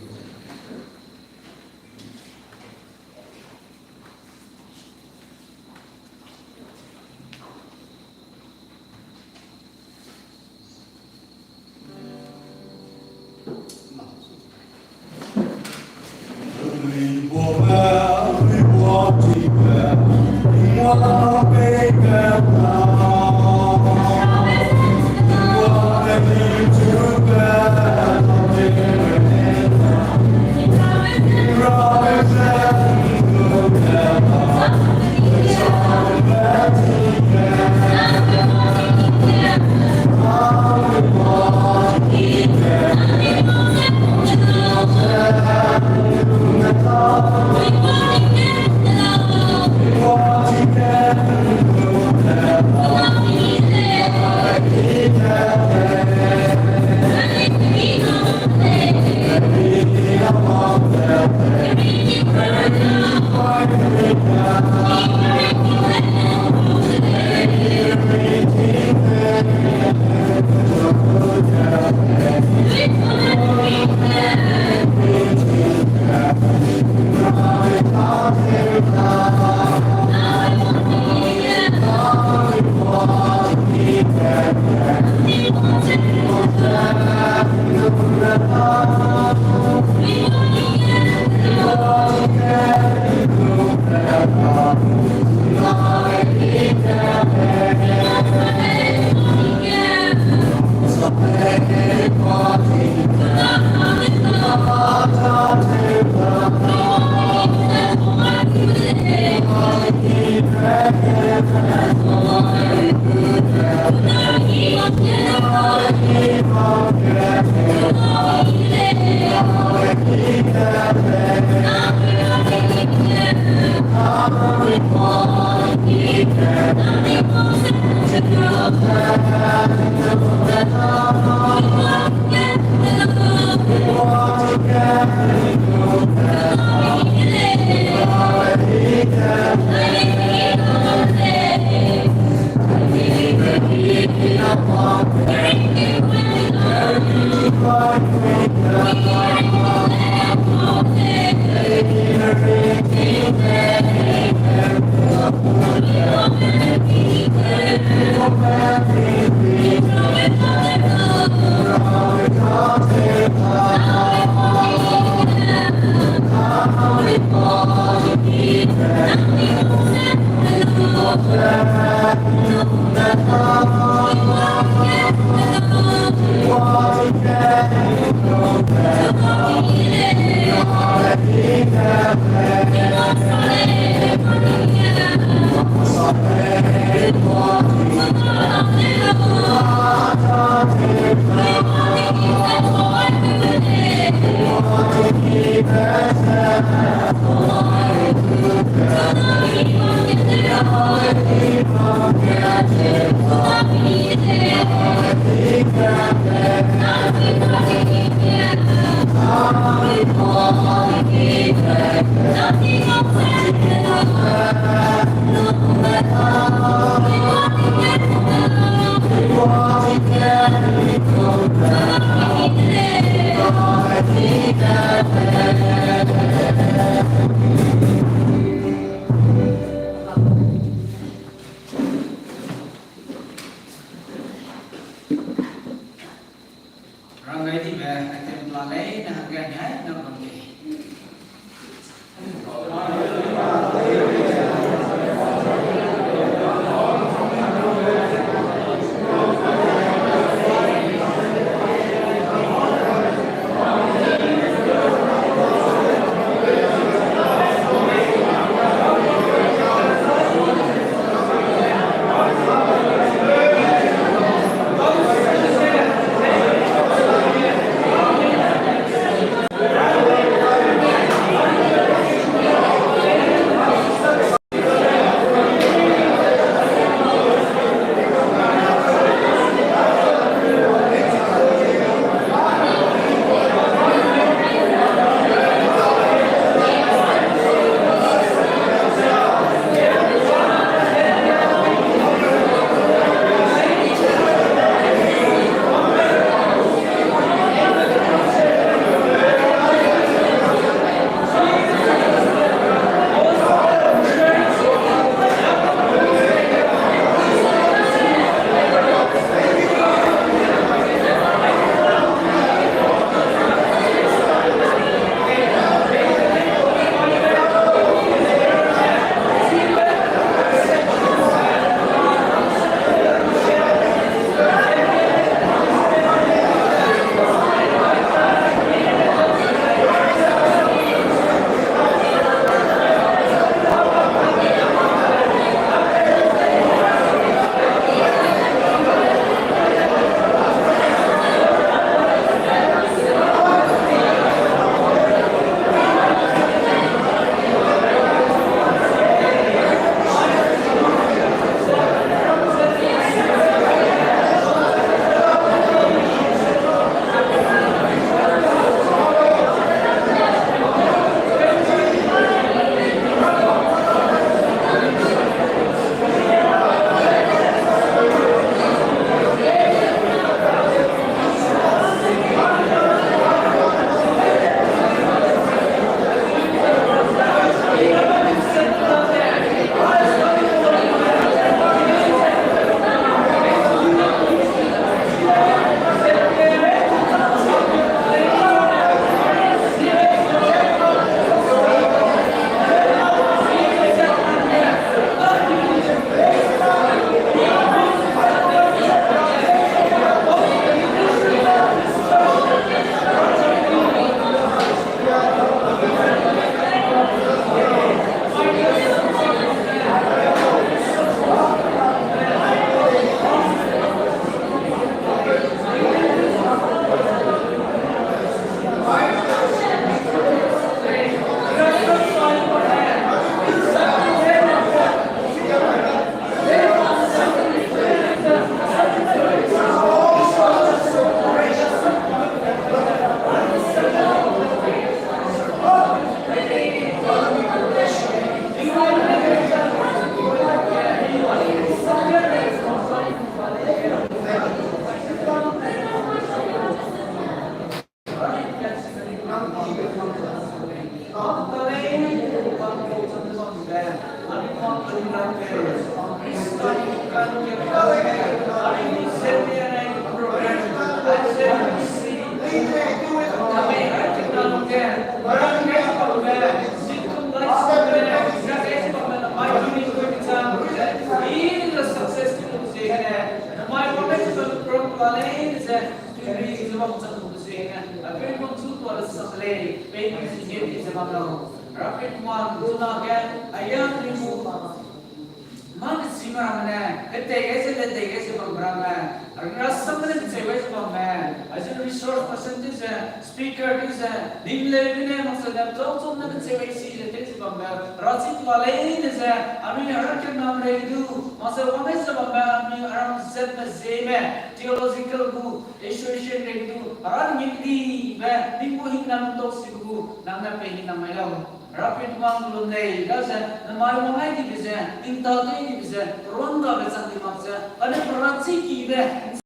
Rapid one lunday doesn't the Marmai division, in Tawti division, Ronda Besan Dimaxa, and then Ratsi there.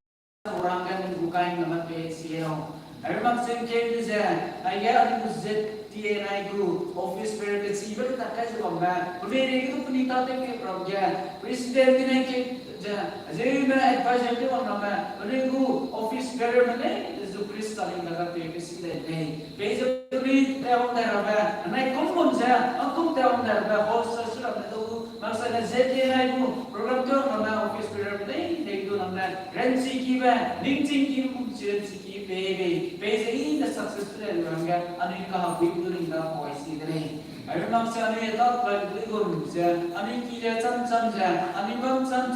Orangan and Bukain Naman PCO. I remember saying is I get to Z TNI group, office where it's even the case of man. Very good Punita from Jan, President in Azima advisor on a man, when you go office very is the crystal in the day. Basically, down there, and I come on there, I'll come down there, the horses of the Marcel ZTNI group, program on my office period, they do on that. Renzi Kiva, Ninting Kim, baby, basically the successful and Anika doing the voice in the name. I remember saying that by the Gurus, Aniki, some, Anikam, some,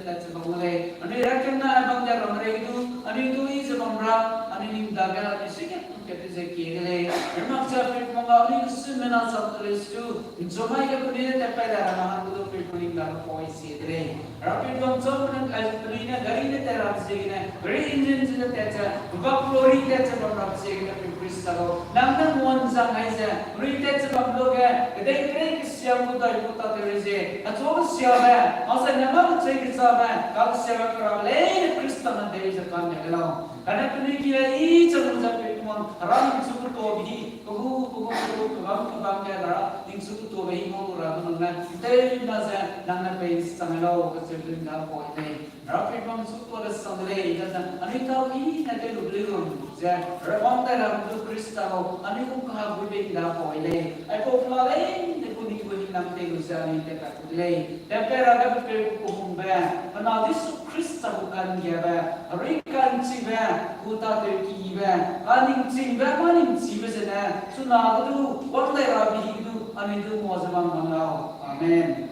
that's about Malay, and they recognize about their own radio, and you do is about Bra, and in Daga, the second is a key. I remember saying Mongali, similar subtleties too. In Somaya, put it at Peda, and the people in that voice today. Rapid one, so as Purina, Garina, Terrazina, very engines in the Teta, Vapori, that's about Rapsig, Crystal, London one Zangaisa, Retats about Loga, they take Siamuta, put out the Rese, a total Siava, also never take it up, Kalsiava Krale, Crystal, and there is a family alone. And I can each of the one running to Tobi, who come to Bangada, in Sukutobi, rather than telling us that Nana Pace, Samelo, was children that point. Rapid one super Sunday, doesn't Anita eat at the blue, that Ramonda to Crystal, and you can have with that point. I hope Lane, the good equally nothing was in the Catholic. The Pera people bear, and now this Crystal can give a Rican Siva, who thought they give a running Siva, running Siva, so now do what they are being do, and it was among them now. Amen.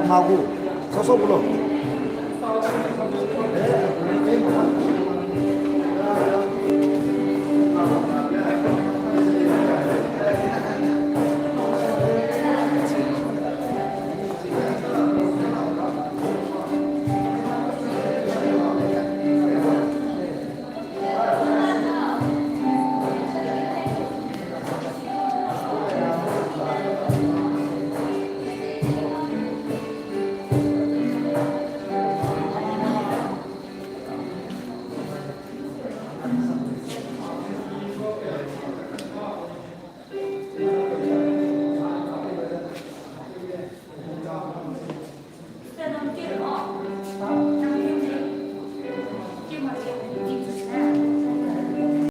magu sosok belum